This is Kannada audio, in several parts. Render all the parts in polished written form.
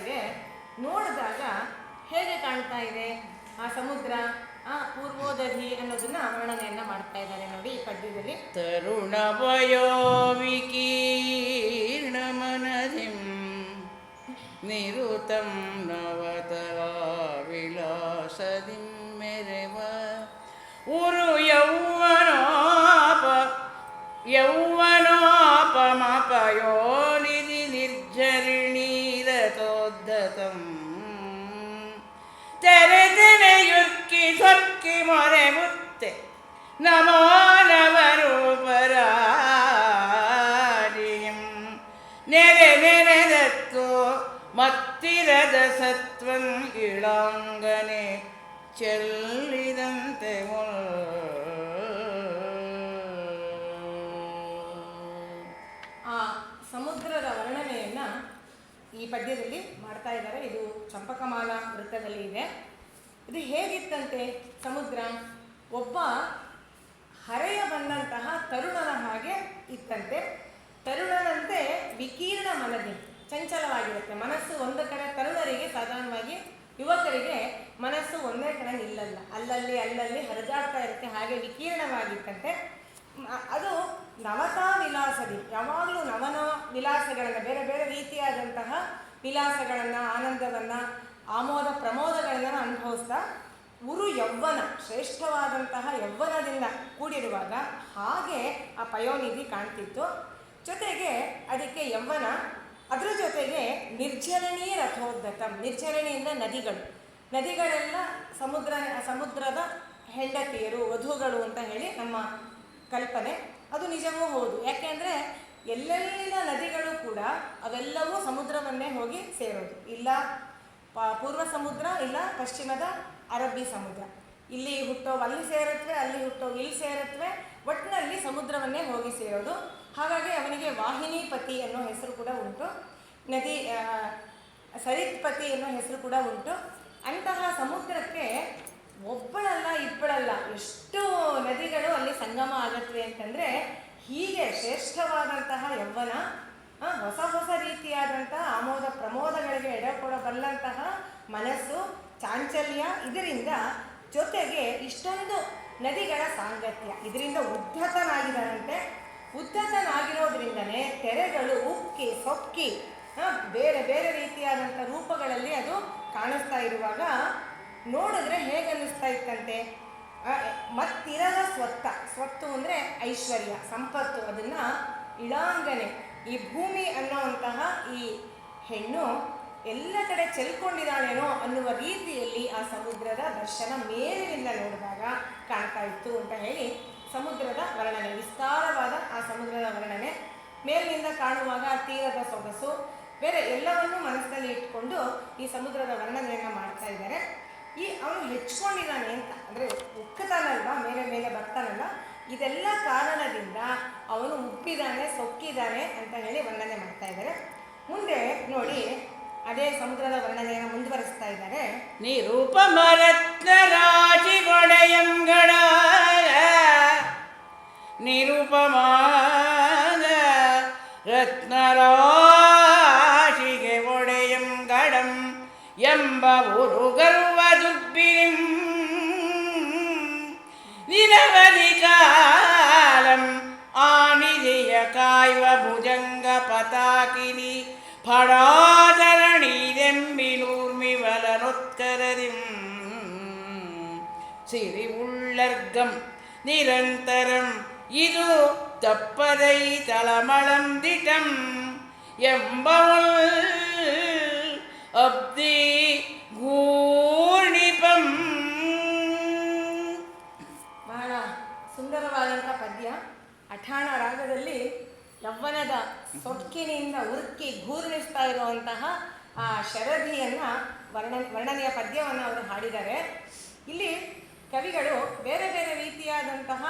ಇದೆ. ನೋಡಿದಾಗ ಹೇಗೆ ಕಾಣ್ತಾ ಇದೆ ಆ ಸಮುದ್ರ, ಆ ಪೂರ್ವೋದಧಿ ಅನ್ನೋದನ್ನ ವರ್ಣನೆಯನ್ನ ಮಾಡ್ತಾ ಇದ್ದಾರೆ ನೋಡಿ ಈ ಪದ್ಯದಲ್ಲಿ. ತರುಣ ವಯೋವಿಕೀರ್ಣ ಮನದಿಂ ನಿರುತಂ ನವತರಾ ವಿಲಾಸದಿಂ ಮೆರೆವ ಉರು ಯೌವನೋಪಮಪಯೋನಿಧಿ ನಿರ್ಜರಿಣೀರತೋದ್ಧತಂ ತೆರೆಯುಕ್ಕಿ ಸೊಕ್ಕಿ ಮೊರೆ ಮುತ್ತೆ ನಮೋ ನವರೂಪರಾಜಿಂ ನೆರೆದತ್ತು ಮತ್ತಿರದ ಸತ್ವಂ ಇಳಾಂಗನೆ ಚೆಲ್ಲಿದಂತೆ ಆ ಸಮುದ್ರದ ವರ್ಣನೆಯನ್ನ ಈ ಪದ್ಯದಲ್ಲಿ ಮಾಡ್ತಾ ಇದ್ದಾರೆ. ಇದು ಚಂಪಕಮಾಲ ವೃತ್ತದಲ್ಲಿ ಇದೆ. ಇದು ಹೇಗಿತ್ತಂತೆ ಸಮುದ್ರ? ಒಬ್ಬ ಹರೆಯ ಬಂದಂತಹ ತರುಣನ ಹಾಗೆ ಇತ್ತಂತೆ. ತರುಣನಂತೆ ವಿಕೀರ್ಣ ಮನದಿ, ಚಂಚಲವಾಗಿರುತ್ತೆ ಮನಸ್ಸು. ಒಂದು ಕಡೆ ತರುಣರಿಗೆ ಸಾಧಾರಣವಾಗಿ ಯುವಕರಿಗೆ ಮನಸ್ಸು ಒಂದೇ ಕಡೆ ನಿಲ್ಲಲ್ಲ, ಅಲ್ಲಲ್ಲಿ ಹರಿದಾಡ್ತಾ ಇರುತ್ತೆ. ಹಾಗೆ ವಿಕೀರ್ಣವಾಗಿತ್ತಂತೆ. ಅದು ನವತಾ ವಿಲಾಸದಿ, ಯಾವಾಗಲೂ ನವನವ ವಿಲಾಸಗಳನ್ನು, ಬೇರೆ ಬೇರೆ ರೀತಿಯಾದಂತಹ ವಿಲಾಸಗಳನ್ನು, ಆನಂದವನ್ನು, ಆಮೋದ ಪ್ರಮೋದಗಳನ್ನು ಅನುಭವಿಸ್ತಾ ಉರು ಯೌವನ, ಶ್ರೇಷ್ಠವಾದಂತಹ ಯೌವನದಿಂದ ಕೂಡಿರುವಾಗ ಹಾಗೆ ಆ ಪಯೋನಿಧಿ ಕಾಣ್ತಿತ್ತು. ಜೊತೆಗೆ ಅದಕ್ಕೆ ಯೌವನ, ಅದರ ಜೊತೆಗೆ ನಿರ್ಜರಣಿ ರಥೋದ್ಧತಂ, ನಿರ್ಜರಣಿಯಿಂದ ನದಿಗಳೆಲ್ಲ ಸಮುದ್ರದ ಹೆಂಡತಿಯರು, ವಧುಗಳು ಅಂತ ಹೇಳಿ ನಮ್ಮ ಕಲ್ಪನೆ. ಅದು ನಿಜವೂ ಹೌದು. ಯಾಕೆಂದರೆ ಎಲ್ಲೆಲ್ಲ ನದಿಗಳು ಕೂಡ ಅವೆಲ್ಲವೂ ಸಮುದ್ರವನ್ನೇ ಹೋಗಿ ಸೇರೋದು. ಇಲ್ಲ ಪೂರ್ವ ಸಮುದ್ರ, ಇಲ್ಲ ಪಶ್ಚಿಮದ ಅರಬ್ಬಿ ಸಮುದ್ರ. ಇಲ್ಲಿ ಹುಟ್ಟೋವು ಅಲ್ಲಿ ಸೇರುತ್ತವೆ, ಅಲ್ಲಿ ಹುಟ್ಟೋವು ಇಲ್ಲಿ ಸೇರುತ್ತವೆ. ಒಟ್ಟಿನಲ್ಲಿ ಸಮುದ್ರವನ್ನೇ ಹೋಗಿ ಸೇರೋದು. ಹಾಗಾಗಿ ಅವನಿಗೆ ವಾಹಿನಿಪತಿ ಅನ್ನೋ ಹೆಸರು ಕೂಡ ಉಂಟು, ನದಿ ಸರಿತ್ಪತಿ ಅನ್ನೋ ಹೆಸರು ಕೂಡ ಉಂಟು. ಅಂತಹ ಸಮುದ್ರಕ್ಕೆ ಒಬ್ಬಳಲ್ಲ ಇಬ್ಬಳಲ್ಲ ಎಷ್ಟು ನದಿಗಳು ಅಲ್ಲಿ ಸಂಗಮ ಆಗತ್ವೆ ಅಂತಂದರೆ, ಹೀಗೆ ಶ್ರೇಷ್ಠವಾದಂತಹ ಯೌವನ, ಹೊಸ ರೀತಿಯಾದಂತಹ ಆಮೋದ ಪ್ರಮೋದಗಳಿಗೆ ಎಡೆಕೊಡಬಲ್ಲಂತಹ ಮನಸ್ಸು, ಚಾಂಚಲ್ಯ, ಇದರಿಂದ ಜೊತೆಗೆ ಇಷ್ಟೊಂದು ನದಿಗಳ ಸಾಂಗತ್ಯ, ಇದರಿಂದ ಉದ್ಧತನಾಗಿದ್ದಾನಂತೆ. ಉದ್ಧತನಾಗಿರೋದ್ರಿಂದನೇ ತೆರೆಗಳು ಉಕ್ಕಿ ಸೊಕ್ಕಿ ಬೇರೆ ಬೇರೆ ರೀತಿಯಾದಂಥ ರೂಪಗಳಲ್ಲಿ ಅದು ಕಾಣಿಸ್ತಾ ಇರುವಾಗ ನೋಡಿದ್ರೆ ಹೇಗೆ ಅನ್ನಿಸ್ತಾ ಇತ್ತಂತೆ. ಮತ್ತಿರದ ಸ್ವತ್ತು ಅಂದರೆ ಐಶ್ವರ್ಯ, ಸಂಪತ್ತು. ಅದನ್ನು ಇಳಾಂಗನೆ, ಈ ಭೂಮಿ ಅನ್ನುವಂತಹ ಈ ಹೆಣ್ಣು ಎಲ್ಲ ಕಡೆ ಚೆಲ್ಕೊಂಡಿದ್ದಾಳೇನೋ ಅನ್ನುವ ರೀತಿಯಲ್ಲಿ ಆ ಸಮುದ್ರದ ದರ್ಶನ ಮೇಲಿನಿಂದ ನೋಡಿದಾಗ ಕಾಣ್ತಾ ಇತ್ತು ಅಂತ ಹೇಳಿ ಸಮುದ್ರದ ವರ್ಣನೆ, ವಿಸ್ತಾರವಾದ ಆ ಸಮುದ್ರದ ವರ್ಣನೆ. ಮೇಲಿನಿಂದ ಕಾಣುವಾಗ ತೀರದ ಸೊಗಸು, ಬೇರೆ ಎಲ್ಲವನ್ನೂ ಮನಸ್ಸಿನಲ್ಲಿ ಇಟ್ಕೊಂಡು ಈ ಸಮುದ್ರದ ವರ್ಣನೆಯನ್ನು ಮಾಡ್ತಾ ಇದ್ದಾರೆ. ಅವನು ಹೆಚ್ಕೊಂಡಿದ್ದಾನೆ ಅಂತ ಅಂದರೆ ಉಕ್ಕತಾನಲ್ವ, ಮೇಲೆ ಬರ್ತಾನಲ್ಲ, ಇದೆಲ್ಲ ಕಾರಣದಿಂದ ಅವನು ಉಪ್ಪಿದ್ದಾನೆ, ಸೊಕ್ಕಿದ್ದಾನೆ ಅಂತ ಹೇಳಿ ವರ್ಣನೆ ಮಾಡ್ತಾ ಇದ್ದಾರೆ. ಮುಂದೆ ನೋಡಿ ಅದೇ ಸಮುದ್ರದ ವರ್ಣನೆಯನ್ನು ಮುಂದುವರಿಸ್ತಾ ಇದ್ದಾರೆ. ನಿರೂಪಮ ರತ್ನರಾಶಿ ಒಡೆಯಂಗಳ ನಿರೂಪಮಾನ ರತ್ನರಾಶಿಗೆ ಒಡೆಯಂಗಡಂ ಎಂಬ ಉರು ಗರ್ವ ದುಬ್ಬಿರಿಂ ನಿರವಧಿ ಕಾಲಂ ಆನಿಧಿಯ ಕಾಯ್ವ ಭುಜಂಗ ಪತಾಕಿನಿ ಫಡಾಧರಣೀದೆಂಬಿಲೂರ್ಮಿವಲನೊತ್ಕರದಿಂ ಸಿರಿ ಉಳ್ಳರ್ಗಂ ನಿರಂತರಂ ಇದು ತಪ್ಪದೈ ತಳಮಳಂ ದಿಟಂ ಎಂಬವಲ್ ಅಬ್ದಿ ಗೂರ್ಣಿಪಂ. ಬಹಳ ಸುಂದರವಾದಂಥ ಪದ್ಯ. ಅಠಾಣ ರಾಗದಲ್ಲಿ ಯೌವನದ ಸೊಕ್ಕಿನಿಂದ ಉರುಕಿ ಗೂರ್ಣಿಸ್ತಾ ಇರುವಂತಹ ಆ ಶರಧಿಯನ್ನು ವರ್ಣನೆಯ ಪದ್ಯವನ್ನು ಅವರು ಹಾಡಿದ್ದಾರೆ. ಇಲ್ಲಿ ಕವಿಗಳು ಬೇರೆ ಬೇರೆ ರೀತಿಯಾದಂತಹ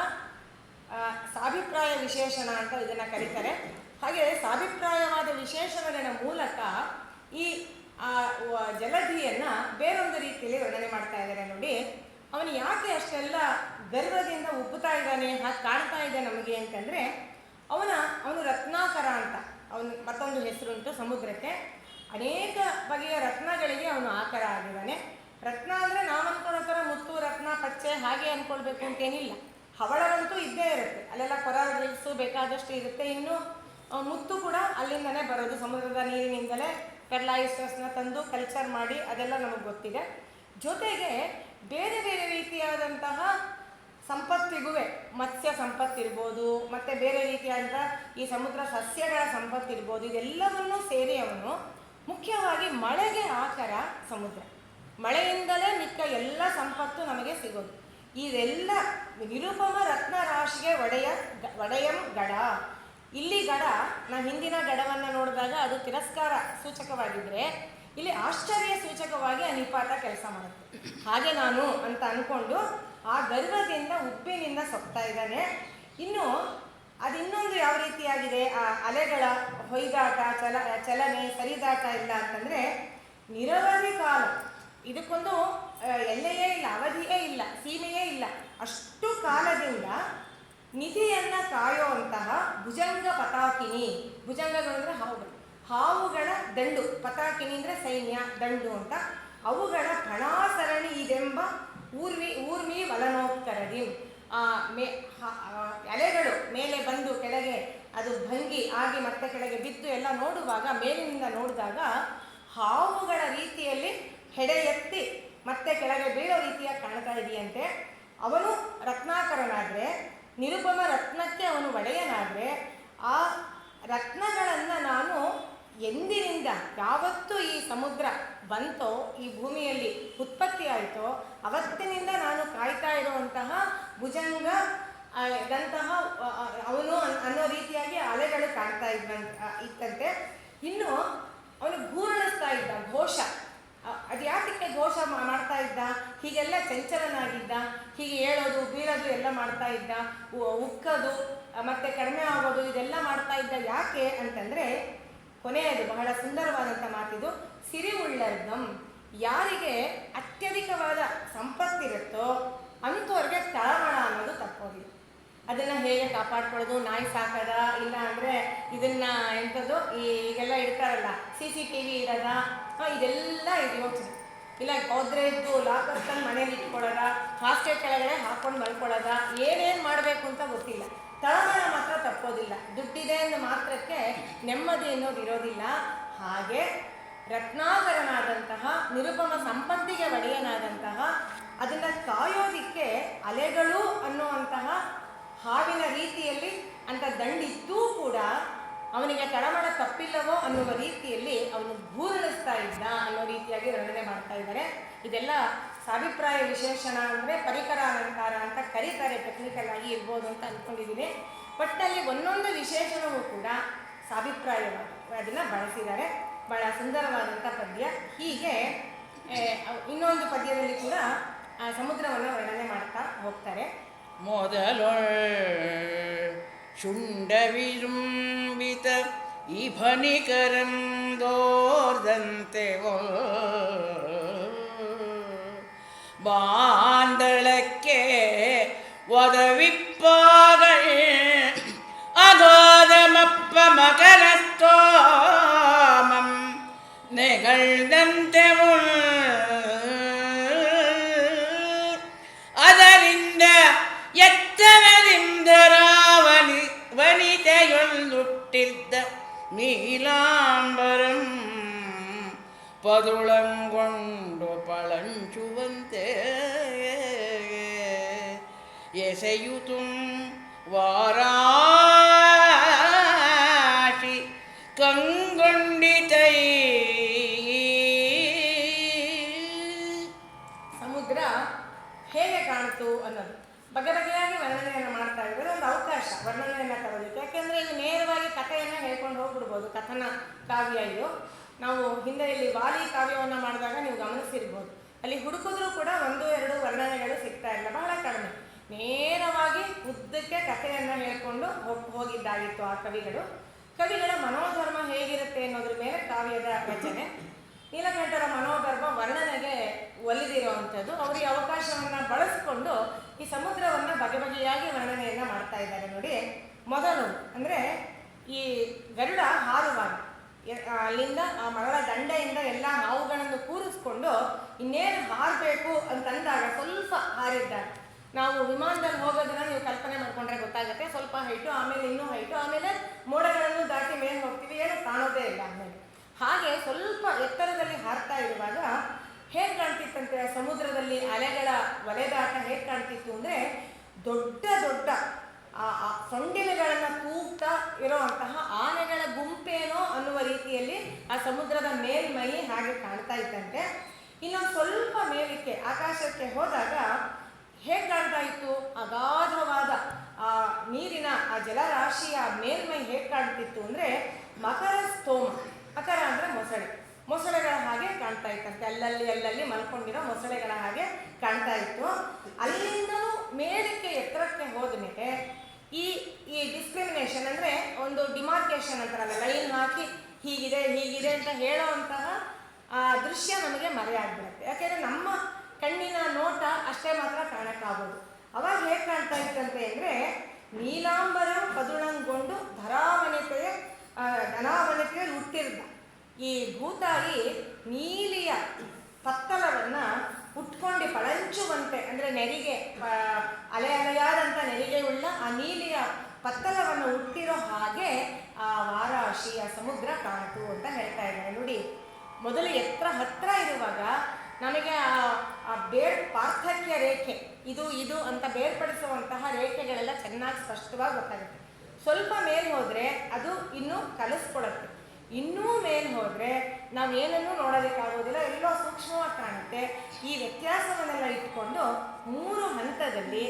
ಸಾಭಿಪ್ರಾಯ ವಿಶೇಷಣ ಅಂತ ಇದನ್ನು ಕರೀತಾರೆ. ಹಾಗೆ ಸಾಭಿಪ್ರಾಯವಾದ ವಿಶೇಷಣಗಳ ಮೂಲಕ ಈ ಜಲಧಿಯನ್ನು ಬೇರೊಂದು ರೀತಿಯಲ್ಲಿ ವರ್ಣನೆ ಮಾಡ್ತಾ ಇದ್ದಾರೆ ನೋಡಿ. ಅವನು ಯಾಕೆ ಅಷ್ಟೆಲ್ಲ ಗರ್ವದಿಂದ ಉಬ್ಬುತ್ತಾ ಇದ್ದಾನೆ, ಹಾಗೆ ಕಾಣ್ತಾ ಇದೆ ನಮಗೆ ಅಂತಂದರೆ, ಅವನು ರತ್ನಾಕರ ಅಂತ ಅವನು ಮತ್ತೊಂದು ಹೆಸರುಂಟು ಸಮುದ್ರಕ್ಕೆ. ಅನೇಕ ಬಗೆಯ ರತ್ನಗಳಿಗೆ ಅವನು ಆಕಾರ ಆಗಿದ್ದಾನೆ. ರತ್ನ ಅಂದರೆ ನಾವು ಅಂದ್ಕೊಳ್ಳೋ ಥರ ಮುತ್ತು ರತ್ನ ಪಚ್ಚೆ ಹಾಗೆ ಅಂದ್ಕೊಳ್ಬೇಕು ಅಂತೇನಿಲ್ಲ. ಹವಳವಂತೂ ಇದ್ದೇ ಇರುತ್ತೆ, ಅಲ್ಲೆಲ್ಲ ಕೊರಲ್ಸು ಬೇಕಾದಷ್ಟು ಇರುತ್ತೆ. ಇನ್ನು ಮುತ್ತು ಕೂಡ ಅಲ್ಲಿಂದನೇ ಬರೋದು, ಸಮುದ್ರದ ನೀರಿನಿಂದಲೇ ಫೆರ್ಲೈಸರ್ಸ್ನ ತಂದು ಕಲ್ಚರ್ ಮಾಡಿ, ಅದೆಲ್ಲ ನಮಗೆ ಗೊತ್ತಿದೆ. ಜೊತೆಗೆ ಬೇರೆ ಬೇರೆ ರೀತಿಯಾದಂತಹ ಸಂಪತ್ತಿಗುವೆ, ಮತ್ಸ್ಯ ಸಂಪತ್ತಿರ್ಬೋದು, ಮತ್ತು ಬೇರೆ ರೀತಿಯಾದಂಥ ಈ ಸಮುದ್ರ ಸಸ್ಯಗಳ ಸಂಪತ್ತಿರ್ಬೋದು, ಇದೆಲ್ಲವನ್ನೂ ಸೇರಿ ಅವನು ಮುಖ್ಯವಾಗಿ ಮಳೆಗೆ ಆಕಾರ ಸಮುದ್ರ. ಮಳೆಯಿಂದಲೇ ಮಿಕ್ಕ ಎಲ್ಲ ಸಂಪತ್ತು ನಮಗೆ ಸಿಗೋದು. ಇದೆಲ್ಲ ನಿರುಪಮ ರತ್ನ ರಾಶಿಗೆ ಒಡೆಯಂ ಗಡ. ಇಲ್ಲಿ ಗಡ, ನಾವು ಹಿಂದಿನ ಗಡವನ್ನು ನೋಡಿದಾಗ ಅದು ತಿರಸ್ಕಾರ ಸೂಚಕವಾಗಿದ್ದರೆ ಇಲ್ಲಿ ಆಶ್ಚರ್ಯ ಸೂಚಕವಾಗಿ ಅನಿಪಾತ ಕೆಲಸ ಮಾಡುತ್ತೆ. ಹಾಗೆ ನಾನು ಅಂತ ಅಂದ್ಕೊಂಡು ಆ ಗರ್ವದಿಂದ ಉಪ್ಪಿನಿಂದ ಸೊಕ್ತಾ ಇದ್ದಾನೆ. ಇನ್ನು ಅದು ಇನ್ನೊಂದು ಯಾವ ರೀತಿಯಾಗಿದೆ, ಆ ಅಲೆಗಳ ಹೊಯ್ದಾಟ, ಚಲನೆ, ಸರಿದಾಟ ಇಲ್ಲ ಅಂತಂದರೆ ನಿರವಧಿ ಕಾಲ, ಇದಕ್ಕೊಂದು ಎಲ್ಲೆಯೇ ಇಲ್ಲ, ಅವಧಿಯೇ ಇಲ್ಲ, ಸೀಮೆಯೇ ಇಲ್ಲ. ಅಷ್ಟು ಕಾಲದಿಂದ ನಿಧಿಯನ್ನು ಕಾಯುವಂತಹ ಭುಜಂಗ ಪತಾಕಿನಿ, ಭುಜಂಗಗಳು ಅಂದರೆ ಹಾವುಗಳು, ಹಾವುಗಳ ದಂಡು, ಪತಾಕಿನಿ ಅಂದರೆ ಸೈನ್ಯ, ದಂಡು ಅಂತ, ಅವುಗಳ ಫಣಾಸರಣಿ ಇದೆಂಬ ಊರ್ಮಿ ವಲನೋತ್ಕರದಿ. ಅಲೆಗಳು ಮೇಲೆ ಬಂದು ಕೆಳಗೆ ಅದು ಭಂಗಿ ಆಗಿ ಮತ್ತೆ ಕೆಳಗೆ ಬಿದ್ದು ಎಲ್ಲ ನೋಡುವಾಗ, ಮೇಲಿನಿಂದ ನೋಡಿದಾಗ ಹಾವುಗಳ ರೀತಿಯಲ್ಲಿ ಹೆಡೆ ಎತ್ತಿ ಮತ್ತೆ ಕೆಳಗೆ ಬೀಳೋ ರೀತಿಯಾಗಿ ಕಾಣ್ತಾ ಇದೆಯಂತೆ. ಅವನು ರತ್ನಾಕರನಾದರೆ, ನಿರುಪಮ ರತ್ನಕ್ಕೆ ಅವನು ಒಡೆಯನಾದರೆ, ಆ ರತ್ನಗಳನ್ನು ನಾನು ಎಂದಿನಿಂದ, ಯಾವತ್ತೂ ಈ ಸಮುದ್ರ ಬಂತೋ, ಈ ಭೂಮಿಯಲ್ಲಿ ಉತ್ಪತ್ತಿ ಆಯಿತೋ ಅವತ್ತಿನಿಂದ ನಾನು ಕಾಯ್ತಾ ಇರುವಂತಹ ಭುಜಂಗ ದಂತಹ ಅವನು ಅನ್ನೋ ರೀತಿಯಾಗಿ ಅಲೆಗಳು ಕಾಣ್ತಾ ಇತ್ತಂತೆ. ಇನ್ನು ಅವನು ಘೂರ್ಣಿಸ್ತಾ ಇದ್ದ ಘೋಷ, ಅದು ಯಾತಕ್ಕೆ ಘೋಷ ಮಾಡ್ತಾ ಇದ್ದ, ಹೀಗೆಲ್ಲ ಚಂಚಲನಾಗಿದ್ದ, ಹೀಗೆ ಹೇಳೋದು ಬೀಳೋದು ಎಲ್ಲ ಮಾಡ್ತಾ ಇದ್ದ, ಉಕ್ಕದು ಮತ್ತು ಕಡಿಮೆ ಆಗೋದು ಇದೆಲ್ಲ ಮಾಡ್ತಾ ಇದ್ದ. ಯಾಕೆ ಅಂತಂದರೆ ಕೊನೆಯದು ಬಹಳ ಸುಂದರವಾದಂಥ ಮಾತಿದು, ಸಿರಿ ಉಳ್ಳರ್ಗಂ. ಯಾರಿಗೆ ಅತ್ಯಧಿಕವಾದ ಸಂಪತ್ತಿರುತ್ತೋ ಅಂಥವ್ರಿಗೆ ತಳಮಳ ಅನ್ನೋದು ತಪ್ಪೋದಿಲ್ಲ. ಅದನ್ನು ಹೇಗೆ ಕಾಪಾಡ್ಕೊಳ್ಳೋದು, ನಾಯಿ ಸಾಕದ, ಇಲ್ಲ ಅಂದರೆ ಇದನ್ನು ಎಂಥದ್ದು ಈಗೆಲ್ಲ ಇಡ್ತಾರಲ್ಲ CCTV ಇರೋದ, ಇದೆಲ್ಲ ಇದು ಯೋಚನೆ ಇಲ್ಲ. ಗೋದ್ರೇಜ್ದು ಲಾಕರ್ ತಂದು ಮನೇಲಿ ಇಟ್ಕೊಳ್ಳೋದ, ಹಾಸ್ಟೆಲ್ ಕೆಳಗಡೆ ಹಾಕ್ಕೊಂಡು ಮಲ್ಕೊಳ್ಳೋದ, ಏನೇನು ಮಾಡಬೇಕು ಅಂತ ಗೊತ್ತಿಲ್ಲ. ತಳಮಳ ಮಾತ್ರ ತಪ್ಪೋದಿಲ್ಲ. ದುಡ್ಡಿದೆ ಅಂದ ಮಾತ್ರಕ್ಕೆ ನೆಮ್ಮದಿ ಅನ್ನೋದು ಇರೋದಿಲ್ಲ. ಹಾಗೆ ರತ್ನಾಕರನಾದಂತಹ, ನಿರುಪಮ ಸಂಪತ್ತಿಗೆ ಒಡೆಯನಾದಂತಹ, ಅದನ್ನು ಕಾಯೋದಿಕ್ಕೆ ಅಲೆಗಳು ಅನ್ನುವಂತಹ ಹಾವಿನ ರೀತಿಯಲ್ಲಿ ಅಂತ ದಂಡಿದ್ದೂ ಕೂಡ ಅವನಿಗೆ ತಳಮಳ ತಪ್ಪಿಲ್ಲವೋ ಅನ್ನುವ ರೀತಿಯಲ್ಲಿ ಅವನು ಘೂರ್ಣಿಸ್ತಾ ಇದ್ದ ಅನ್ನೋ ರೀತಿಯಾಗಿ ವರ್ಣನೆ ಮಾಡ್ತಾ ಇದ್ದಾರೆ. ಇದೆಲ್ಲ ಸಾಭಿಪ್ರಾಯ ವಿಶೇಷಣ ಅಂದರೆ ಪರಿಕರ ಅಲಂಕಾರ ಅಂತ ಕರೀತಾರೆ, ಟೆಕ್ನಿಕಲ್ ಆಗಿ ಇರ್ಬೋದು ಅಂತ ಅಂದ್ಕೊಂಡಿದ್ದೀನಿ. ಒಟ್ಟಿನಲ್ಲಿ ಒಂದೊಂದು ವಿಶೇಷಣವೂ ಕೂಡ ಸಾಭಿಪ್ರಾಯವಾಗಿ ಅದನ್ನು ಬಳಸಿದ್ದಾರೆ. ಬಹಳ ಸುಂದರವಾದಂಥ ಪದ್ಯ. ಹೀಗೆ ಇನ್ನೊಂದು ಪದ್ಯದಲ್ಲಿ ಕೂಡ ಸಮುದ್ರವನ್ನು ವರ್ಣನೆ ಮಾಡ್ತಾ ಹೋಗ್ತಾರೆ. ಮೊದಲೊಳ್ ಶುಂಡವಿರುಂಬಿತ ಇಭನಿಕರಂದೋರ್ದಂತೆ ಬಾಂದಳಕ್ಕೆ ಒದವಿಪ್ಪಾಗಳ್ ಅಗೋದಮಪ್ಪ ಮಕರಸ್ತೋಮಂ ನೆಗಳ್ದಂತೆ ಅದರಿಂದ ಎತ್ತರದಿಂದರಾವನಿ ವನಿತೆಯೊಂದುಟ್ಟಿದ್ದ ನೀಲಾಂಬರಂ ಪದುಳಂಗೊಂಡು ಪಳಂಚುವಂತೆ ಎಸೆಯುತುಂ ವಾರಾಶಿ ಕಂಗೊಂಡಿತೈ. ಸಮುದ್ರ ಹೇಗೆ ಕಾಣ್ತು ಅನ್ನೋದು ಬಗೆಬಗೆಯಾಗಿ ವರ್ಣನೆಯನ್ನು ಮಾಡ್ತಾ ಇದ್ದಾರೆ. ಒಂದು ಅವಕಾಶ ವರ್ಣನೆಯನ್ನು ತಗೋದಕ್ಕೆ, ಯಾಕೆಂದರೆ ಇದು ನೇರವಾಗಿ ಕಥೆಯನ್ನು ಹೇಳ್ಕೊಂಡು ಹೋಗ್ಬಿಡ್ಬೋದು. ಕಥನ ಕಾವ್ಯ ಇದು. ನಾವು ಹಿಂದೆ ಇಲ್ಲಿ ವಾಲಿ ಕಾವ್ಯವನ್ನು ಮಾಡಿದಾಗ ನೀವು ಗಮನಿಸಿರ್ಬೋದು, ಅಲ್ಲಿ ಹುಡುಕಿದ್ರೂ ಕೂಡ 1-2 ವರ್ಣನೆಗಳು ಸಿಗ್ತಾ ಇಲ್ಲ, ಬಹಳ ಕಡಿಮೆ. ನೇರವಾಗಿ ಉದ್ದಕ್ಕೆ ಕಥೆಯನ್ನು ಹೇಳ್ಕೊಂಡು ಹೋಗಿದ್ದಾಗಿತ್ತು ಆ ಕವಿಗಳು. ಕವಿಗಳ ಮನೋಧರ್ಮ ಹೇಗಿರುತ್ತೆ ಅನ್ನೋದ್ರ ಮೇಲೆ ಕಾವ್ಯದ ರಚನೆ. ನೀಲಕಂಠರ ಮನೋಧರ್ಮ ವರ್ಣನೆಗೆ ಒಲಿದಿರುವಂಥದ್ದು. ಅವರಿಗೆ ಅವಕಾಶವನ್ನು ಬಳಸಿಕೊಂಡು ಈ ಸಮುದ್ರವನ್ನು ಬಗೆಬಗೆಯಾಗಿ ವರ್ಣನೆಯನ್ನು ಮಾಡ್ತಾ ಇದ್ದಾರೆ ನೋಡಿ. ಮೊದಲು ಅಂದರೆ ಈ ಗರುಡ ಹಾರುವಾಗ ಅಲ್ಲಿಂದ ಆ ಮರಳ ದಂಡೆಯಿಂದ ಎಲ್ಲ ಹಾವುಗಳನ್ನು ಕೂರಿಸ್ಕೊಂಡು ಇನ್ನೇನು ಹಾರಬೇಕು ಅಂತಂದಾಗ ಸ್ವಲ್ಪ ಹಾರಿದ್ದಾರೆ. ನಾವು ವಿಮಾನದಲ್ಲಿ ಹೋಗೋದನ್ನ ನೀವು ಕಲ್ಪನೆ ಮಾಡ್ಕೊಂಡ್ರೆ ಗೊತ್ತಾಗುತ್ತೆ. ಸ್ವಲ್ಪ ಹೈಟು, ಆಮೇಲೆ ಇನ್ನೂ ಹೈಟು, ಆಮೇಲೆ ಮೋಡಗಳನ್ನು ದಾಟಿ ಮೇಲೆ ಹೋಗ್ತೀವಿ, ಏನು ಕಾಣೋದೇ ಇಲ್ಲ. ಆಮೇಲೆ ಹಾಗೆ ಸ್ವಲ್ಪ ಎತ್ತರದಲ್ಲಿ ಹಾರ್ತಾ ಇರುವಾಗ ಹೇಗೆ ಕಾಣ್ತಿತ್ತಂತೆ ಸಮುದ್ರದಲ್ಲಿ ಅಲೆಗಳ ವಲೆದಾಟ ಹೇಗೆ ಕಾಣ್ತಿತ್ತು ಅಂದರೆ ದೊಡ್ಡ ದೊಡ್ಡ ಸೊಂಡಿಲುಗಳನ್ನು ತೂಗ್ತಾ ಇರೋವಂತಹ ಆನೆಗಳ ಗುಂಪೇನೋ ಅನ್ನುವ ರೀತಿಯಲ್ಲಿ ಆ ಸಮುದ್ರದ ಮೇಲ್ಮೈ ಹಾಗೆ ಕಾಣ್ತಾ ಇತ್ತಂತೆ. ಇನ್ನೊಂದು ಸ್ವಲ್ಪ ಮೇಲಕ್ಕೆ ಆಕಾಶಕ್ಕೆ ಹೋದಾಗ ಹೇಗೆ ಕಾಣ್ತಾ ಇತ್ತು, ಅಗಾಧವಾದ ಆ ನೀರಿನ ಆ ಜಲರಾಶಿಯ ಮೇಲ್ಮೈ ಹೇಗೆ ಕಾಣ್ತಿತ್ತು ಅಂದರೆ ಮಕರ ಸ್ತೋಮ, ಮಕರ ಅಂದರೆ ಮೊಸಳೆಗಳ ಹಾಗೆ ಕಾಣ್ತಾ ಇತ್ತಂತೆ. ಅಲ್ಲಲ್ಲಿ ಮಲ್ಕೊಂಡಿರೋ ಮೊಸಳೆಗಳ ಹಾಗೆ ಕಾಣ್ತಾ ಇತ್ತು. ಅಲ್ಲಿಂದಲೂ ಮೇಲಕ್ಕೆ ಎತ್ತರಕ್ಕೆ ಹೋದ್ಮೇಲೆ ಈ ಡಿಸ್ಕ್ರಿಮಿನೇಷನ್ ಅಂದರೆ ಒಂದು ಡಿಮಾರ್ಕೇಶನ್ ಅಂತಾರಲ್ಲ, ಲೈನ್ ಹಾಕಿ ಹೀಗಿದೆ ಅಂತ ಹೇಳೋವಂತಹ ದೃಶ್ಯ ನಮಗೆ ಮರೆಯಾಗ್ಬಿಡುತ್ತೆ. ಯಾಕೆಂದರೆ ನಮ್ಮ ಕಣ್ಣಿನ ನೋಟ ಅಷ್ಟೇ ಮಾತ್ರ ಕಾಣಕ್ಕಾಗೋದು. ಅವಾಗ ಹೇಗೆ ಕಾಣ್ತಾ ಇತ್ತಂತೆ ಅಂದರೆ ನೀಲಾಂಬರ ಪದುಳಂಗೊಂಡು ಧನಾವನತೆಯಲ್ಲಿ ಹುಟ್ಟಿರ್ದ ಈ ಭೂತಾಯಿ ನೀಲಿಯ ಪತ್ತಲವನ್ನು ಉಟ್ಕೊಂಡು ಪಳಂಚುವಂತೆ ಅಂದರೆ ನೆರಿಗೆ ಅಲೆಯಾದಂಥ ನೆರಿಗೆ ಉಳ್ಳ ಆ ನೀಲಿಯ ಪತ್ತಲವನ್ನು ಹುಟ್ಟಿರೋ ಹಾಗೆ ಆ ವಾರಾಶಿ ಆ ಸಮುದ್ರ ಕಾಣಿತು ಅಂತ ಹೇಳ್ತಾ ಇದ್ದಾರೆ. ನೋಡಿ, ಮೊದಲು ಹತ್ರ ಇರುವಾಗ ನಮಗೆ ಆ ಪಾರ್ಥಕ್ಯ ರೇಖೆ ಇದು ಅಂತ ಬೇರ್ಪಡಿಸುವಂತಹ ರೇಖೆಗಳೆಲ್ಲ ಚೆನ್ನಾಗಿ ಸ್ಪಷ್ಟವಾಗಿ ಗೊತ್ತಾಗುತ್ತೆ. ಸ್ವಲ್ಪ ಮೇಲೆ ಹೋದರೆ ಅದು ಇನ್ನೂ ಕಲಿಸ್ಕೊಡುತ್ತೆ. ಇನ್ನೂ ಮೇಲೆ ಹೋದರೆ ನಾವು ಏನನ್ನೂ ನೋಡೋದಕ್ಕಾಗೋದಿಲ್ಲ, ಎಲ್ಲೋ ಸೂಕ್ಷ್ಮವಾಗಿ ಕಾಣುತ್ತೆ. ಈ ವ್ಯತ್ಯಾಸವನ್ನೆಲ್ಲ ಇಟ್ಕೊಂಡು 3 ಹಂತದಲ್ಲಿ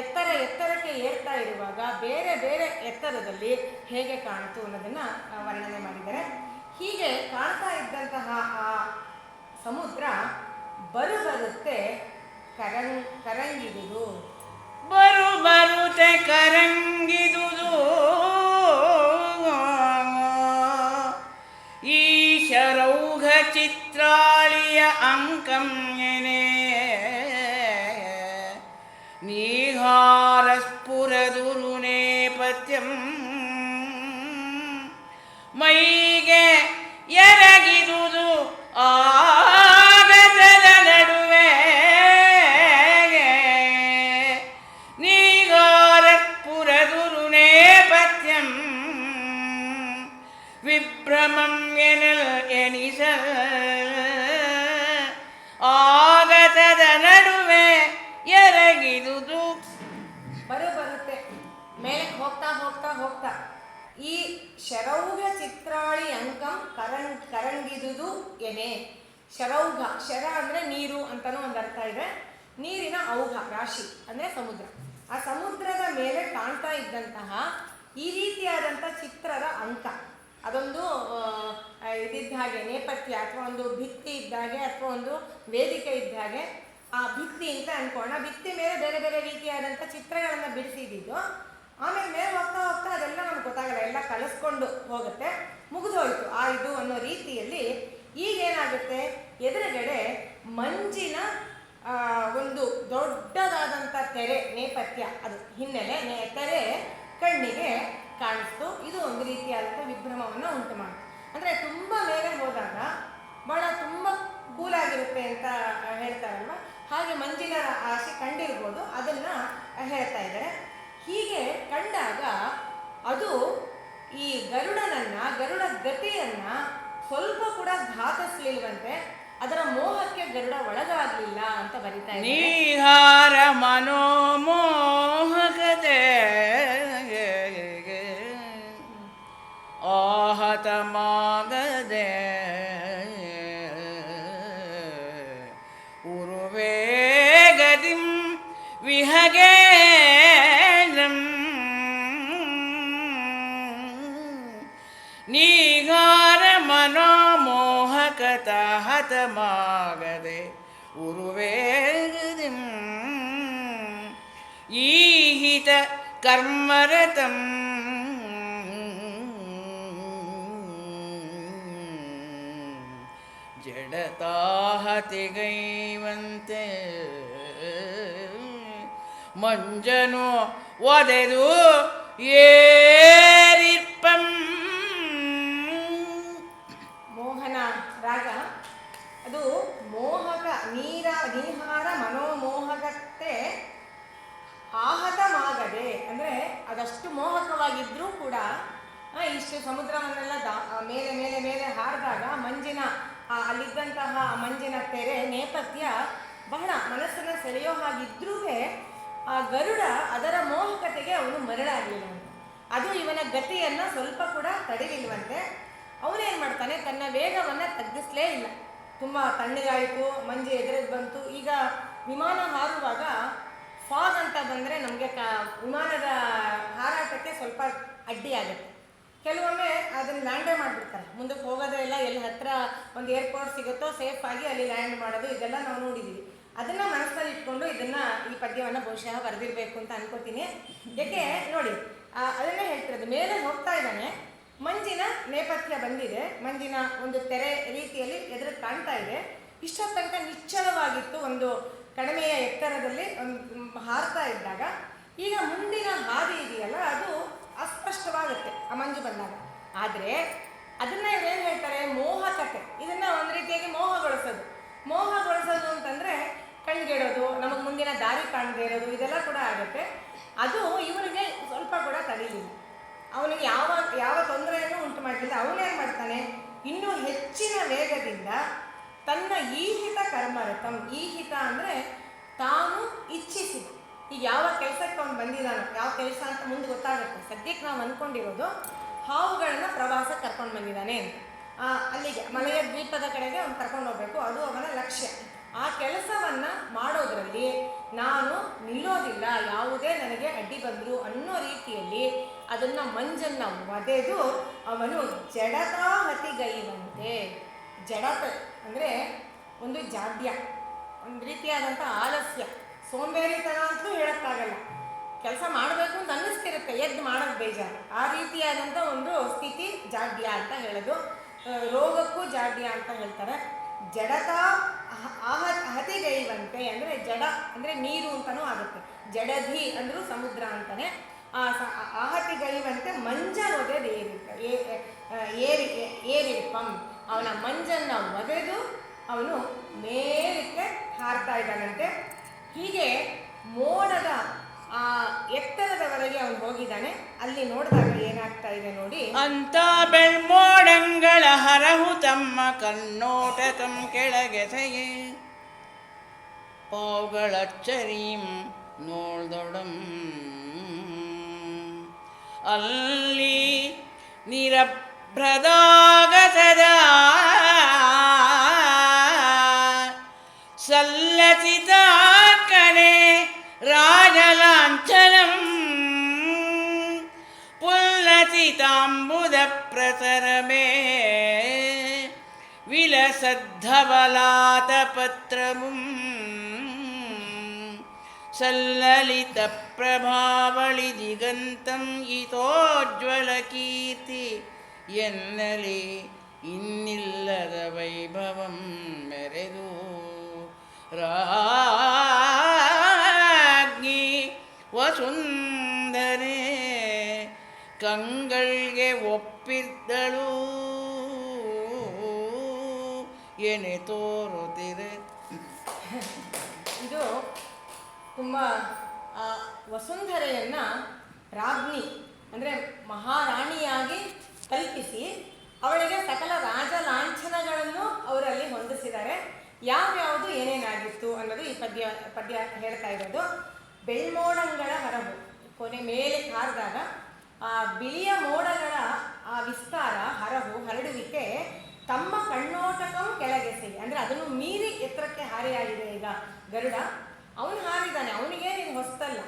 ಎತ್ತರಕ್ಕೆ ಏರ್ತಾ ಇರುವಾಗ ಬೇರೆ ಬೇರೆ ಎತ್ತರದಲ್ಲಿ ಹೇಗೆ ಕಾಣಿತು ಅನ್ನೋದನ್ನು ವರ್ಣನೆ ಮಾಡಿದ್ದಾರೆ. ಹೀಗೆ ಕಾಣ್ತಾ ಇದ್ದಂತಹ ಆ ಸಮುದ್ರ ಬರುತ್ತೆ ಕರಂಗಿದುದು, ಬರುತ್ತೆ ಕರಂಗಿದುದು. ಈ ಶರೌಘ ಚಿತ್ರಾಳಿಯ ಅಂಕಂಯನೆ ನೀಹಾರ ಸ್ಫುರದುರು ನೇಪಥ್ಯಂ ಮೈಗೆ ಎರಗಿದುದು ಆಗದದ ನಡುವೆ ನೀಗಾರತ್ಪುರದುರು ನೇಪಥ್ಯಂ ವಿಭ್ರಮಂ ಎನಿಸ ಆಗತದ ನಡುವೆ ಎರಗಿದುದು. ಬರುತ್ತೆ ಮೇಲಕ್ಕೆ ಹೋಗ್ತಾ ಈ ಶರೌಘ ಚಿತ್ರಾಳಿ ಅಂಕಂ ಕರಂಗಿದುದು ಎನೆ. ಶರೌಘ, ಶರ ಅಂದರೆ ನೀರು ಅಂತಲೂ ಒಂದು ಅರ್ಥ ಇದೆ. ನೀರಿನ ಔಘ ರಾಶಿ ಅಂದರೆ ಸಮುದ್ರ. ಆ ಸಮುದ್ರದ ಮೇಲೆ ಕಾಣ್ತಾ ಇದ್ದಂತಹ ಈ ರೀತಿಯಾದಂಥ ಚಿತ್ರದ ಅಂಕ, ಅದೊಂದು ಇದ್ದ ಹಾಗೆ ನೇಪಥ್ಯ ಅಥವಾ ಒಂದು ಭಿತ್ತಿ ಇದ್ದಾಗೆ ಅಥವಾ ಒಂದು ವೇದಿಕೆ ಇದ್ದ ಹಾಗೆ. ಆ ಭಿತ್ತಿ ಅಂತ ಅನ್ಕೋಣ, ಭಿತ್ತಿ ಮೇಲೆ ಬೇರೆ ಬೇರೆ ರೀತಿಯಾದಂಥ ಚಿತ್ರಗಳನ್ನು ಬಿಡಿಸಿದ್ದು. ಆಮೇಲೆ ಮೇಲೆ ಹೋಗ್ತಾ ಅದೆಲ್ಲ ನಮ್ಗೆ ಗೊತ್ತಾಗಲ್ಲ, ಎಲ್ಲ ಕಳಿಸ್ಕೊಂಡು ಹೋಗುತ್ತೆ, ಮುಗಿದೋಯ್ತು ಇದು ಅನ್ನೋ ರೀತಿಯಲ್ಲಿ. ಈಗೇನಾಗುತ್ತೆ, ಎದುರುಗಡೆ ಮಂಜಿನ ಒಂದು ದೊಡ್ಡದಾದಂಥ ತೆರೆ, ನೇಪಥ್ಯ, ಅದು ಹಿನ್ನೆಲೆ ತೆರೆ ಕಣ್ಣಿಗೆ ಕಾಣಿಸ್ತು. ಇದು ಒಂದು ರೀತಿಯಾದಂಥ ವಿಭ್ರಮವನ್ನು ಉಂಟು ಮಾಡುತ್ತೆ. ಅಂದರೆ ತುಂಬ ಮೇಲೆ ಹೋದಾಗ ಭಾಳ ತುಂಬ ಕೂಲಾಗಿರುತ್ತೆ ಅಂತ ಹೇಳ್ತಾರಲ್ವ, ಹಾಗೆ ಮಂಜಿನ ರಾಶಿ ಕಂಡಿರ್ಬೋದು, ಅದನ್ನು ಹೇಳ್ತಾ ಇದ್ದಾರೆ. ಹೀಗೆ ಕಂಡಾಗ ಅದು ಈ ಗರುಡ ಗತಿಯನ್ನು ಸ್ವಲ್ಪ ಕೂಡ ಘಾತಿಸ್ಲಿಲ್ವಂತೆ, ಅದರ ಮೋಹಕ್ಕೆ ಗರುಡ ಒಳಗಾಗಲಿಲ್ಲ ಅಂತ ಬರೀತಾ ಇದ್ದಾರೆ. ನೀಹಾರ ಮನೋಮೋಹಕತೆ ಆಹತಮಾಗದೆ ಉರುವೇಗದಿಂ ವಿಹಗೇನಂ ನೀಗಾರ ಮನೋಮೋಹಕತ ಹತಮಾಗದೆ ಉರುವೇಗದಿಂ ಈಹಿತ ಕರ್ಮರತಂ ಜಡತಾಹತಿಗೈವಂತೆ ಮಂಜನು ಒದೆದು ಏರಿಪ್ಪಂ ಅದು ಮೋಹಕ ನೀಹಾರ ಮನೋಮೋಹಕತೆ ಆಹತಮಾಗದೆ, ಅಂದರೆ ಅದಷ್ಟು ಮೋಹಕವಾಗಿದ್ದರೂ ಕೂಡ ಇಷ್ಟು ಸಮುದ್ರವನ್ನೆಲ್ಲ ಮೇಲೆ ಮೇಲೆ ಮೇಲೆ ಹಾರಿದಾಗ ಮಂಜಿನ ಅಲ್ಲಿದ್ದಂತಹ ಮಂಜಿನ ತೆರೆ ನೇಪಥ್ಯ ಬಹಳ ಮನಸ್ಸನ್ನು ಸೆಳೆಯೋ ಹಾಗಿದ್ರೂ ಆ ಗರುಡ ಅದರ ಮೋಹಕತೆಗೆ ಅವನು ಮರಳಾಗಲಿಲ್ಲವಂತೆ. ಅದು ಇವನ ಗತಿಯನ್ನು ಸ್ವಲ್ಪ ಕೂಡ ತಡೆಯಲಿಲ್ವಂತೆ. ಅವನೇನು ಮಾಡ್ತಾನೆ, ತನ್ನ ವೇಗವನ್ನು ತಗ್ಗಿಸಲೇ ಇಲ್ಲ. ತುಂಬ ತಣ್ಣಗಾಯಿತು, ಮಂಜು ಎದುರಿಗೆ ಬಂತು. ಈಗ ವಿಮಾನ ಹಾರುವಾಗ ಫಾಗ್ ಅಂತ ಬಂದರೆ ನಮಗೆ ವಿಮಾನದ ಹಾರಾಟಕ್ಕೆ ಸ್ವಲ್ಪ ಅಡ್ಡಿಯಾಗುತ್ತೆ. ಕೆಲವೊಮ್ಮೆ ಅದನ್ನು ಲ್ಯಾಂಡೇ ಮಾಡಿಬಿಡ್ತಾರೆ, ಮುಂದಕ್ಕೆ ಹೋಗೋದೇ ಇಲ್ಲ, ಎಲ್ಲಿ ಹತ್ತಿರ ಒಂದು ಏರ್ಪೋರ್ಟ್ ಸಿಗುತ್ತೋ ಸೇಫಾಗಿ ಅಲ್ಲಿ ಲ್ಯಾಂಡ್ ಮಾಡೋದು, ಇದೆಲ್ಲ ನಾವು ನೋಡಿದ್ದೀವಿ. ಅದನ್ನು ಮನಸ್ಸಲ್ಲಿ ಇಟ್ಕೊಂಡು ಈ ಪದ್ಯವನ್ನು ಬಹುಶಃ ಬರೆದಿರಬೇಕು ಅಂತ ಅನ್ಕೋತೀನಿ. ಯಾಕೆ ನೋಡಿ, ಅದನ್ನೇ ಹೇಳ್ತಿರೋದು, ಮೇಲೆ ಹೋಗ್ತಾ ಇದ್ದಾನೆ, ಮಂಜಿನ ನೇಪಥ್ಯ ಬಂದಿದೆ, ಮಂಜಿನ ಒಂದು ತೆರೆ ರೀತಿಯಲ್ಲಿ ಎದುರು ಕಾಣ್ತಾ ಇದೆ. ಇಷ್ಟೊತ್ತ ತನಕ ನಿಶ್ಚಲವಾಗಿತ್ತು, ಒಂದು ಕಡಿಮೆಯ ಎತ್ತರದಲ್ಲಿ ಹಾರ್ತಾ ಇದ್ದಾಗ ಈಗ ಮುಂದಿನ ಹಾದಿ ಇದೆಯಲ್ಲ ಅದು ಅಸ್ಪಷ್ಟವಾಗುತ್ತೆ ಆ ಮಂಜು ಬಂದಾಗ. ಆದರೆ ಅದನ್ನು ಏನು ಹೇಳ್ತಾರೆ, ಮೋಹಕತೆ. ಇದನ್ನು ಒಂದು ರೀತಿಯಾಗಿ ಮೋಹಗೊಳಿಸೋದು ಅಂತಂದರೆ ಕಣ್ಗೆಡೋದು, ನಮಗೆ ಮುಂದಿನ ದಾರಿ ಕಾಣದೇ ಇರೋದು, ಇದೆಲ್ಲ ಕೂಡ ಆಗುತ್ತೆ. ಅದು ಇವನಿಗೆ ಸ್ವಲ್ಪ ಕೂಡ ತಡೀಲಿಲ್ಲ, ಅವನಿಗೆ ಯಾವ ತೊಂದರೆಯನ್ನು ಉಂಟು ಮಾಡಲಿಲ್ಲ. ಅವನೇನು ಮಾಡ್ತಾನೆ, ಇನ್ನೂ ಹೆಚ್ಚಿನ ವೇಗದಿಂದ ತನ್ನ ಈಹಿತ ಕರ್ಮರತಂ, ಈಹಿತ ಅಂದರೆ ತಾನು ಇಚ್ಛಿಸಿದ, ಈಗ ಯಾವ ಕೆಲಸಕ್ಕೆ ಅವನು ಬಂದಿದ್ದಾನೋ, ಯಾವ ಕೆಲಸ ಅಂತ ಮುಂದೆ ಗೊತ್ತಾಗುತ್ತೆ. ಸದ್ಯಕ್ಕೆ ನಾವು ಅಂದ್ಕೊಂಡಿರೋದು ಹಾವುಗಳನ್ನು ಪ್ರವಾಸಕ್ಕೆ ಕರ್ಕೊಂಡು ಬಂದಿದ್ದಾನೆ ಅಂತ, ಅಲ್ಲಿಗೆ ಮಲೆಯ ದ್ವೀಪದ ಕಡೆಗೆ ಅವ್ನು ಕರ್ಕೊಂಡು ಹೋಗ್ಬೇಕು, ಅದು ಅವನ ಲಕ್ಷ್ಯ. ಆ ಕೆಲಸವನ್ನು ಮಾಡೋದರಲ್ಲಿ ನಾನು ನಿಲ್ಲೋದಿಲ್ಲ, ಯಾವುದೇ ನನಗೆ ಅಡ್ಡಿ ಬಂದರು ಅನ್ನೋ ರೀತಿಯಲ್ಲಿ ಅದನ್ನು ಮಂಜನ್ನು ಒದೆದು ಅವನು ಜಡತಾಹತಿಗೈವಂತೆ. ಜಡತ ಅಂದರೆ ಒಂದು ಜಾಡ್ಯ, ಒಂದು ರೀತಿಯಾದಂಥ ಆಲಸ್ಯ, ಸೋಂಬೇರಿತನ ಅಂತಲೂ ಹೇಳೋಕ್ಕಾಗಲ್ಲ. ಕೆಲಸ ಮಾಡಬೇಕು ಅಂತ ಅನ್ನಿಸ್ತಿರುತ್ತೆ, ಎದ್ದು ಮಾಡೋದು ಬೇಜಾರು, ಆ ರೀತಿಯಾದಂಥ ಒಂದು ಸ್ಥಿತಿ ಜಾಡ್ಯ ಅಂತ ಹೇಳೋದು. ರೋಗಕ್ಕೂ ಜಾಡ್ಯ ಅಂತ ಹೇಳ್ತಾರೆ. ಜಡತಾ ಹತಿಗೈವಂತೆ ಅಂದರೆ ಜಡ ಅಂದರೆ ನೀರು ಅಂತಲೂ ಆಗುತ್ತೆ, ಜಡಧಿ ಅಂದರೂ ಸಮುದ್ರ ಅಂತಾನೆ. ಆಹತಿಗೈವಂತೆ ಮಂಜನೊದೆದು ಏರಿಪಂ, ಅವನ ಮಂಜನ್ನು ಒದೆದು ಅವನು ಮೇಲಕ್ಕೆ ಹಾರ್ತಾ ಇದ್ದಾನಂತೆ. ಹೀಗೆ ಮೋಡದ ಆ ಎತ್ತರದವರೆಗೆ ಅವನು ಹೋಗಿದ್ದಾನೆ. ಅಲ್ಲಿ ನೋಡಿದಾಗ ಏನಾಗ್ತಾ ಇದೆ ನೋಡಿ, ಅಂತ ಬೆಳ್ಮೋಡಂಗಳ ಹರಹು ತಮ್ಮ ಕಣ್ಣೋಟಕಂ ಕೆಳಗೆಸೆಯೇ ಪಾವುಗಳಚ್ಚರೀಂ ನೋಳ್ದೊಡಂ ಅಲ್ಲಿ ನಿರಭ್ರದಾಗತದ ಸಲ್ಲಸಿತ ಕನೆ ರಾಜಲಾಂಛನಂ ಪುಲ್ಲಸಿತಾಂಬುದ ಪ್ರಸರಮೇ ವಿಲಸದ್ಧವಲಾತ ಪತ್ರಮುಂ ಸಲ್ಲಲಿತ ಪ್ರಭಾವಳಿ ದಿಗಂತಂ ಇತೋಜ್ವಲ ಕೀರ್ತಿ ಎನ್ನಲಿ ಇನ್ನಿಲ್ಲದ ವೈಭವಂ ಮೆರೆದು ರಾಜ್ಞಿ ವಸುಂಧರೆ ಕಂಗಳ್ಗೆ ಒಪ್ಪಿದ್ದಳು ಏನೇ ತೋರುತ್ತಿದೆ. ಇದು ತುಂಬ ವಸುಂಧರೆಯನ್ನು ರಾಜ್ಞಿ ಅಂದರೆ ಮಹಾರಾಣಿಯಾಗಿ ಕಲ್ಪಿಸಿ ಅವಳಿಗೆ ಸಕಲ ರಾಜಲಾಂಛನಗಳನ್ನು ಅವರಲ್ಲಿ ಹೊಂದಿಸಿದ್ದಾರೆ. ಯಾವ್ಯಾವುದು ಏನೇನಾಗಿತ್ತು ಅನ್ನೋದು ಈ ಪದ್ಯ ಹೇಳ್ತಾ ಇರೋದು. ಬೆಳ್ಮೋಡಂಗಳ ಹರಹು, ಕೊನೆ ಮೇಲೆ ಹಾರಿದಾಗ ಆ ಬಿಳಿಯ ಮೋಡಗಳ ಆ ವಿಸ್ತಾರ, ಹರಹು, ಹರಡುವಿಕೆ ತಮ್ಮ ಕಣ್ಣೋಟಕಂ ಕೆಳಗೆಸೆಯಿ ಅಂದರೆ ಅದನ್ನು ಮೀರಿ ಎತ್ತರಕ್ಕೆ ಹಾರಿಯಾಗಿದೆ. ಈಗ ಗರುಡ ಅವನು ಹಾರಿದ್ದಾನೆ, ಅವನಿಗೇನು ಹೊಸ್ತಲ್ಲ,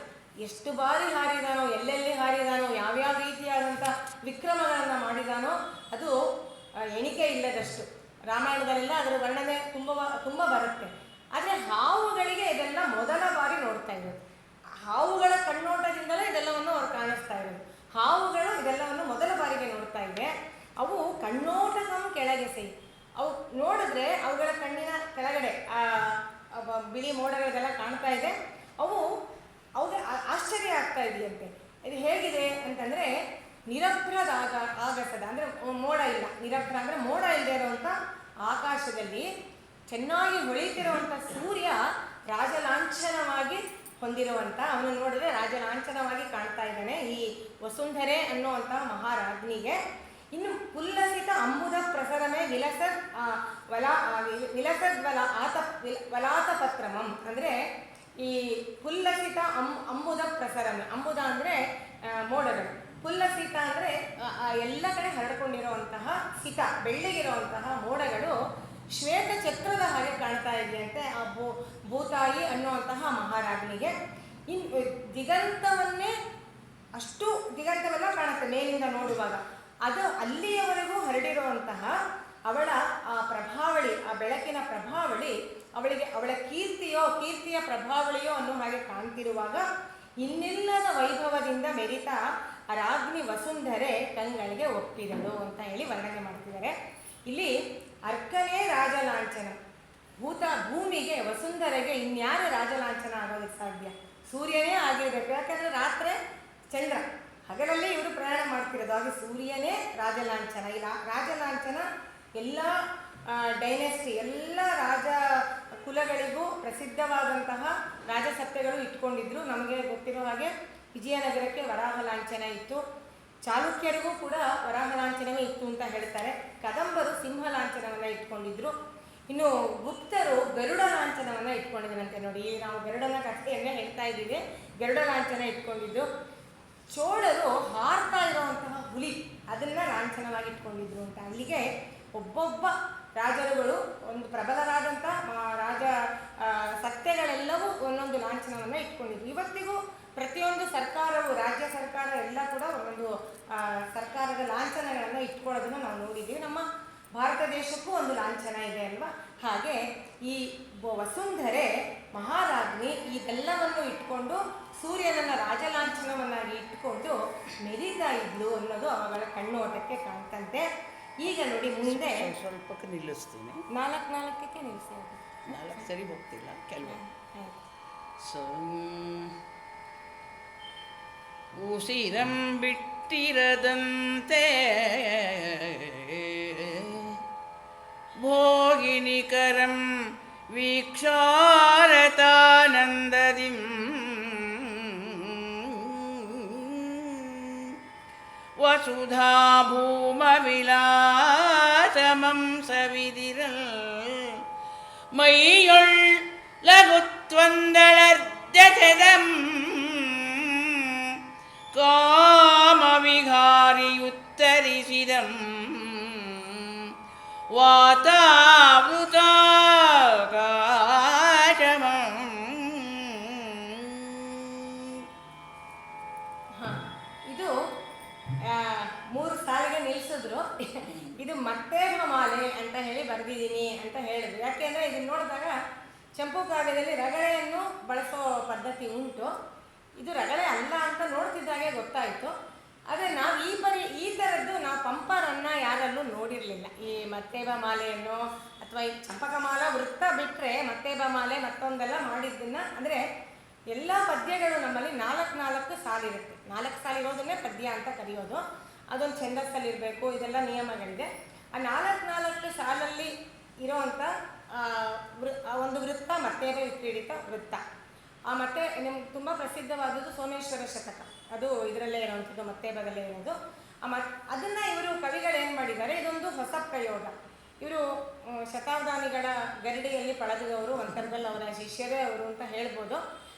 ಎಷ್ಟು ಬಾರಿ ಹಾರಿದಾನೋ, ಎಲ್ಲೆಲ್ಲಿ ಹಾರಿದಾನೋ, ಯಾವ್ಯಾವ ರೀತಿಯಾದಂಥ ವಿಕ್ರಮಗಳನ್ನು ಮಾಡಿದಾನೋ ಅದು ಎಣಿಕೆ ಇಲ್ಲದಷ್ಟು. ರಾಮಾಯಣದಲ್ಲೆಲ್ಲ ಅದರ ವರ್ಣನೆ ತುಂಬ ಬರುತ್ತೆ. ಆದರೆ ಹಾವುಗಳಿಗೆ ಇದೆಲ್ಲ ಮೊದಲ ಬಾರಿ ನೋಡ್ತಾ ಇರೋದು, ಹಾವುಗಳ ಕಣ್ಣೋಟದಿಂದಲೇ ಇದೆಲ್ಲವನ್ನು ಅವ್ರು ಕಾಣಿಸ್ತಾ ಇರೋದು. ಹಾವುಗಳು ಇದೆಲ್ಲವನ್ನು ಮೊದಲ ಬಾರಿಗೆ ನೋಡ್ತಾ ಇವೆ. ಅವು ಕಣ್ಣೋಟಕಂ ಕೆಳಗೆಸೆಯಿ, ಅವು ನೋಡಿದ್ರೆ ಅವುಗಳ ಕಣ್ಣಿನ ಕೆಳಗಡೆ ಬಿಳಿ ಮೋಡಗಳಿಗೆಲ್ಲ ಕಾಣ್ತಾ ಇದೆ. ಅವುಗೆ ಆಶ್ಚರ್ಯ ಆಗ್ತಾ ಇದೆಯಂತೆ. ಇದು ಹೇಗಿದೆ ಅಂತಂದರೆ ನಿರಭ್ರದ ಆಗಸದ ಅಂದರೆ ಮೋಡ ಇಲ್ಲ, ನಿರಭ್ರ ಅಂದರೆ ಮೋಡ ಇಲ್ಲದೆ ಇರುವಂಥ ಆಕಾಶದಲ್ಲಿ ಚೆನ್ನಾಗಿ ಹೊಳಿತಿರುವಂಥ ಸೂರ್ಯ ರಾಜಲಾಂಛನವಾಗಿ ಹೊಂದಿರುವಂಥ, ಅವನು ನೋಡಿದ್ರೆ ರಾಜಲಾಂಛನವಾಗಿ ಕಾಣ್ತಾ ಇದ್ದಾನೆ ಈ ವಸುಂಧರೆ ಅನ್ನುವಂತಹ ಮಹಾರಾಜ್ನಿಗೆ. ಇನ್ನು ಪುಲ್ಲಸಿತ ಅಂಬುದ ಪ್ರಸರಮೆ ವಿಲಸದ್ ವಲಾತ ಪತ್ರಮಂ ಅಂದರೆ ಈ ಪುಲ್ಲಸಿತ ಅಂಬುದ ಪ್ರಸರಮೆ, ಅಂಬುದ ಅಂದರೆ ಮೋಡಗಳು, ಪುಲ್ಲಸಿತ ಅಂದರೆ ಎಲ್ಲ ಕಡೆ ಹರಡಿಕೊಂಡಿರುವಂತಹ ಸಿತ, ಬೆಳ್ಳಿಗಿರುವಂತಹ ಮೋಡಗಳು ಶ್ವೇತ ಚಕ್ರದ ಹಾಗೆ ಕಾಣ್ತಾ ಇದೆಯಂತೆ ಆ ಭೂತಾಯಿ ಅನ್ನುವಂತಹ ಮಹಾರಾಜ್ನಿಗೆ. ದಿಗಂತವನ್ನೇ ಅಷ್ಟು ದಿಗಂತವೆಲ್ಲ ಕಾಣುತ್ತೆ ಮೇಲಿಂದ ನೋಡುವಾಗ. ಅದು ಅಲ್ಲಿಯವರೆಗೂ ಹರಡಿರುವಂತಹ ಅವಳ ಆ ಪ್ರಭಾವಳಿ, ಆ ಬೆಳಕಿನ ಪ್ರಭಾವಳಿ ಅವಳಿಗೆ ಅವಳ ಕೀರ್ತಿಯ ಪ್ರಭಾವಳಿಯೋ ಅನ್ನೋ ಹಾಗೆ ಕಾಣ್ತಿರುವಾಗ ಇನ್ನಿಲ್ಲದ ವೈಭವದಿಂದ ಮೆರಿತಾ ರಾಜ್ಞಿ ವಸುಂಧರೆ ಕಂಗಳಿಗೆ ಒಪ್ಪಿದಳು ಅಂತ ಹೇಳಿ ವರ್ಣನೆ ಮಾಡ್ತಿದ್ದಾರೆ. ಇಲ್ಲಿ ಅರ್ಕನೇ ರಾಜಲಾಂಛನ, ಭೂಮಿಗೆ ವಸುಂಧರೆಗೆ ಇನ್ಯಾರು ರಾಜಲಾಂಛನ ಆಗೋದಕ್ಕೆ ಸಾಧ್ಯ? ಸೂರ್ಯನೇ ಆಗಿರಬೇಕು. ಯಾಕಂದರೆ ರಾತ್ರಿ ಚಂದ್ರ, ಹಗಲಲ್ಲಿ ಇವರು ಪ್ರಯಾಣ ಮಾಡ್ತಿರೋದು, ಹಾಗೆ ಸೂರ್ಯನೇ ರಾಜಲಾಂಛನ. ಈ ರಾಜಲಾಂಛನ ಎಲ್ಲ ಡೈನೆಸ್ಟಿ, ಎಲ್ಲ ರಾಜ ಕುಲಗಳಿಗೂ ಪ್ರಸಿದ್ಧವಾದಂತಹ ರಾಜಸತ್ತೆಗಳು ಇಟ್ಕೊಂಡಿದ್ರು. ನಮಗೆ ಗೊತ್ತಿರೋ ಹಾಗೆ ವಿಜಯನಗರಕ್ಕೆ ವರಾಹ ಲಾಂಛನ ಇತ್ತು, ಚಾಲುಕ್ಯರಿಗೂ ಕೂಡ ವರಾಹ ಲಾಂಛನವೇ ಇತ್ತು ಅಂತ ಹೇಳ್ತಾರೆ. ಕದಂಬರು ಸಿಂಹ ಲಾಂಛನವನ್ನು ಇಟ್ಕೊಂಡಿದ್ರು. ಇನ್ನು ಗುಪ್ತರು ಗರುಡ ಲಾಂಛನವನ್ನು ಇಟ್ಕೊಂಡಿದ್ರಂತೆ. ನೋಡಿ, ನಾವು ಗರುಡನ ಕಥೆಯನ್ನೇ ಹೇಳ್ತಾ ಇದ್ದೀವಿ, ಗರುಡ ಲಾಂಛನ ಇಟ್ಕೊಂಡಿದ್ದು. ಚೋಳರು ಹಾರ್ತಾ ಇರುವಂತಹ ಹುಲಿ, ಅದನ್ನು ಲಾಂಛನವಾಗಿ ಇಟ್ಕೊಂಡಿದ್ರು ಅಂತ. ಅಲ್ಲಿಗೆ ಒಬ್ಬೊಬ್ಬ ರಾಜರುಗಳು, ಒಂದು ಪ್ರಬಲರಾದಂಥ ರಾಜ ಸತ್ತೆಗಳೆಲ್ಲವೂ ಒಂದೊಂದು ಲಾಂಛನವನ್ನು ಇಟ್ಕೊಂಡಿದ್ರು. ಇವತ್ತಿಗೂ ಪ್ರತಿಯೊಂದು ಸರ್ಕಾರವು, ರಾಜ್ಯ ಸರ್ಕಾರ ಎಲ್ಲ ಕೂಡ ಒಂದೊಂದು ಸರ್ಕಾರದ ಲಾಂಛನಗಳನ್ನು ಇಟ್ಕೊಳ್ಳೋದನ್ನು ನಾವು ನೋಡಿದ್ದೀವಿ. ನಮ್ಮ ಭಾರತ ದೇಶಕ್ಕೂ ಒಂದು ಲಾಂಛನ ಇದೆ ಅಲ್ವಾ? ಹಾಗೆ ಈ ವಸುಂಧರೆ ಮಹಾರಾಜ್ನಿ ಇದೆಲ್ಲವನ್ನು ಇಟ್ಕೊಂಡು ಸೂರ್ಯನನ್ನ ರಾಜಲಾಂಛನವನ್ನಾಗಿ ಇಟ್ಕೊಂಡು ಮೆರೀತಾ ಇದ್ಲು ಅನ್ನೋದು ಅವಳ ಕಣ್ಣೋಟಕ್ಕೆ ಕಾಣ್ತಂತೆ. ಈಗ ನೋಡಿ ಮುಂದೆ ಸ್ವಲ್ಪಕ್ಕೆ ನಿಲ್ಲಿಸ್ತೀನಿ, 4 ನಿಲ್ಲಿಸಿ, 4 ಸರಿ ಹೋಗ್ತಿಲ್ಲ ಕೆಲವು. ಉಸಿರಂ ಬಿಟ್ಟಿರದಂತೆ ಭೋಗಿನಿಕರಂ ವೀಕ್ಷಾರತಾನಂದದಿಂ ವಸುಧಾ ಭೂಮ ವಿಲಾಸಮಂ ಸವಿದಿರಲ್ ಮೈಯೊಳ್ ಲಘುತ್ವಂದಳರ್ಜದಂ ಕಾಮವಿಹಾರಿಯುತ್ತರಿಸಿದಂ ವಾತಾವೃತಾಕಾಶಮಂ. ಇದು 3 ಸಾಲಿಗೆ ನಿಲ್ಲಿಸಿದ್ರು. ಇದು ಮತ್ತೇವ ಮಾಲೆ ಅಂತ ಹೇಳಿ ಬರೆದಿದ್ದೀನಿ ಅಂತ ಹೇಳಿದ್ರು. ಯಾಕೆಂದರೆ ಇದನ್ನು ನೋಡಿದಾಗ ಚಂಪು ಕಾವ್ಯದಲ್ಲಿ ರಗಳೆಯನ್ನು ಬಳಸೋ ಪದ್ಧತಿ ಉಂಟು. ಇದು ರಗಳೆ ಅಲ್ಲ ಅಂತ ನೋಡ್ತಿದ್ದಾಗೆ ಗೊತ್ತಾಯಿತು. ಆದರೆ ನಾವು ಈ ಥರದ್ದು ನಾವು ಪಂಪರನ್ನು ಯಾರಲ್ಲೂ ನೋಡಿರಲಿಲ್ಲ. ಈ ಮತ್ತೇವ ಮಾಲೆಯನ್ನು ಅಥವಾ ಈ ಚಂಪಕಮಾಲ ವೃತ್ತ ಬಿಟ್ಟರೆ ಮತ್ತೇವ ಮಾಲೆ ಮತ್ತೊಂದೆಲ್ಲ ಮಾಡಿದ್ದನ್ನು, ಅಂದರೆ ಎಲ್ಲ ಪದ್ಯಗಳು ನಮ್ಮಲ್ಲಿ 4 ಸಾಲಿರುತ್ತೆ. 4 ಸಾಲಿರೋದನ್ನೇ ಪದ್ಯ ಅಂತ ಕರೆಯೋದು. ಅದೊಂದು ಛಂದಸ್ಸಲ್ಲಿರಬೇಕು, ಇದೆಲ್ಲ ನಿಯಮಗಳಿದೆ. ಆ 4 ಸಾಲಲ್ಲಿ ಇರೋವಂಥ ಒಂದು ವೃತ್ತ ಮತ್ತೇವ ವಿಕ್ರೀಡಿತ ವೃತ್ತ. ಮತ್ತು ನಿಮ್ಗೆ ತುಂಬ ಪ್ರಸಿದ್ಧವಾದದ್ದು ಸೋಮೇಶ್ವರ ಶತಕ, ಅದು ಇದರಲ್ಲೇ ಇರೋವಂಥದ್ದು, ಮತ್ತೇಬದಲ್ಲೇ ಇರೋದು. ಅದನ್ನು ಇವರು ಕವಿಗಳು ಏನು ಮಾಡಿದ್ದಾರೆ, ಇದೊಂದು ಹೊಸ ಪ್ರಯೋಗ. ಇವರು ಶತಾವಧಾನಿಗಳ ಗರಡಿಯಲ್ಲಿ ಪಳಗಿದವರು, ಒಂಥರದಲ್ಲಿ ಅವರ ಶಿಷ್ಯರೇ ಅವರು ಅಂತ ಹೇಳ್ಬೋದು.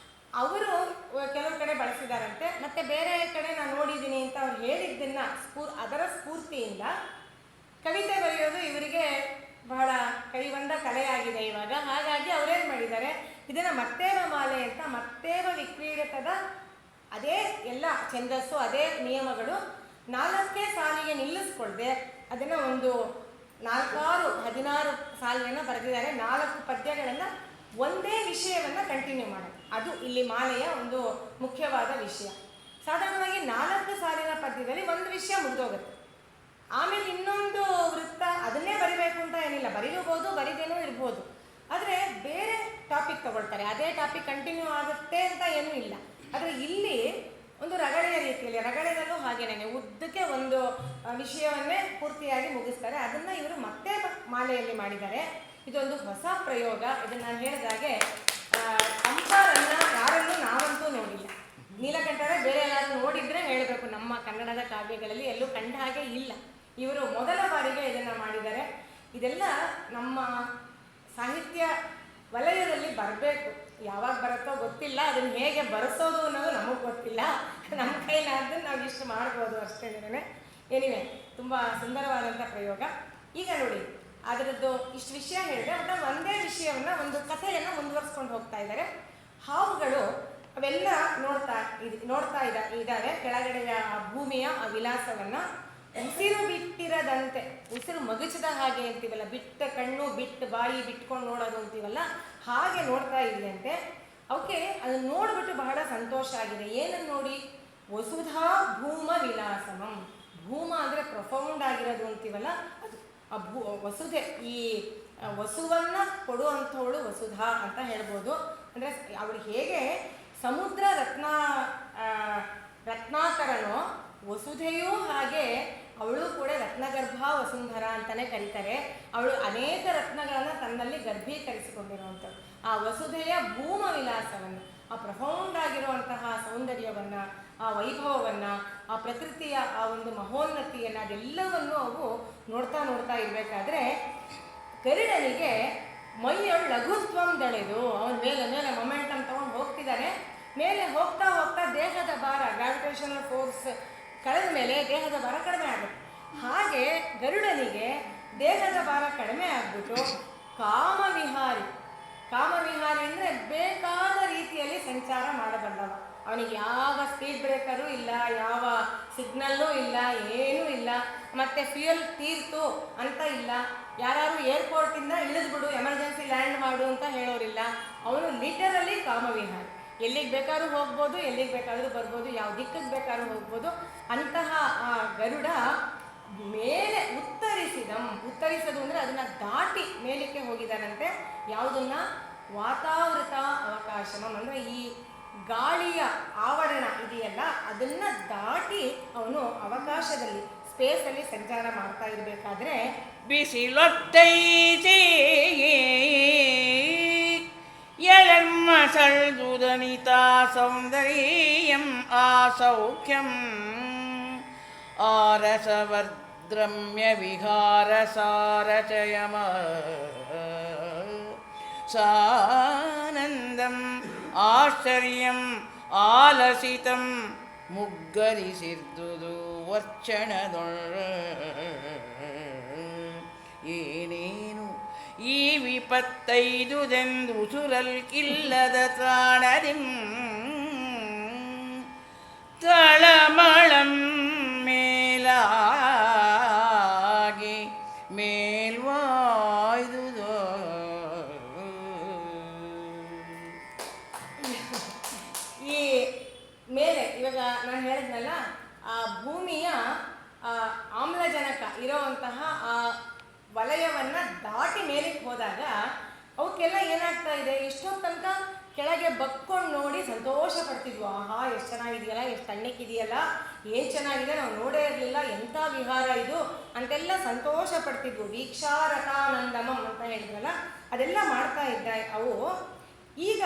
ಅವರು ಕೆಲವು ಕಡೆ ಬಳಸಿದಾರಂತೆ, ಮತ್ತು ಬೇರೆ ಕಡೆ ನಾನು ನೋಡಿದ್ದೀನಿ ಅಂತ ಅವ್ರು ಹೇಳಿದ್ದನ್ನು ಅದರ ಸ್ಫೂರ್ತಿಯಿಂದ ಕವಿತೆ ಬರೆಯೋದು ಇವರಿಗೆ ಬಹಳ ಕೈವಂದ ಕಲೆಯಾಗಿದೆ ಇವಾಗ. ಹಾಗಾಗಿ ಅವರೇನು ಮಾಡಿದ್ದಾರೆ, ಇದನ್ನು ಮತ್ತೇವ ಮಾಲೆ ಅಂತ, ಮತ್ತೇವ ವಿಕ್ರೀಡಿತದ ಅದೇ ಎಲ್ಲ ಛಂದಸ್ಸು, ಅದೇ ನಿಯಮಗಳು 4 ಸಾಲಿಗೆ ನಿಲ್ಲಿಸ್ಕೊಳ್ದೆ ಅದನ್ನು ಒಂದು 16 ಸಾಲಿಯನ್ನು ಬರೆದಿದ್ದಾರೆ. 4 ಪದ್ಯಗಳನ್ನು ಒಂದೇ ವಿಷಯವನ್ನು ಕಂಟಿನ್ಯೂ ಮಾಡೋದು, ಅದು ಇಲ್ಲಿ ಮಾಲೆಯ ಒಂದು ಮುಖ್ಯವಾದ ವಿಷಯ. ಸಾಧಾರಣವಾಗಿ 4 ಸಾಲಿನ ಪದ್ಯದಲ್ಲಿ ಒಂದು ವಿಷಯ ಮುಗಿದೋಗುತ್ತೆ. ಆಮೇಲೆ ಇನ್ನೊಂದು ವೃತ್ತ ಅದನ್ನೇ ಬರಿಬೇಕು ಅಂತ ಏನಿಲ್ಲ, ಬರೀಬಹುದು, ಬರಿದೇನೂ ಇರ್ಬೋದು. ಆದರೆ ಬೇರೆ ಟಾಪಿಕ್ ತಗೊಳ್ತಾರೆ, ಅದೇ ಟಾಪಿಕ್ ಕಂಟಿನ್ಯೂ ಆಗುತ್ತೆ ಅಂತ ಏನೂ ಇಲ್ಲ. ಆದರೆ ಇಲ್ಲಿ ಒಂದು ರಗಳೆಯ ರೀತಿಯಲ್ಲಿ, ರಗಳೆದಲ್ಲೂ ಹಾಗೇನೆ ಉದ್ದಕ್ಕೆ ಒಂದು ವಿಷಯವನ್ನೇ ಪೂರ್ತಿಯಾಗಿ ಮುಗಿಸ್ತಾರೆ. ಅದನ್ನು ಇವರು ಮತ್ತೆ ಮಾಲೆಯಲ್ಲಿ ಮಾಡಿದ್ದಾರೆ. ಇದೊಂದು ಹೊಸ ಪ್ರಯೋಗ. ಇದನ್ನು ನಾನು ಹೇಳಿದಾಗೆ ಕಂಪಾರನ್ನು ಯಾರನ್ನೂ ನಾವಂತೂ ನೋಡಿಲ್ಲ. ನೀಲಕಂಠರೇ ಬೇರೆ ಎಲ್ಲರೂ ನೋಡಿದರೆ ಹೇಳಬೇಕು, ನಮ್ಮ ಕನ್ನಡದ ಕಾವ್ಯಗಳಲ್ಲಿ ಎಲ್ಲೂ ಕಂಡ ಹಾಗೆ ಇಲ್ಲ. ಇವರು ಮೊದಲ ಬಾರಿಗೆ ಇದನ್ನು ಮಾಡಿದ್ದಾರೆ. ಇದೆಲ್ಲ ನಮ್ಮ ಸಾಹಿತ್ಯ ವಲಯದಲ್ಲಿ ಬರಬೇಕು. ಯಾವಾಗ ಬರುತ್ತೋ ಗೊತ್ತಿಲ್ಲ, ಅದನ್ನು ಹೇಗೆ ಬರೆಸೋದು ಅನ್ನೋದು ನಮಗೆ ಗೊತ್ತಿಲ್ಲ. ನಮ್ಮ ಕೈಲಾದ್ರೆ ನಾವು ಇಷ್ಟು ಮಾಡ್ಬೋದು ಅಷ್ಟೇ. ಏನಿವೆ, ತುಂಬ ಸುಂದರವಾದಂಥ ಪ್ರಯೋಗ. ಈಗ ನೋಡಿ, ಅದರದ್ದು ಇಷ್ಟು ವಿಷಯ ಹೇಳಿದೆ. ಮತ್ತು ಒಂದೇ ವಿಷಯವನ್ನು, ಒಂದು ಕಥೆಯನ್ನು ಮುಂದುವರಿಸ್ಕೊಂಡು ಹೋಗ್ತಾ ಇದ್ದಾರೆ. ಹಾವುಗಳು ಅವೆಲ್ಲ ನೋಡ್ತಾ ಇದ್ದಾವೆ ಕೆಳಗಡೆಯ ಭೂಮಿಯ ಆ ವಿಲಾಸವನ್ನು. ಉಸಿರು ಬಿಟ್ಟಿರದಂತೆ, ಉಸಿರು ಮಗುಚದ ಹಾಗೆ ಅಂತೀವಲ್ಲ, ಬಿಟ್ಟ ಕಣ್ಣು ಬಿಟ್ಟು ಬಾಯಿ ಬಿಟ್ಕೊಂಡು ನೋಡೋದು ಅಂತೀವಲ್ಲ, ಹಾಗೆ ನೋಡ್ತಾ ಇದೆಯಂತೆ. ಅವಕ್ಕೆ ಅದನ್ನು ನೋಡಿಬಿಟ್ಟು ಬಹಳ ಸಂತೋಷ ಆಗಿದೆ. ಏನನ್ನು ನೋಡಿ? ವಸುಧಾ ಭೂಮ ವಿಲಾಸಮಂ. ಭೂಮ ಅಂದರೆ ಪ್ರೊಫೌಂಡ್ ಆಗಿರೋದು ಅಂತೀವಲ್ಲ, ಅದು ಆ ವಸುಧೆ, ಈ ವಸುವನ್ನು ಕೊಡುವಂಥವಳು ವಸುಧಾ ಅಂತ ಹೇಳ್ಬೋದು. ಅಂದರೆ ಅವಳು ಹೇಗೆ ಸಮುದ್ರ ರತ್ನಾಕರನೋ, ವಸುಧೆಯೂ ಹಾಗೆ ಅವಳು ಕೂಡ ರತ್ನಗರ್ಭ ವಸುಂಧರ ಅಂತಲೇ ಕರೀತಾರೆ. ಅವಳು ಅನೇಕ ರತ್ನಗಳನ್ನು ತನ್ನಲ್ಲಿ ಗರ್ಭೀಕರಿಸಿಕೊಂಡಿರುವಂಥದ್ದು. ಆ ವಸುಧೆಯ ಭೂಮ ವಿಲಾಸವನ್ನು, ಆ ಪ್ರಫೌಂಡ್ ಆಗಿರುವಂತಹ ಸೌಂದರ್ಯವನ್ನು, ಆ ವೈಭವವನ್ನು, ಆ ಪ್ರಕೃತಿಯ ಆ ಒಂದು ಮಹೋನ್ನತಿಯನ್ನು, ಅದೆಲ್ಲವನ್ನು ಅವು ನೋಡ್ತಾ ಇರಬೇಕಾದ್ರೆ ಗರುಡನಿಗೆ ಮೈಯೊಳು ಲಘುತ್ವಂದಳೆದು, ಅವನ ಮೇಲೆ ಮೊಮೆಂಟಮ್ ತಗೊಂಡು ಹೋಗ್ತಿದ್ದಾನೆ. ಮೇಲೆ ಹೋಗ್ತಾ ದೇಹದ ಭಾರ, ಗ್ರಾವಿಟೇಷನಲ್ ಫೋರ್ಸ್ ಕಳೆದ ಮೇಲೆ ದೇಹದ ಭಾರ ಕಡಿಮೆ ಆಗುತ್ತೆ. ಹಾಗೆ ಗರುಡನಿಗೆ ದೇಹದ ಭಾರ ಕಡಿಮೆ ಆಗಿಬಿಟ್ಟು ಕಾಮವಿಹಾರಿ ಅಂದರೆ ಬೇಕಾದ ರೀತಿಯಲ್ಲಿ ಸಂಚಾರ ಮಾಡಬಲ್ಲವ. ಅವನಿಗೆ ಯಾವ ಸ್ಪೀಡ್ ಬ್ರೇಕರು ಇಲ್ಲ, ಯಾವ ಸಿಗ್ನಲ್ಲೂ ಇಲ್ಲ, ಏನೂ ಇಲ್ಲ. ಮತ್ತು ಫ್ಯೂಯಲ್ ತೀರ್ತು ಅಂತ ಇಲ್ಲ. ಯಾರು ಏರ್ಪೋರ್ಟಿಂದ ಇಳಿದ್ಬಿಡು, ಎಮರ್ಜೆನ್ಸಿ ಲ್ಯಾಂಡ್ ಮಾಡು ಅಂತ ಹೇಳೋರಿಲ್ಲ. ಅವನು ಲಿಟರಲಿ ಕಾಮವಿಹಾರಿ. ಎಲ್ಲಿಗೆ ಬೇಕಾದ್ರೂ ಹೋಗ್ಬೋದು, ಎಲ್ಲಿಗೆ ಬೇಕಾದರೂ ಬರ್ಬೋದು, ಯಾವ ದಿಕ್ಕಿಗೆ ಬೇಕಾದ್ರೂ ಹೋಗ್ಬೋದು. ಅಂತಹ ಆ ಗರುಡ ಮೇಲೆ ಉತ್ತರಿಸೋದು ಅಂದರೆ ಅದನ್ನು ದಾಟಿ ಮೇಲಕ್ಕೆ ಹೋಗಿದ್ದಾನಂತೆ. ಯಾವುದನ್ನು? ವಾತಾವೃತ ಅವಕಾಶಮಂ ಅಂದರೆ ಈ ಗಾಳಿಯ ಆವರಣ ಇದೆಯಲ್ಲ, ಅದನ್ನು ದಾಟಿ ಅವನು ಅವಕಾಶದಲ್ಲಿ, ಸ್ಪೇಸಲ್ಲಿ ಸಂಚಾರ ಮಾಡ್ತಾ ಇರಬೇಕಾದ್ರೆ ಬಿಸಿಲೊತ್ತೈತಿ ಎಳಮ್ಮ ಸಳ್ದುದನಿತಾ ಸೌಂದರ್ಯಂ ಆಸೌಖ್ಯಂ ಆರಸವರ್ದ್ರಮ್ಯ ವಿಹಾರ ಸಾರಚಯಮ ಸಾನಂದಂ ಆಶ್ಚರ್ಯಂ ಆಲಸಿತಂ ಮುಗ್ಗರಿಸಿರ್ದುದು ವರ್ಚಣದೊಳ ಏನೇನು ಈ ವಿಪತ್ತೈದುದೆಂದು ಸುರಲ್ಕಿಲ್ಲದ ತ್ರಾಣದಿಂ ತಳಮಳಂ ಮೇಲಾಗಿ ಮೇಲ್ವಾಯ್ದುದೋ. ಈ ಮೇಲೆ ಇವಾಗ ನಾನು ಹೇಳಿದ್ನಲ್ಲ, ಆ ಭೂಮಿಯ ಆಮ್ಲಜನಕ ಇರೋವಂತಹ ಆ ವಲಯವನ್ನು ದಾಟಿ ಮೇಲಕ್ಕೆ ಹೋದಾಗ ಅವಕ್ಕೆಲ್ಲ ಏನಾಗ್ತಾ ಇದೆ, ಇಷ್ಟೊತ್ತು ತನಕ ಕೆಳಗೆ ಬಕ್ಕೊಂಡು ನೋಡಿ ಸಂತೋಷ ಪಡ್ತಿದ್ವು. ಆಹಾ, ಎಷ್ಟು ಚೆನ್ನಾಗಿದೆಯಲ್ಲ, ಎಷ್ಟು ತಣ್ಣಕ್ಕಿದೆಯಲ್ಲ, ಏನು ಚೆನ್ನಾಗಿದೆ, ನಾವು ನೋಡೇ ಇರಲಿಲ್ಲ, ಎಂಥ ವಿಹಾರ ಇದು ಅಂತೆಲ್ಲ ಸಂತೋಷ ಪಡ್ತಿದ್ವು. ವೀಕ್ಷಾರತಾನಂದಮಂ ಅಂತ ಹೇಳಿದ್ರಲ್ಲ, ಅದೆಲ್ಲ ಮಾಡ್ತಾ ಇದ್ದ ಅವು. ಈಗ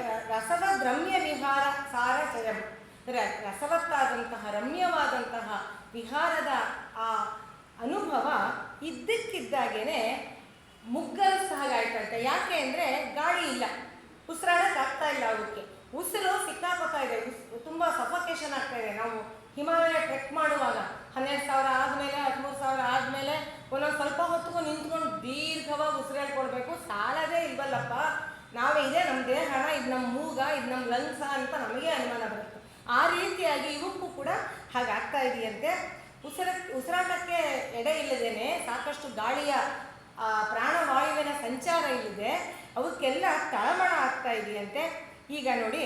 ರಸವದ್ರಮ್ಯ ವಿಹಾರ ಸಾರಚಯಂ, ರಸವತ್ತಾದಂತಹ ರಮ್ಯವಾದಂತಹ ವಿಹಾರದ ಆ ಅನುಭವ ಇದ್ದಕ್ಕಿದ್ದಾಗೇನೆ ಮುಗ್ಗರಿಸಿದ ಹಾಗಾಯ್ತಂತೆ. ಯಾಕೆ ಅಂದರೆ ಗಾಳಿ ಇಲ್ಲ, ಉಸಿರಾಡಕ್ಕೆ ಆಗ್ತಾ ಇಲ್ಲ. ಅವಕ್ಕೆ ಉಸಿರು ಸಿಕ್ಕಾಕೋತಾ ಇದೆ, ತುಂಬ ಸಫೋಕೇಶನ್ ಆಗ್ತಾ ಇದೆ. ನಾವು ಹಿಮಾಲಯ ಟ್ರೆಕ್ ಮಾಡುವಾಗ 12,000 ಆದಮೇಲೆ 13,000 ಆದಮೇಲೆ ಒಂದೊಂದು ಸ್ವಲ್ಪ ಹೊತ್ತಿಗೂ ನಿಂತ್ಕೊಂಡು ದೀರ್ಘವಾಗಿ ಉಸಿರಾಡ್ಕೊಳ್ಬೇಕು. ಸಾಲದೇ ಇಲ್ವಲ್ಲಪ್ಪ, ನಾವೇ ಇದೆ ನಮ್ಮ ದೇಹನ, ಇದು ನಮ್ಮ ಮೂಗ, ಇದು ನಮ್ಮ ಲಂಗ್ಸ ಅಂತ ನಮಗೆ ಅನುಮಾನ ಬರುತ್ತೆ. ಆ ರೀತಿಯಾಗಿ ಇವಕ್ಕೂ ಕೂಡ ಹಾಗಾಗ್ತಾ ಇದೆಯಂತೆ. ಉಸಿರಾಟಕ್ಕೆ ಎಡೆ ಇಲ್ಲದೇನೆ ಸಾಕಷ್ಟು ಗಾಳಿಯ ಪ್ರಾಣವಾಯುವಿನ ಸಂಚಾರ ಇಲ್ಲದೆ ಅವಕ್ಕೆಲ್ಲ ತಳಮಳ ಆಗ್ತಾ ಇದೆಯಂತೆ. ಈಗ ನೋಡಿ,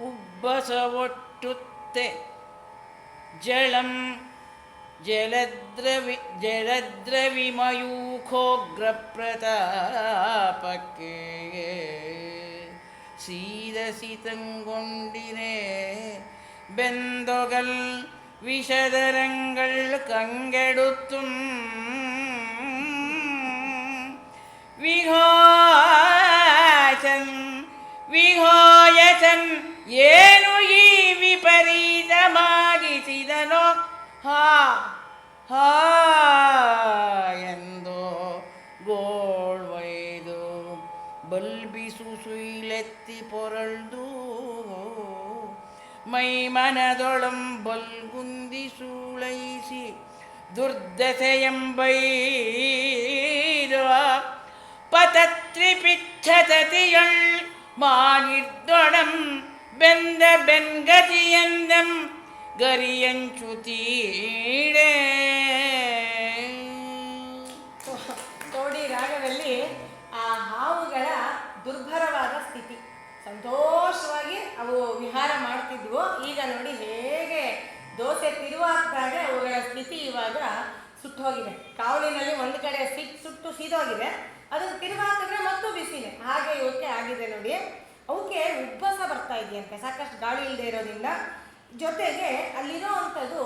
ಉಬ್ಬಸ ಒಟ್ಟುತ್ತೆ ಜಳಂ ಜಲದ್ರವಿಮಯೂಖೋಗ್ರ ಪ್ರತಾಪಕ್ಕೆ ಸೀದಸಿತಂಗೊಂಡಿರೆ ಬೆಂದೊಗಲ್ விஷதரங்கள் கங்கெடுத்தும் ವಿಹಾಯಸನ್ ಏನು ಈ ವಿಪರೀತಮಾಗಿಸಿದನೋ ಹಾ ಹಾ ಎಂದು ಗೋಳ್ವೈದು ಬಲ್ಬಿಸು ಸುಯಿಲೆತ್ತಿ ಪೊರಳ್ದು ಮೈ ಮನದೊಳಂ ಬಲ್ಗುಂದಿ ಸೂಳೈಸಿ ದುರ್ದಶೆಯಂಬೈದು பதத்ரிபிச்சததியள் மானிர்தொடம் பெந்த பெண்கதியந்தம் ಗರಿಯಂಚುತೀಡೆ. ತೋಡಿ ರಾಗದಲ್ಲಿ ಆ ಹಾವುಗಳ ದುರ್ಭರವಾದ ಸ್ಥಿತಿ, ಸಂತೋಷವಾಗಿ ಅವು ವಿಹಾರ ಮಾಡ್ತಿದ್ವು. ಈಗ ನೋಡಿ ಹೇಗೆ ದೋಸೆ ತಿರುವಾಗ್ದಾಗ ಅವುಗಳ ಸ್ಥಿತಿ ಇವಾಗ ಸುಟ್ಟೋಗಿದೆ. ಕಾವಲಿನಲ್ಲಿ ಒಂದು ಕಡೆ ಸುಟ್ಟು ಸೀದೋಗಿದೆ, ಅದನ್ನು ತಿರುಗಾಕಿದ್ರೆ ಮತ್ತು ಬಿಸಿನೇ, ಹಾಗೆ ಇವಕ್ಕೆ ಆಗಿದೆ ನೋಡಿ. ಅವಕ್ಕೆ ಉಬ್ಬಸ ಬರ್ತಾ ಇದೆಯಂತೆ ಸಾಕಷ್ಟು ಗಾಳಿ ಇಲ್ಲದೆ ಇರೋದ್ರಿಂದ. ಜೊತೆಗೆ ಅಲ್ಲಿರೋ ಅಂಥದ್ದು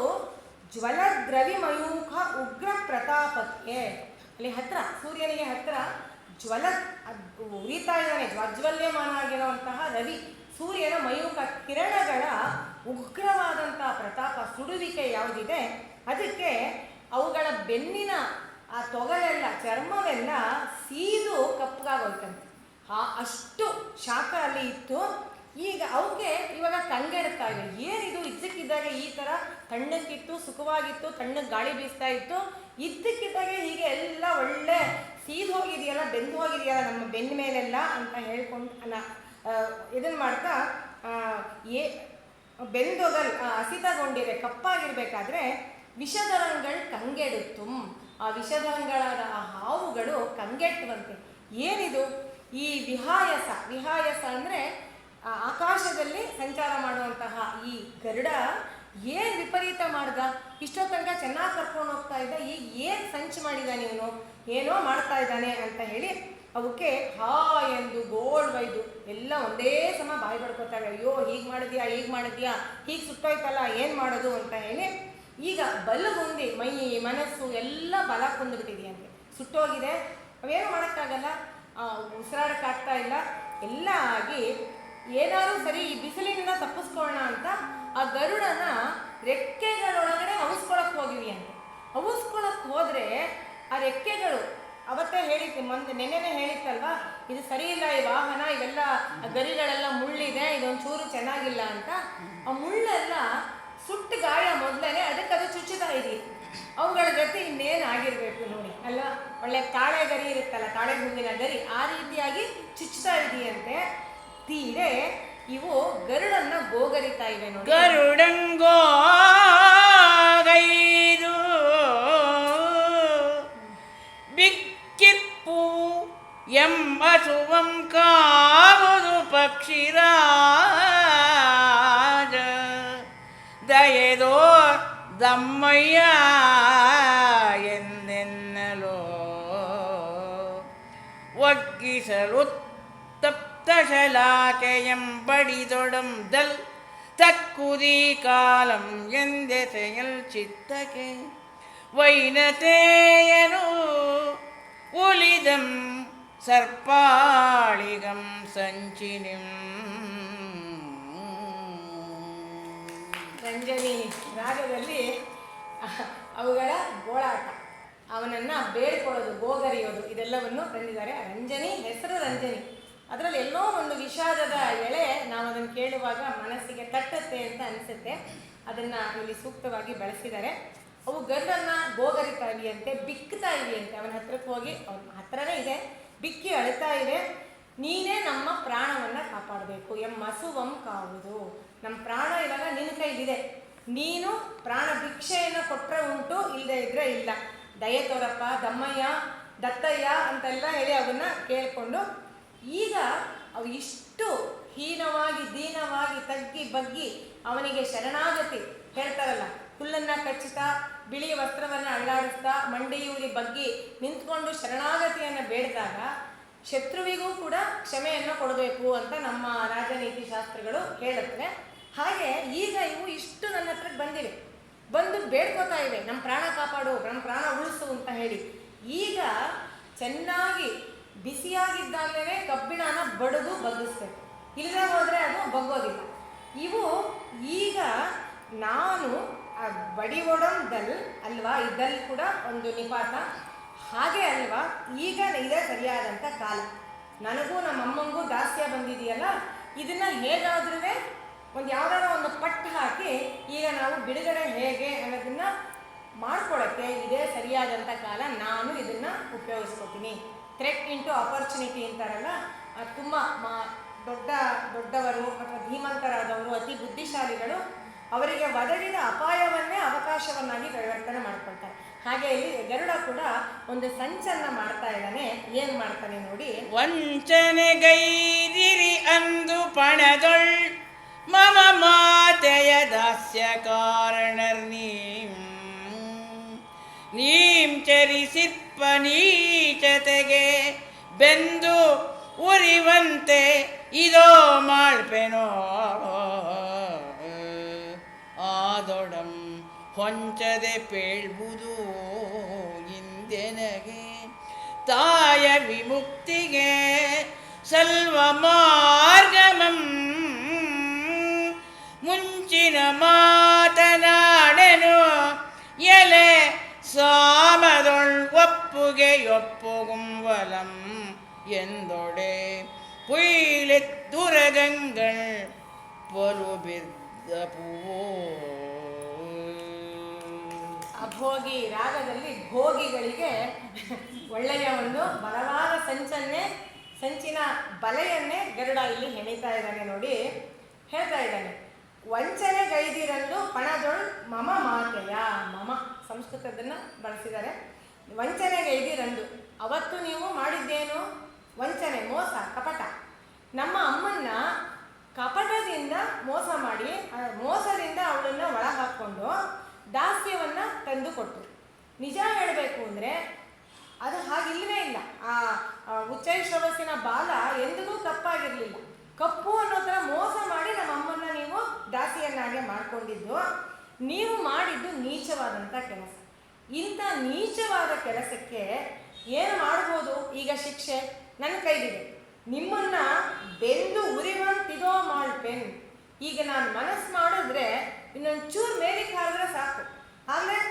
ಜ್ವಲದ್ರವಿಮಯೂಖ ಉಗ್ರ ಪ್ರತಾಪಕ್ಕೆ, ಅಲ್ಲಿ ಹತ್ರ ಸೂರ್ಯನಿಗೆ ಹತ್ರ ಉರಿತಾ ಇದ್ದಾನೆ, ಜ್ವಾಜ್ವಲ್ಯಮಾನ ಆಗಿರುವಂತಹ ರವಿ ಸೂರ್ಯನ ಮಯೂಖ ಕಿರಣಗಳ ಉಗ್ರವಾದಂತಹ ಪ್ರತಾಪ ಸುಡುವಿಕೆ ಯಾವುದಿದೆ ಅದಕ್ಕೆ ಅವುಗಳ ಬೆನ್ನಿನ ಆ ತೊಗಲೆಲ್ಲ ಚರ್ಮವೆಲ್ಲ ಸೀದು ಕಪ್ಪಗಾಗೋಯ್ತಂತೆ. ಅಷ್ಟು ಶಾಖ ಅಲ್ಲಿ ಇತ್ತು. ಈಗ ಅವಕ್ಕೆ ಇವಾಗ ಕಂಗೆಡ್ತಾ ಇದೆ. ಏನಿದು ಇದ್ದಕ್ಕಿದ್ದಾಗ ಈ ಥರ ತಣ್ಣಕ್ಕಿತ್ತು, ಸುಖವಾಗಿತ್ತು, ತಣ್ಣಗೆ ಗಾಳಿ ಬೀಸ್ತಾ ಇತ್ತು, ಇದ್ದಕ್ಕಿದ್ದಾಗೆ ಹೀಗೆ ಎಲ್ಲ ಒಳ್ಳೆ ಸೀದು ಹೋಗಿದೆಯಲ್ಲ, ಬೆಂದು ಹೋಗಿದೆಯಲ್ಲ ನಮ್ಮ ಬೆನ್ನ ಮೇಲೆಲ್ಲ ಅಂತ ಹೇಳ್ಕೊಂಡು ಇದನ್ನು ಮಾಡ್ತಾ ಬೆಂದೊಗಲ್ ಹಸಿತಗೊಂಡಿದೆ ಕಪ್ಪಾಗಿರ್ಬೇಕಾದ್ರೆ ವಿಷಧರಂಗಳು ಕಂಗೆಡುತ್ತು. ಆ ವಿಷಧರಂಗಳಾದ ಆ ಹಾವುಗಳು ಕಂಗೆಟ್ಟುವಂತೆ. ಏನಿದು ಈ ವಿಹಾಯಸ ಅಂದರೆ ಆಕಾಶದಲ್ಲಿ ಸಂಚಾರ ಮಾಡುವಂತಹ ಈ ಗರುಡ ಏನು ವಿಪರೀತ ಮಾಡ್ದ, ಇಷ್ಟೋ ತನಕ ಚೆನ್ನಾಗಿ ಕರ್ಕೊಂಡು ಹೋಗ್ತಾ ಇದ್ದ, ಈಗ ಏನು ಸಂಚು ಮಾಡಿದ್ದಾನೆ ಇವನು, ಏನೋ ಮಾಡ್ತಾ ಇದ್ದಾನೆ ಅಂತ ಹೇಳಿ ಅವಕ್ಕೆ ಹಾ ಎಂದು ಗೋಳ್ವೈದು ಎಲ್ಲ ಒಂದೇ ಸಮ ಬಾಯಿ ಬಡ್ಕೋತಾರೆ. ಅಯ್ಯೋ ಹೀಗೆ ಮಾಡಿದ್ಯಾ ಹೀಗೆ ಸುಟ್ಟೋಯ್ತಲ್ಲ, ಏನು ಮಾಡೋದು ಅಂತ ಹೇಳಿ ಈಗ ಬಲಗುಂದಿ ಮೈ ಮನಸ್ಸು ಎಲ್ಲ ಬಲ ಕುಂದುಬಿಟ್ಟಿದೆಯಂತೆ, ಸುಟ್ಟೋಗಿದೆ, ಅವೇನು ಮಾಡೋಕ್ಕಾಗಲ್ಲ, ಉಸಿರಾಡಕ್ಕಾಗ್ತಾ ಇಲ್ಲ, ಎಲ್ಲ ಆಗಿ ಏನಾದರೂ ಸರಿ ಈ ಬಿಸಿಲಿನಿಂದ ತಪ್ಪಿಸ್ಕೊಳ್ಳೋಣ ಅಂತ ಆ ಗರುಡನ ರೆಕ್ಕೆಗಳೊಳಗಡೆ ಹವಿಸ್ಕೊಳಕ್ಕೆ ಹೋಗಿವಿ ಅಂತೆ. ಹವಿಸ್ಕೊಳಕ್ಕೆ ಹೋದರೆ ಆ ರೆಕ್ಕೆಗಳು ಅವತ್ತೇ ಹೇಳಿತ್ತು, ನೆನ್ನೆನೇ ಹೇಳಿತ್ತಲ್ವಾ, ಇದು ಸರಿ ಇಲ್ಲ ಈ ವಾಹನ, ಇವೆಲ್ಲ ಗರಿಗಳೆಲ್ಲ ಮುಳ್ಳಿದೆ, ಇದೊಂಚೂರು ಚೆನ್ನಾಗಿಲ್ಲ ಅಂತ. ಆ ಮುಳ್ಳೆಲ್ಲ ಸುಟ್ಟು ಗಾಯ ಮೊದಲೇ ಅದಕ್ಕೆ ಚುಚ್ಚುತ್ತಾ ಇದೀವಿ. ಅವುಗಳ ಜೊತೆ ಇನ್ನೇನು ಆಗಿರಬೇಕು ನೋಡಿ ಅಲ್ಲ, ಒಳ್ಳೆ ತಾಳೆ ಗರಿ ಇರುತ್ತಲ್ಲ, ತಾಳೆ ಹೂವಿನ ಗರಿ, ಆ ರೀತಿಯಾಗಿ ಚುಚ್ಚುತ್ತಾ ಇದೆಯಂತೆ. ತೀರೆ ಇವು ಗರುಡನ್ನ ಗೋಗರಿತಾ ಇವೆ ನೋಡಿ. ಗರುಡಂಗೋಗೈದು ಬಿಕ್ಕಿಪ್ಪು ಎಂಬಸುವಂ ಕಾವುದು ಪಕ್ಷಿರಾಜ ದಯೆದೋ ದಮ್ಮಯ್ಯ ಎಂದೆನ್ನಲೋ ಒಗ್ಗಿಸಲು ತಪ್ತಶಲಾಕೆಯಂಬಡಿದೊಡಂ ದಲ್ ತಕ್ಕುದಿ ಕಾಲಂ ಎಂದೆಸೆಯಲ್ ಚಿತ್ತಕೆ ವೈನತೇಯನು ಉಲಿದಂ ಸರ್ಪಾಳಿಗಂ ಸಂಚಿನಿಂ. ರಂಜನಿ ರಾಗದಲ್ಲಿ ಅವುಗಳ ಗೋಳಾಟ, ಅವನನ್ನು ಬೇಡ್ಕೊಳ್ಳೋದು, ಗೋಗರಿಯೋದು, ಇದೆಲ್ಲವನ್ನು ತಂದಿದ್ದಾರೆ. ರಂಜನಿ, ಹೆಸರು ರಂಜನಿ. ಅದರಲ್ಲಿ ಎಲ್ಲೋ ಒಂದು ವಿಷಾದದ ಎಳೆ ನಾವು ಅದನ್ನು ಕೇಳುವಾಗ ಮನಸ್ಸಿಗೆ ತಟ್ಟುತ್ತೆ ಅಂತ ಅನಿಸುತ್ತೆ. ಅದನ್ನು ಇಲ್ಲಿ ಸೂಕ್ತವಾಗಿ ಬಳಸಿದ್ದಾರೆ. ಅವು ಗರುಡನ್ನು ಗೋಗರಿತಾ ಇದೆಯಂತೆ, ಬಿಕ್ತಾ ಇದೆಯಂತೆ. ಅವನ ಹತ್ರಕ್ಕೆ ಹೋಗಿ, ಅವನ ಹತ್ರನೇ ಇದೆ, ಬಿಕ್ಕಿ ಅಳ್ತಾ ಇದೆ. ನೀನೇ ನಮ್ಮ ಪ್ರಾಣವನ್ನು ಕಾಪಾಡಬೇಕು, ಮಸುವಂ ಕಾವುದು, ನಮ್ಮ ಪ್ರಾಣ ಇವಾಗ ನಿನ್ನ ಕೈಲಿದೆ, ನೀನು ಪ್ರಾಣ ಭಿಕ್ಷೆಯನ್ನು ಕೊಟ್ಟರೆ ಉಂಟು, ಇಲ್ಲದೆ ಇದ್ರೆ ಇಲ್ಲ, ದಯೆ ತೋರಪ್ಪ, ದಮ್ಮಯ್ಯ, ದತ್ತಯ್ಯ ಅಂತೆಲ್ಲ ಹೇಳಿ ಅವನ್ನ ಕೇಳಿಕೊಂಡು, ಈಗ ಅವು ಇಷ್ಟು ಹೀನವಾಗಿ ದೀನವಾಗಿ ತಗ್ಗಿ ಬಗ್ಗಿ ಅವನಿಗೆ ಶರಣಾಗತಿ ಹೇಳ್ತಾರಲ್ಲ, ಹುಲ್ಲನ್ನು ಕಚ್ಚುತ್ತಾ ಬಿಳಿ ವಸ್ತ್ರವನ್ನು ಅಳ್ಳಾಡಿಸ್ತಾ ಮಂಡಿಯೂರಿ ಬಗ್ಗಿ ನಿಂತ್ಕೊಂಡು ಶರಣಾಗತಿಯನ್ನು ಬೇಡಿದಾಗ ಶತ್ರುವಿಗೂ ಕೂಡ ಕ್ಷಮೆಯನ್ನು ಕೊಡಬೇಕು ಅಂತ ನಮ್ಮ ರಾಜನೀತಿ ಶಾಸ್ತ್ರಗಳು ಹೇಳುತ್ತವೆ. ಹಾಗೆ ಈಗ ಇವು ಇಷ್ಟು ನನ್ನ ಹತ್ರಕ್ಕೆ ಬಂದಿವೆ, ಬಂದು ಬೇಡ್ಕೋತಾ ಇವೆ, ನಮ್ಮ ಪ್ರಾಣ ಕಾಪಾಡು, ನಮ್ಮ ಪ್ರಾಣ ಉಳಿಸು ಅಂತ ಹೇಳಿ. ಈಗ ಚೆನ್ನಾಗಿ ಬಿಸಿಯಾಗಿದ್ದಾಗಲೇ ಕಬ್ಬಿಣನ ಬಡಿದು ಬಗ್ಗಿಸ್ಬೇಕು, ಇಲ್ಲದೆ ಹೋದರೆ ಅದು ಬಗ್ಗೋದಿಲ್ಲ. ಇವು ಈಗ ನಾನು ಬಡಿ ಒಡಂ ದಲ್ ಅಲ್ವಾ, ಇದ್ದಲ್ಲಿ ಕೂಡ ಒಂದು ನಿಪಾತ ಹಾಗೆ ಅಲ್ವಾ. ಈಗ ಇದೇ ಸರಿಯಾದಂಥ ಕಾಲ. ನನಗೂ ನಮ್ಮ ಅಮ್ಮಂಗೂ ದಾಸ್ಯ ಬಂದಿದೆಯಲ್ಲ, ಇದನ್ನು ಹೇಗಾದ್ರೂ ಒಂದು ಯಾವುದಾದ್ರೂ ಒಂದು ಪಟ್ಟು ಹಾಕಿ ಈಗ ನಾವು ಬಿಡುಗಡೆ ಹೇಗೆ ಅನ್ನೋದನ್ನು ಮಾಡ್ಕೊಳ್ಳೋಕ್ಕೆ ಇದೇ ಸರಿಯಾದಂಥ ಕಾಲ. ನಾನು ಇದನ್ನು ಉಪಯೋಗಿಸ್ಕೊತೀನಿ. ಥ್ರೆಟ್ ಇಂಟು ಆಪರ್ಚುನಿಟಿ ಅಂತಾರಲ್ಲ, ತುಂಬ ದೊಡ್ಡವರು ಅಥವಾ ಧೀಮಂತರಾದವರು, ಅತಿ ಬುದ್ಧಿಶಾಲಿಗಳು ಅವರಿಗೆ ಒದಗಿದ ಅಪಾಯವನ್ನೇ ಅವಕಾಶವನ್ನಾಗಿ ಪರಿವರ್ತನೆ ಮಾಡ್ಕೊಳ್ತಾರೆ. ಹಾಗೆ ಇಲ್ಲಿ ಗರುಡ ಕೂಡ ಒಂದು ಸಂಚನ್ನು ಮಾಡ್ತಾ ಇದ್ದಾನೆ. ಏನು ಮಾಡ್ತಾನೆ ನೋಡಿ. ವಂಚನೆಗೈದಿರಿ ಅಂದು ಪಣದೊಳ್ ಮಮ ಮಾತೆಯ ದಾಸ್ಯ ಕಾರಣರ್ ನೀಂ ಚರಿಸಿರ್ಪ ನೀಚತೆಗೆ ಬೆಂದು ಉರಿವಂತೆ ಇದೋ ಮಾಳ್ಪೆನೋ ಆದೊಡಂ ಹೊಂಚದೆ ಪೇಳ್ಬುದು ಇಂದೆನಗೆ ತಾಯ ವಿಮುಕ್ತಿಗೆ ಸಲ್ವ ಮಾರ್ಗಮಂ ಮುಂಚಿನ ಮಾತನಾಡೆನು ಎಲೆ ಸಾಮದೊಳ್ ಒಪ್ಪುಗೆ ಒಪ್ಪುಗುಂವಲಂ ಎಂದೊಡೆ புயிலெத்துரகங்கள் ಪರುಬಿದ್ದಪೂ. ಅಭೋಗಿ ರಾಗದಲ್ಲಿ ಭೋಗಿಗಳಿಗೆ ಒಳ್ಳೆಯ ಒಂದು ಬಲವಾದ ಸಂಚಿನ ಬಲೆಯನ್ನೇ ಗರುಡ ಇಲ್ಲಿ ಹೆಣಿತಾ ಇದ್ದಾನೆ ನೋಡಿ. ಹೇಳ್ತಾ ಇದ್ದಾನೆ, ವಂಚನೆಗೈದಿರಲು ಪಣದೊಳ್ ಮಮ ಮಾತೆಯ. ಮಮ ಸಂಸ್ಕೃತದನ್ನು ಬಳಸಿದ್ದಾರೆ. ವಂಚನೆಗೈದಿರಂದು, ಅವತ್ತು ನೀವು ಮಾಡಿದ್ದೇನು? ವಂಚನೆ, ಮೋಸ, ಕಪಟ. ನಮ್ಮ ಅಮ್ಮನ್ನ ಕಪಟದಿಂದ ಮೋಸ ಮಾಡಿ, ಮೋಸದಿಂದ ಅವಳನ್ನು ಒಳ ಹಾಕ್ಕೊಂಡು ದಾಸ್ಯವನ್ನು ತಂದು ಕೊಟ್ಟರು. ನಿಜ ಹೇಳಬೇಕು ಅಂದರೆ ಅದು ಹಾಗಿಲ್ಲವೇ ಇಲ್ಲ. ಆ ಉಚ್ಚೈಶ್ರವಸ್ಸಿನ ಬಾಲ ಎಂದಿಗೂ ಕಪ್ಪಾಗಿರಲಿಲ್ಲ. ಕಪ್ಪು ಅನ್ನೋ ಥರ ಮೋಸ ಮಾಡಿ ನಮ್ಮ ಅಮ್ಮನ್ನ ನೀವು ದಾಸಿಯನ್ನಾಗೆ ಮಾಡಿಕೊಂಡಿದ್ದು. ನೀವು ಮಾಡಿದ್ದು ನೀಚವಾದಂಥ ಕೆಲಸ. ಇಂಥ ನೀಚವಾದ ಕೆಲಸಕ್ಕೆ ಏನು ಮಾಡ್ಬೋದು? ಈಗ ಶಿಕ್ಷೆ ನನ್ನ ಕೈಲಿದೆ. ನಿಮ್ಮನ್ನು ಬೆಂದು ಉರಿವಂತಿದೋ ಮಾಳ್ಪೆನ್. ಈಗ ನಾನು ಮನಸ್ಸು ಮಾಡಿದ್ರೆ ಇನ್ನೊಂದು ಚೂರು ಮೇಲಿಕ್ಕೆ ಹಾಕಿದ್ರೆ ಸಾಕು, ಆಮೇಲೆ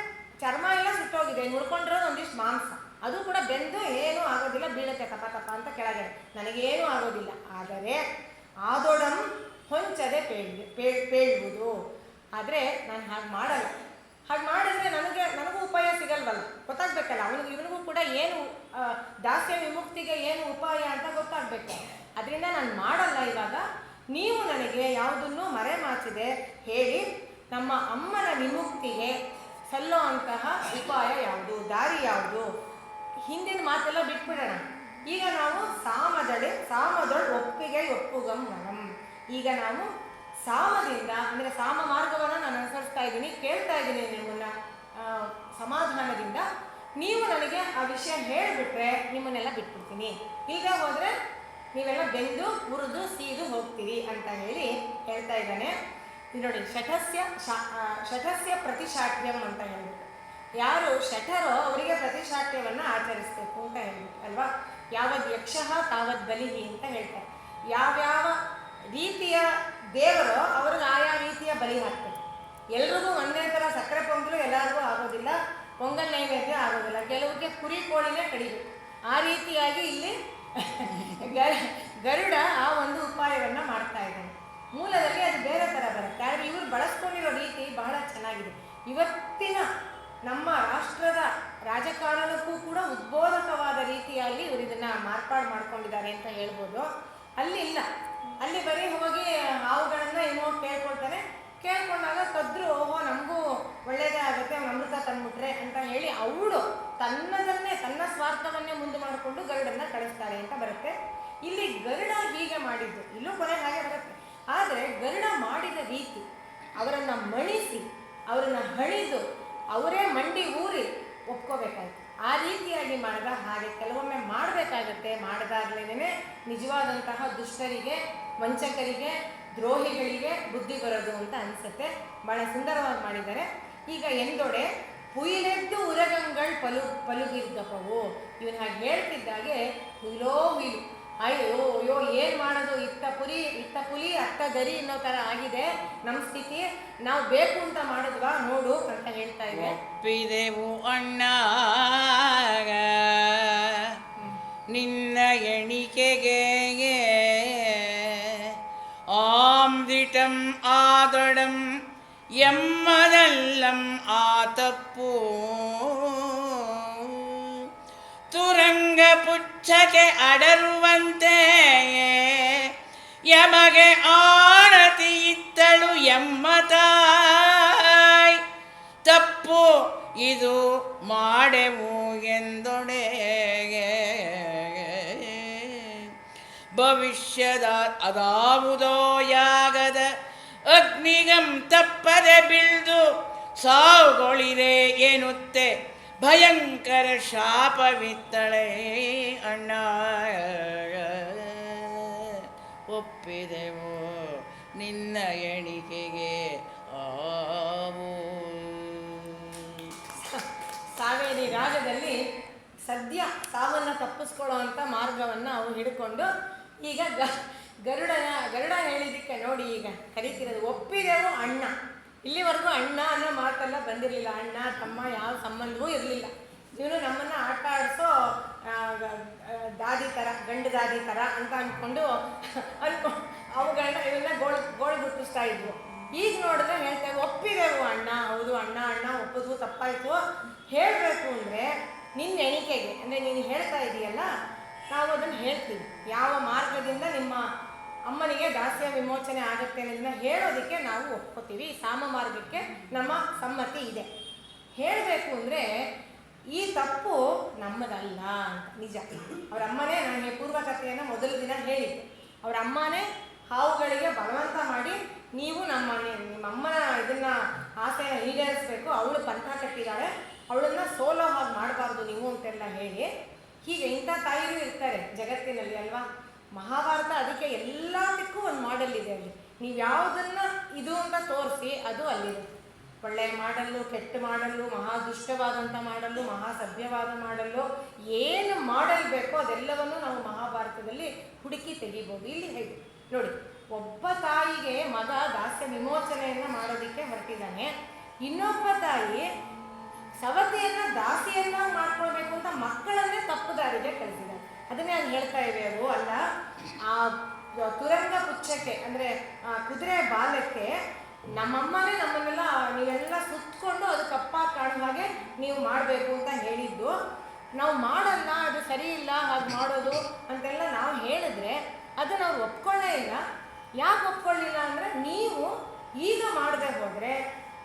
ಚರ್ಮ ಎಲ್ಲ ಸುಟ್ಟೋಗಿದೆ, ಮುಡ್ಕೊಂಡಿರೋದು ಒಂದಿಷ್ಟು ಮಾಂಸ, ಅದು ಕೂಡ ಬೆಂದು ಏನೂ ಆಗೋದಿಲ್ಲ, ಬೀಳುತ್ತೆ ತಪ ತಪ ಅಂತ ಕೆಳಗೆ, ನನಗೇನೂ ಆಗೋದಿಲ್ಲ. ಆದರೆ ಆದೊಡಂ ಹೊಂಚದೆ ಪೇಳುವುದು. ಆದರೆ ನಾನು ಹಾಗೆ ಮಾಡಲ್ಲ. ಹಾಗೆ ಮಾಡಿದ್ರೆ ನನಗೂ ಉಪಾಯ ಸಿಗಲ್ವಲ್ಲ, ಗೊತ್ತಾಗಬೇಕಲ್ಲ. ಇವನಿಗೂ ಕೂಡ ಏನು ದಾಸ್ಯ ವಿಮುಕ್ತಿಗೆ ಏನು ಉಪಾಯ ಅಂತ ಗೊತ್ತಾಗಬೇಕು. ಅದರಿಂದ ನಾನು ಮಾಡಲ್ಲ. ಇವಾಗ ನೀವು ನನಗೆ ಯಾವುದನ್ನು ಮರೆಮಾಚಿದೆ ಹೇಳಿ, ನಮ್ಮ ಅಮ್ಮನ ವಿಮುಕ್ತಿಗೆ ಸಲ್ಲೋ ಅಂತಹ ಉಪಾಯ ಯಾವುದು, ದಾರಿ ಯಾವುದು? ಹಿಂದಿನ ಮಾತೆಲ್ಲ ಬಿಟ್ಬಿಡೋಣ. ಈಗ ನಾವು ಸಾಮದೊಳ್ ಒಪ್ಪಿಗೆ ಒಪ್ಪುಗಂ ವರಂ. ಈಗ ನಾವು ಸಾಮದಿಂದ, ಅಂದರೆ ಸಾಮ ಮಾರ್ಗವನ್ನು ನಾನು ಅನುಸರಿಸ್ತಾ ಇದ್ದೀನಿ, ಕೇಳ್ತಾ ಇದ್ದೀನಿ ನಿಮ್ಮನ್ನು ಸಮಾಧಾನದಿಂದ. ನೀವು ನನಗೆ ಆ ವಿಷಯ ಹೇಳಿಬಿಟ್ರೆ ನಿಮ್ಮನ್ನೆಲ್ಲ ಬಿಟ್ಬಿಡ್ತೀನಿ, ಈಗ ಹೋದರೆ ನೀವೆಲ್ಲ ಬೆಂದು ಉರಿದು ಸೀದು ಹೋಗ್ತೀರಿ ಅಂತ ಹೇಳಿ ಹೇಳ್ತಾ ಇದ್ದಾನೆ. ನೋಡಿ, ಶಠಸ್ಯ ಪ್ರತಿಶಾಠ್ಯಂ ಅಂತ ಹೇಳ್ಬಿಟ್ಟು, ಯಾರು ಶಠರೋ ಅವರಿಗೆ ಪ್ರತಿಶಾಠ್ಯವನ್ನು ಆಚರಿಸಬೇಕು ಅಂತ ಹೇಳ್ಬಿಟ್ಟು ಅಲ್ವಾ. ಯಾವದ್ ಯಕ್ಷ ತಾವದ್ ಬಲಿಹಿ ಅಂತ ಹೇಳ್ತಾರೆ. ಯಾವ್ಯಾವ ರೀತಿಯ ದೇವರೋ ಅವ್ರಿಗೆ ಆಯಾ ರೀತಿಯ ಬಲಿ ಹಾಕ್ತಾರೆ. ಎಲ್ರಿಗೂ ಒಂದೇ ಥರ ಸಕ್ಕರೆ ಪೊಂಗಲು ಎಲ್ಲರಿಗೂ ಆಗೋದಿಲ್ಲ, ಪೊಂಗಲ್ ನೈವೇದ್ಯ ಆಗೋದಿಲ್ಲ, ಕೆಲವರಿಗೆ ಕುರಿ ಕೋಳಿನೇ ಕಡಿಬೇಕು. ಆ ರೀತಿಯಾಗಿ ಇಲ್ಲಿ ಗರುಡ ಆ ಒಂದು ಉಪಾಯವನ್ನು ಮಾಡ್ತಾ ಇದ್ದಾನೆ. ಮೂಲದಲ್ಲಿ ಅದು ಬೇರೆ ಥರ ಬರುತ್ತೆ, ಆದರೆ ಇವರು ಬಳಸ್ಕೊಂಡಿರೋ ರೀತಿ ಬಹಳ ಚೆನ್ನಾಗಿದೆ. ಇವತ್ತಿನ ನಮ್ಮ ರಾಷ್ಟ್ರದ ರಾಜಕಾರಣಕ್ಕೂ ಕೂಡ ಉದ್ಬೋಧಕವಾದ ರೀತಿಯಲ್ಲಿ ಇವರು ಇದನ್ನು ಮಾರ್ಪಾಡು ಮಾಡ್ಕೊಂಡಿದ್ದಾರೆ ಅಂತ ಹೇಳ್ಬೋದು. ಅಲ್ಲಿ ಇಲ್ಲ, ಅಲ್ಲಿ ಬರೀ ಹೋಗಿ ಹಾವುಗಳನ್ನು ಏನೋ ಕೇಳ್ಕೊಳ್ತಾರೆ. ಕೇಳ್ಕೊಂಡಾಗ ಕದ್ರು, ಓಹೋ ನಮಗೂ ಒಳ್ಳೇದೇ ಆಗುತ್ತೆ, ಅಮೃತ ತಂದ್ಬಿಟ್ರೆ ಅಂತ ಹೇಳಿ ಅವಳು ತನ್ನ ಸ್ವಾರ್ಥವನ್ನೇ ಮುಂದೆ ಮಾಡಿಕೊಂಡು ಗರುಡನ್ನ ಕಳಿಸ್ತಾಳೆ ಅಂತ ಬರುತ್ತೆ. ಇಲ್ಲಿ ಗರುಡ ಹೀಗೆ ಮಾಡಿದ್ದು, ಇಲ್ಲೂ ಕೊನೆ ಹಾಗೆ ಬರುತ್ತೆ. ಆದರೆ ಗರುಡ ಮಾಡಿದ ರೀತಿ, ಅವರನ್ನು ಮಣಿಸಿ, ಅವರನ್ನು ಹಣಿದು, ಅವರೇ ಮಂಡಿ ಊರಿ ಒಪ್ಕೋಬೇಕಾಯ್ತು. ಆ ರೀತಿಯಾಗಿ ಮಾಡಿದ ಹಾಗೆ ಕೆಲವೊಮ್ಮೆ ಮಾಡಬೇಕಾಗತ್ತೆ. ಮಾಡಿದಾಗಲೇ ನಿಜವಾದಂತಹ ದುಷ್ಟರಿಗೆ, ವಂಚಕರಿಗೆ, ದ್ರೋಹಿಗಳಿಗೆ ಬುದ್ಧಿ ಬರೋದು ಅಂತ ಅನಿಸುತ್ತೆ. ಭಾಳ ಸುಂದರವಾಗಿ ಮಾಡಿದ್ದಾರೆ. ಈಗ ಎಂದೊಡೆ ಹುಯಿಲೆದ್ದು ಉರಗಂಗಳ್ ಪಲುಗಿರ್ದಪವು. ಇವನು ಹಾಗೆ ಹೇಳ್ತಿದ್ದಾಗೆ ಹುಯಿಲೋ ಹುಯಿಲು, ಅಯ್ಯೋ ಅಯ್ಯೋ ಏನು ಮಾಡೋದು, ಇತ್ತ ಪುಲಿ ಅತ್ತ ಗರಿ ಅನ್ನೋ ಥರ ಆಗಿದೆ ನಮ್ಮ ಸ್ಥಿತಿ, ನಾವು ಬೇಕು ಅಂತ ಮಾಡಿದ್ವಾ ನೋಡು ಅಂತ ಹೇಳ್ತಾ ಇದೆ. ಒಪ್ಪಿದೆವು ಅಣ್ಣ ನಿನ್ನ ಎಣಿಕೆಗೆ, ಆಮ್ದಿಟಂ ಆದೊಡಂ ಎಮ್ಮದಲ್ಲಂ ಆ ತಪ್ಪು, ತುರಂಗ ಪುಚ್ಛಕ್ಕೆ ಅಡರುವಂತೆ ಯಮಗೆ ಆಣತಿ ಇತ್ತಳು ಎಮ್ಮ ತಾಯ್, ತಪ್ಪು ಇದು ಮಾಡೆವು ಎಂದೊಡೆಗೆ. ಭವಿಷ್ಯದ ಅದಾವುದೋ ಯಾಗದ ಅಗ್ನಿಗಂ ತಪ್ಪದೆ ಬೀಳ್ದು ಸಾವುಗಳಿರೆ ಎನ್ನುತ್ತೆ ಭಯಂಕರ ಶಾಪವಿತ್ತಳೆ ಅಣ್ಣ. ಒಪ್ಪಿದೆವು ನಿನ್ನ ಎಣಿಕೆಗೆ ಆವು. ಸಾವೇರಿ ರಾಗದಲ್ಲಿ ಸದ್ಯ ಸಾವನ್ನು ತಪ್ಪಿಸ್ಕೊಳ್ಳೋ ಅಂಥ ಮಾರ್ಗವನ್ನು ಅವು ಹಿಡ್ಕೊಂಡು ಈಗ ಗರುಡ ಹೇಳಿದ್ದಕ್ಕೆ ನೋಡಿ ಈಗ ಕರೀತಿರೋದು ಒಪ್ಪಿದೆವು ಅಣ್ಣ. ಇಲ್ಲಿವರೆಗೂ ಅಣ್ಣ ಅನ್ನೋ ಮಾತೆಲ್ಲ ಬಂದಿರಲಿಲ್ಲ, ಅಣ್ಣ ತಮ್ಮ ಯಾವ ಸಂಬಂಧವೂ ಇರಲಿಲ್ಲ. ಇವನು ನಮ್ಮನ್ನು ಆಟ ಆಡಿಸೋ ದಾದಿ ಥರ, ಗಂಡು ದಾದಿ ಥರ ಅಂತ ಅಂದ್ಕೊಂಡು ಅವುಗಳನ್ನ ಇವನ್ನ ಗೋಳು ಗುಟ್ಟಿಸ್ತಾ ಇದ್ವು. ಈಗ ನೋಡಿದ್ರೆ ಹೇಳ್ತೇವೆ ಒಪ್ಪಿದೆವು ಅಣ್ಣ, ಹೌದು ಅಣ್ಣ ಒಪ್ಪೋದು ತಪ್ಪಾಯಿತು. ಹೇಳಬೇಕು ಅಂದರೆ ನಿನ್ನ ಎಣಿಕೆಗೆ, ಅಂದರೆ ನೀನು ಹೇಳ್ತಾ ಇದೆಯಲ್ಲ, ನಾವು ಅದನ್ನು ಹೇಳ್ತೀವಿ. ಯಾವ ಮಾರ್ಗದಿಂದ ನಿಮ್ಮ ಅಮ್ಮನಿಗೆ ದಾಸ್ಯ ವಿಮೋಚನೆ ಆಗುತ್ತೆ ಅನ್ನೋದನ್ನ ಹೇಳೋದಕ್ಕೆ ನಾವು ಒಪ್ಕೋತೀವಿ. ಸಾಮ ಮಾರ್ಗಕ್ಕೆ ನಮ್ಮ ಸಮ್ಮತಿ ಇದೆ. ಹೇಳಬೇಕು ಅಂದರೆ ಈ ತಪ್ಪು ನಮ್ಮದಲ್ಲ ಅಂತ. ನಿಜ, ಅವ್ರ ಅಮ್ಮನೇ, ನನಗೆ ಪೂರ್ವಕಥೆಯನ್ನು ಮೊದಲ ದಿನ ಹೇಳಿದ್ದೆ, ಅವ್ರ ಅಮ್ಮನೇ ಹಾವುಗಳಿಗೆ ಬಲವಂತ ಮಾಡಿ ನೀವು ನಿಮ್ಮಮ್ಮನ ಇದನ್ನು ಆಸೆನ ಈಡೇರಿಸ್ಬೇಕು, ಅವಳು ಪಂಥ ಕಟ್ಟಿದ್ದಾಳೆ, ಅವಳನ್ನು ಸೋಲೋ ಹಾಗೆ ಮಾಡಬಾರ್ದು ನೀವು ಅಂತೆಲ್ಲ ಹೇಳಿ. ಹೀಗೆ ಇಂಥ ತಾಯಿಯೂ ಇರ್ತಾರೆ ಜಗತ್ತಿನಲ್ಲಿ ಅಲ್ವಾ. ಮಹಾಭಾರತ ಅದಕ್ಕೆ ಎಲ್ಲದಕ್ಕೂ ಒಂದು ಮಾಡೆಲ್ ಇದೆ. ಅಲ್ಲಿ ನೀವು ಯಾವುದನ್ನು ಇದು ಅಂತ ತೋರಿಸಿ ಅದು ಅಲ್ಲಿದೆ. ಒಳ್ಳೆಯ ಮಾಡಲ್ಲು, ಕೆಟ್ಟ ಮಾಡಲ್ಲು, ಮಹಾ ದುಷ್ಟವಾದಂಥ ಮಾಡಲ್ಲು, ಮಹಾ ಸಭ್ಯವಾದ ಮಾಡಲ್ಲು, ಏನು ಮಾಡಲ್ ಬೇಕೋ ಅದೆಲ್ಲವನ್ನು ನಾವು ಮಹಾಭಾರತದಲ್ಲಿ ಹುಡುಕಿ ತೆಗಿಬೋದು. ಇಲ್ಲಿ ಹೇಗೆ ನೋಡಿ, ಒಬ್ಬ ತಾಯಿಗೆ ಮಗ ದಾಸ್ಯ ವಿಮೋಚನೆಯನ್ನು ಮಾಡೋದಕ್ಕೆ ಹೊರಟಿದ್ದಾನೆ, ಇನ್ನೊಬ್ಬ ತಾಯಿ ಸವತಿಯನ್ನು ದಾಸಿಯನ್ನ ಮಾಡ್ಕೊಳ್ಬೇಕು ಅಂತ ಮಕ್ಕಳನ್ನೇ ತಪ್ಪು ದಾರಿಗೆ ಕಳಿಸಿದ್ದಾರೆ. ಅದನ್ನೇ ಅದು ಹೇಳ್ತಾ ಇವೆ. ಅದು ಅಲ್ಲ, ಆ ತುರಂಗ ಪುಚ್ಛಕ್ಕೆ ಅಂದರೆ ಕುದುರೆ ಬಾಲಕ್ಕೆ ನಮ್ಮಮ್ಮನೇ ನಮ್ಮನ್ನೆಲ್ಲ ನೀವೆಲ್ಲ ಸುತ್ತಕೊಂಡು ಅದು ಕಪ್ಪಾಗಿ ಕಾಣೋ ಹಾಗೆ ನೀವು ಮಾಡಬೇಕು ಅಂತ ಹೇಳಿದ್ದು. ನಾವು ಮಾಡಲ್ಲ, ಅದು ಸರಿ ಇಲ್ಲ ಹಾಗೆ ಮಾಡೋದು ಅಂತೆಲ್ಲ ನಾವು ಹೇಳಿದ್ರೆ ಅದನ್ನು ಅವ್ರು ಒಪ್ಕೊಳ್ಳೇ ಇಲ್ಲ. ಯಾಕೆ ಒಪ್ಕೊಳ್ಳಿಲ್ಲ ಅಂದರೆ, ನೀವು ಈಗ ಮಾಡದೆ ಹೋದರೆ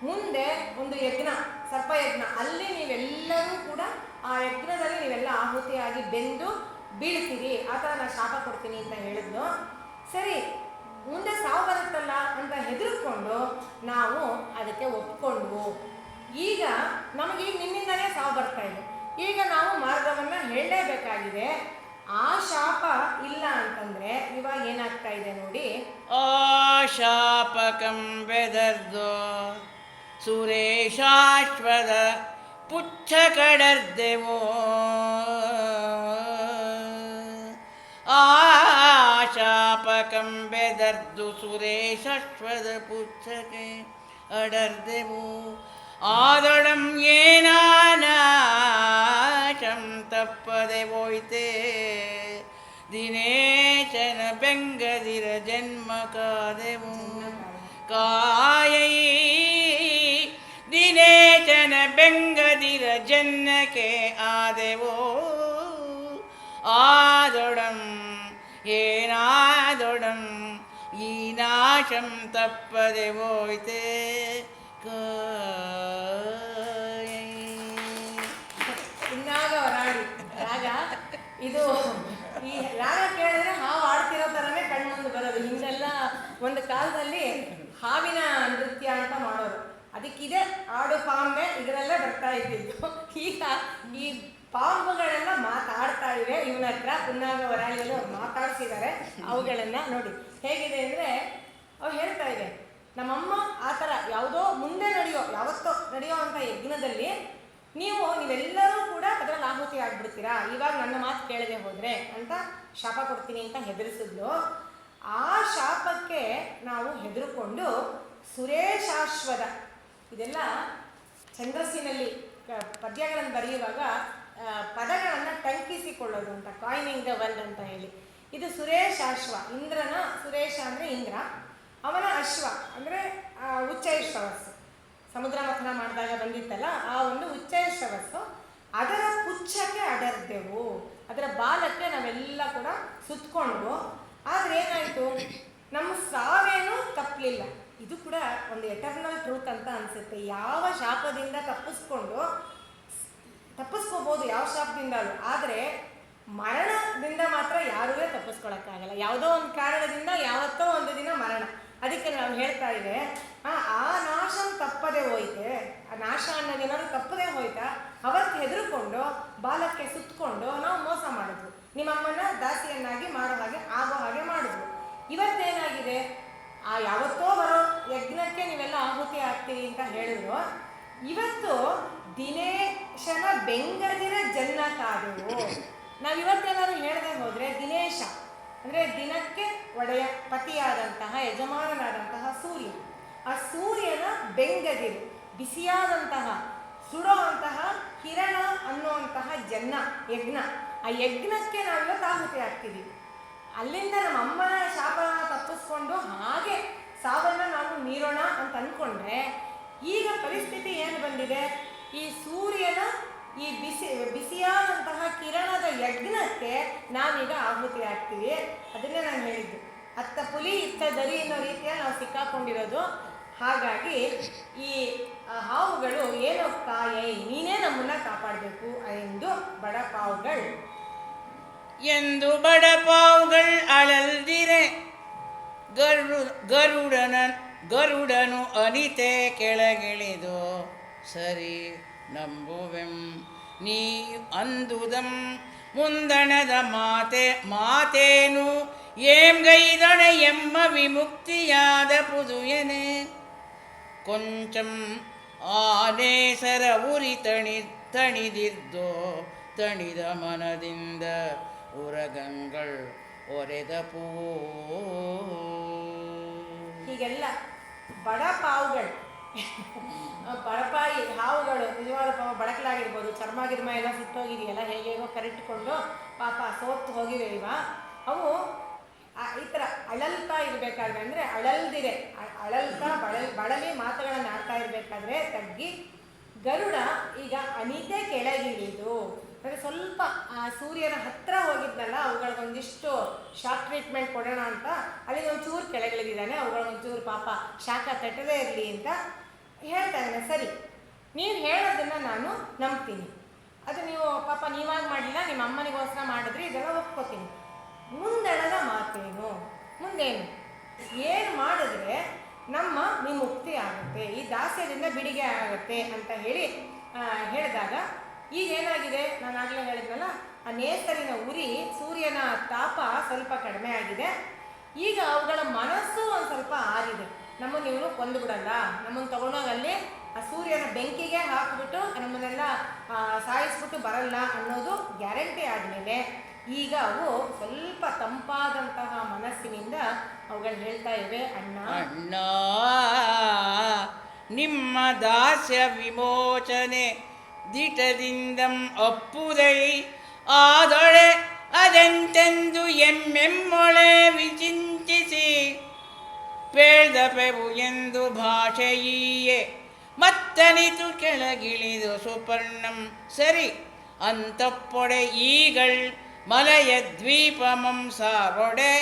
ಮುಂದೆ ಒಂದು ಯಜ್ಞ, ಸರ್ಪಯಜ್ಞ, ಅಲ್ಲಿ ನೀವೆಲ್ಲರೂ ಕೂಡ ಆ ಯಜ್ಞದಲ್ಲಿ ನೀವೆಲ್ಲ ಆಹುತಿಯಾಗಿ ಬೆಂದು ಬೀಳ್ತೀರಿ, ಆ ಥರ ನಾನು ಶಾಪ ಕೊಡ್ತೀನಿ ಅಂತ ಹೇಳಿದ್ನು. ಸರಿ, ಮುಂದೆ ಸಾವು ಬರುತ್ತಲ್ಲ ಅಂತ ಹೆದರ್ಕೊಂಡು ನಾವು ಅದಕ್ಕೆ ಒಪ್ಕೊಂಡ್ವು. ಈಗ ನಮಗೀಗ ನಿನ್ನಿಂದಲೇ ಸಾವು ಬರ್ತಾ ಇದೆ, ಈಗ ನಾವು ಮಾರ್ಗವನ್ನು ಹೇಳಲೇಬೇಕಾಗಿದೆ. ಆ ಶಾಪ ಇಲ್ಲ ಅಂತಂದರೆ ಇವಾಗ ಏನಾಗ್ತಾ ಇದೆ ನೋಡಿ. ಆ ಶಾಪಕಂ ಬೆದರ್ದೋ ಸುರೇಶಾಶ್ವದ ಪುಚ್ಛ ಕಡರ್ದೆವೋ, ಆ ಶಾಪಕಂ ಬೆದರ್ದು ಸುರೇಶಾಶ್ವದ ಪುಚ್ಛಕ್ಕೆ ಅಡರ್ದೆವು, ಆದೊಡಂ ಏನಾನಾಶಂ ತಪ್ಪದೆ ಹೋಯ್ತೆ, ದಿನೇಶನ ಬೆಂಗದಿರ ಜನ್ಮ ಕಾದೆವು, ಕಾಯೈ ದಿನೇಶನ ಬೆಂಗದಿರ ಜನ್ನಕ್ಕೆ ಆದೆವೋ, ಆದೊಡಂ ಏನಾದೊಡಂ ಈ ನಾಶಂ ತಪ್ಪದೆ ಹೋಯ್ತೆ ಕಾಯೈ. ಇನ್ನಾಗ ರಾಡಿ ರಾಗ ಇದು. ಈ ರಾಗ ಕೇಳಿದ್ರೆ ಹಾವು ಆಡ್ತಿರೋ ಥರನೇ ಕಣ್ಮುಂದೆ ಬರೋದು. ಹಿಂದೆಲ್ಲ ಒಂದು ಕಾಲದಲ್ಲಿ ಹಾವಿನ ನೃತ್ಯ ಅಂತ ಮಾಡೋರು, ಅದಕ್ಕಿದೆ ಆಡು ಪಾಂಬೆ ಇದರಲ್ಲೇ ಬರ್ತಾ ಇದ್ದಿದ್ದು. ಈಗ ಈ ಪಾಂಬುಗಳೆಲ್ಲ ಮಾತಾಡ್ತಾ ಇವೆ. ಇವನ ಹತ್ರ ಪುನ್ನಾಗ ವರಾಳಿಯಲ್ಲಿ ಅವ್ರು ಮಾತಾಡ್ಸಿದ್ದಾರೆ. ಅವುಗಳನ್ನು ನೋಡಿ ಹೇಗಿದೆ ಅಂದರೆ, ಅವ್ರು ಹೇಳ್ತಾ ಇದೆ, ನಮ್ಮಮ್ಮ ಆ ಥರ ಯಾವುದೋ ಮುಂದೆ ಯಾವತ್ತೋ ನಡೆಯೋ ಅಂಥ ಯಜ್ಞದಲ್ಲಿ ನೀವೆಲ್ಲರೂ ಕೂಡ ಅದರಲ್ಲಿ ಆಹುತಿ ಆಗ್ಬಿಡ್ತೀರಾ, ಇವಾಗ ನನ್ನ ಮಾತು ಕೇಳದೆ ಹೋದರೆ ಅಂತ ಶಾಪ ಕೊಡ್ತೀನಿ ಅಂತ ಹೆದರಿಸಿದ್ಲು. ಆ ಶಾಪಕ್ಕೆ ನಾವು ಹೆದರ್ಕೊಂಡು ಸುರೇಶಾಶ್ವದ, ಇದೆಲ್ಲ ಛಂದಸ್ಸಿನಲ್ಲಿ ಪದ್ಯಗಳನ್ನು ಬರೆಯುವಾಗ ಪದಗಳನ್ನು ಟಂಕಿಸಿಕೊಳ್ಳೋದು ಅಂತ, ಕಾಯಿನಿಂಗ್ ದ ವರ್ಡ್ ಅಂತ ಹೇಳಿ. ಇದು ಸುರೇಶಾಶ್ವ, ಇಂದ್ರನ, ಸುರೇಶ ಅಂದರೆ ಇಂದ್ರ, ಅವನ ಅಶ್ವ ಅಂದರೆ ಉಚ್ಚೈಶ್ರವಸ್ಸು, ಸಮುದ್ರ ಮಥನ ಮಾಡಿದಾಗ ಬಂದಿತ್ತಲ್ಲ ಆ ಒಂದು ಉಚ್ಚೈಶ್ರವಸ್ಸು, ಅದರ ಪುಚ್ಛಕ್ಕೆ ಅಡರ್ದೆವು, ಅದರ ಬಾಲಕ್ಕೆ ನಾವೆಲ್ಲ ಕೂಡ ಸುತ್ತಕೊಂಡು. ಆದರೆ ಏನಾಯಿತು, ನಮ್ಮ ಸಾವೇನೂ ತಪ್ಪಲಿಲ್ಲ. ಇದು ಕೂಡ ಒಂದು ಎಟರ್ನಲ್ ಟ್ರೂತ್ ಅಂತ ಅನಿಸುತ್ತೆ. ಯಾವ ಶಾಪದಿಂದ ತಪ್ಪಿಸ್ಕೋಬೋದು, ಯಾವ ಶಾಪದಿಂದಲೂ, ಆದರೆ ಮರಣದಿಂದ ಮಾತ್ರ ಯಾರೂ ತಪ್ಪಿಸ್ಕೊಳಕ್ಕಾಗಲ್ಲ. ಯಾವುದೋ ಒಂದು ಕಾರಣದಿಂದ ಯಾವತ್ತೋ ಒಂದು ದಿನ ಮರಣ. ಅದಕ್ಕೆ ನಾವು ಹೇಳ್ತಾ ಇವೆ, ಆ ನಾಶಂ ತಪ್ಪದೆ ಹೋಯ್ತೆ, ಆ ನಾಶ ಅನ್ನೋದೇನಾದ್ರು ತಪ್ಪದೆ ಹೋಯ್ತಾ, ಅವತ್ತು ಹೆದರ್ಕೊಂಡು ಬಾಲಕ್ಕೆ ಸುತ್ತಕೊಂಡು ನಾವು ಮೋಸ ಮಾಡಿದ್ವು, ನಿಮ್ಮಮ್ಮನ ದಾಸಿಯನ್ನಾಗಿ ಆಗೋ ಹಾಗೆ ಮಾಡಿದ್ವು. ಇವತ್ತೇನಾಗಿದೆ, ಆ ಯಾವತ್ತೋ ಬರೋ ಯಜ್ಞಕ್ಕೆ ನೀವೆಲ್ಲ ಆಹುತಿ ಆಗ್ತೀವಿ ಅಂತ ಹೇಳಿದ್ರು, ಇವತ್ತು ದಿನೇಶನ ಬೆಂಗದಿರ ಜನ್ನ ಕಾದೆವು. ನಾವಿವತ್ತೇನಾದ್ರು ಹೇಳದೆ ಹೋದರೆ ದಿನೇಶ ಅಂದರೆ ದಿನಕ್ಕೆ ಒಡೆಯ ಪತಿಯಾದಂತಹ ಯಜಮಾನನಾದಂತಹ ಸೂರ್ಯ, ಆ ಸೂರ್ಯನ ಬೆಂಗದಿರು ಬಿಸಿಯಾದಂತಹ ಸುಡೋ ಅಂತಹ ಕಿರಣ ಅನ್ನುವಂತಹ ಯಜ್ಞ, ಆ ಯಜ್ಞಕ್ಕೆ ನಾವಿವತ್ತು ಆಹುತಿ ಆಗ್ತೀವಿ. ಅಲ್ಲಿಂದ ನಮ್ಮ ಅಮ್ಮನ ಶಾಪನ ತಪ್ಪಿಸ್ಕೊಂಡು ಹಾಗೆ ಸಾವನ್ನು ನಾವು ಮೀರೋಣ ಅಂತ ಅಂದ್ಕೊಂಡ್ರೆ, ಈಗ ಪರಿಸ್ಥಿತಿ ಏನು ಬಂದಿದೆ, ಈ ಸೂರ್ಯನ ಈ ಬಿಸಿಯಾದಂತಹ ಕಿರಣದ ಯಜ್ಞಕ್ಕೆ ನಾವೀಗ ಆಹುತಿ ಆಗ್ತೀವಿ. ಅದನ್ನೇ ನಾನು ಹೇಳಿದ್ದು, ಅತ್ತ ಪುಲಿ ಇತ್ತ ದರಿ ಅನ್ನೋ ರೀತಿಯಲ್ಲಿ ನಾವು ಸಿಕ್ಕಾಕೊಂಡಿರೋದು. ಹಾಗಾಗಿ ಈ ಹಾವುಗಳು ಏನೋ ನೀನೇ ನಮ್ಮನ್ನ ಕಾಪಾಡಬೇಕು ಎಂದು ಬಡಪಾವುಗಳು ಅಳಲ್ದಿರೆ ಗರುಡನು ಅನಿತೆ ಕೆಳಗಿಳಿದು ಸರಿ ನಂಬುವೆಂ ನೀ ಅಂದುದಂ ಮುಂದಣದ ಮಾತೇನು ಏಂಗೈದಣ ಎಮ್ಮ ವಿಮುಕ್ತಿಯಾದ ಪುದುಯನೆ ಕೊಂಚಂ ಆನೇಸರ ಉರಿ ತಣಿದಿದ್ದೋ ತಣಿದ ಮನದಿಂದ ಉರಗಂಗಳ್ ಒರೆದ ಪೂ. ಹೀಗೆಲ್ಲ ಬಡಪಾವುಗಳು, ಬಡಪಾಯಿ ಹಾವುಗಳು, ನಿಜವಾದ ಪಾಪ ಬಡಕಲಾಗಿರ್ಬೋದು, ಚರ್ಮ ಗಿರ್ಮ ಎಲ್ಲ ಸುಟ್ಟೋಗಿದೆಯಲ್ಲ, ಹೇಗೇಗೋ ಕರೆಕ್ಟ್ಕೊಂಡು ಪಾಪ ಸೋತ್ತು ಹೋಗಿವೆ ಅವು ಈ ಥರ ಅಳಲ್ತಾ ಇರಬೇಕಾದ್ರೆ, ಅಂದರೆ ಅಳಲ್ದಿರೆ ಅಳಲ್ತಾ ಬಳಲಿ ಮಾತುಗಳನ್ನು ಆಡ್ತಾ ಇರಬೇಕಾದ್ರೆ ತಗ್ಗಿ ಗರುಡ ಈಗ ಅನಿತೆ ಕೆಳಗಿಳಿದು, ಅಂದರೆ ಸ್ವಲ್ಪ ಆ ಸೂರ್ಯನ ಹತ್ತಿರ ಹೋಗಿದ್ನಲ್ಲ, ಅವುಗಳಿಗೊಂದಿಷ್ಟು ಶಾಕ್ ಟ್ರೀಟ್ಮೆಂಟ್ ಕೊಡೋಣ ಅಂತ ಅಲ್ಲಿ ಒಂಚೂರು ಕೆಳಗಿಳಿದಿದ್ದಾನೆ. ಅವುಗಳಿಗೊಂಚೂರು ಪಾಪ ಶಾಖ ತಟ್ಟದೇ ಇರಲಿ ಅಂತ ಹೇಳ್ತಾ ಇದ್ದಾನೆ. ಸರಿ, ನೀವು ಹೇಳೋದನ್ನು ನಾನು ನಂಬ್ತೀನಿ, ಅದು ನೀವು ಪಾಪ ನೀವಾಗ ಮಾಡಲಿಲ್ಲ, ನಿಮ್ಮ ಅಮ್ಮನಿಗೋಸ್ಕರ ಮಾಡಿದ್ರಿ, ಇದೆಲ್ಲ ಒಪ್ಕೋತೀನಿ. ಮುಂದೆಣದ ಮಾತೇನು, ಮುಂದೇನು ಏನು ಮಾಡಿದ್ರೆ ನಮ್ಮ ವಿಮುಕ್ತಿ ಆಗುತ್ತೆ, ಈ ದಾಸ್ಯದಿಂದ ಬಿಡಿಗೆ ಆಗುತ್ತೆ ಅಂತ ಹೇಳಿದಾಗ ಈಗೇನಾಗಿದೆ, ನಾನು ಆಗಲೇ ಹೇಳಿದ್ನಲ್ಲ, ಆ ನೇಸರಿನ ಉರಿ, ಸೂರ್ಯನ ತಾಪ ಸ್ವಲ್ಪ ಕಡಿಮೆ ಆಗಿದೆ. ಈಗ ಅವುಗಳ ಮನಸ್ಸು ಒಂದು ಸ್ವಲ್ಪ ಆರಿದೆ. ನಮ್ಮನ್ನು ಇವನು ಕೊಂದುಬಿಡಲ್ಲ, ನಮ್ಮನ್ನು ತಗೊಂಡೋಗಲ್ಲಿ ಆ ಸೂರ್ಯನ ಬೆಂಕಿಗೆ ಹಾಕಿಬಿಟ್ಟು ನಮ್ಮನ್ನೆಲ್ಲ ಸಾಯಿಸ್ಬಿಟ್ಟು ಬರಲ್ಲ ಅನ್ನೋದು ಗ್ಯಾರಂಟಿ ಆದಮೇಲೆ ಈಗ ಅವು ಸ್ವಲ್ಪ ತಂಪಾದಂತಹ ಮನಸ್ಸಿನಿಂದ ಅವುಗಳು ಹೇಳ್ತಾ ಇವೆ, ಅಣ್ಣ ನಿಮ್ಮ ದಾಸ್ಯ ವಿಮೋಚನೆ ದಿಟದಿಂದಂ ಅಪ್ಪುದೈ ಆದೊಳೆ ಅದೆಂತೆಂದು ಎಮ್ಮೆಮ್ಮೊಳೆ ವಿಚಿಂತಿಸಿ ಪೇಳ್ದಪೆವು ಎಂದು ಭಾಷೆಯೀಯೇ ಮತ್ತನಿತು ಕೆಳಗಿಳಿದು ಸುಪರ್ಣಂ ಸರಿ ಅಂತಪ್ಪೊಡೆ ಈಗಳ್ ಮಲಯ ದ್ವೀಪಮಂ ಸಾರೊಡೆ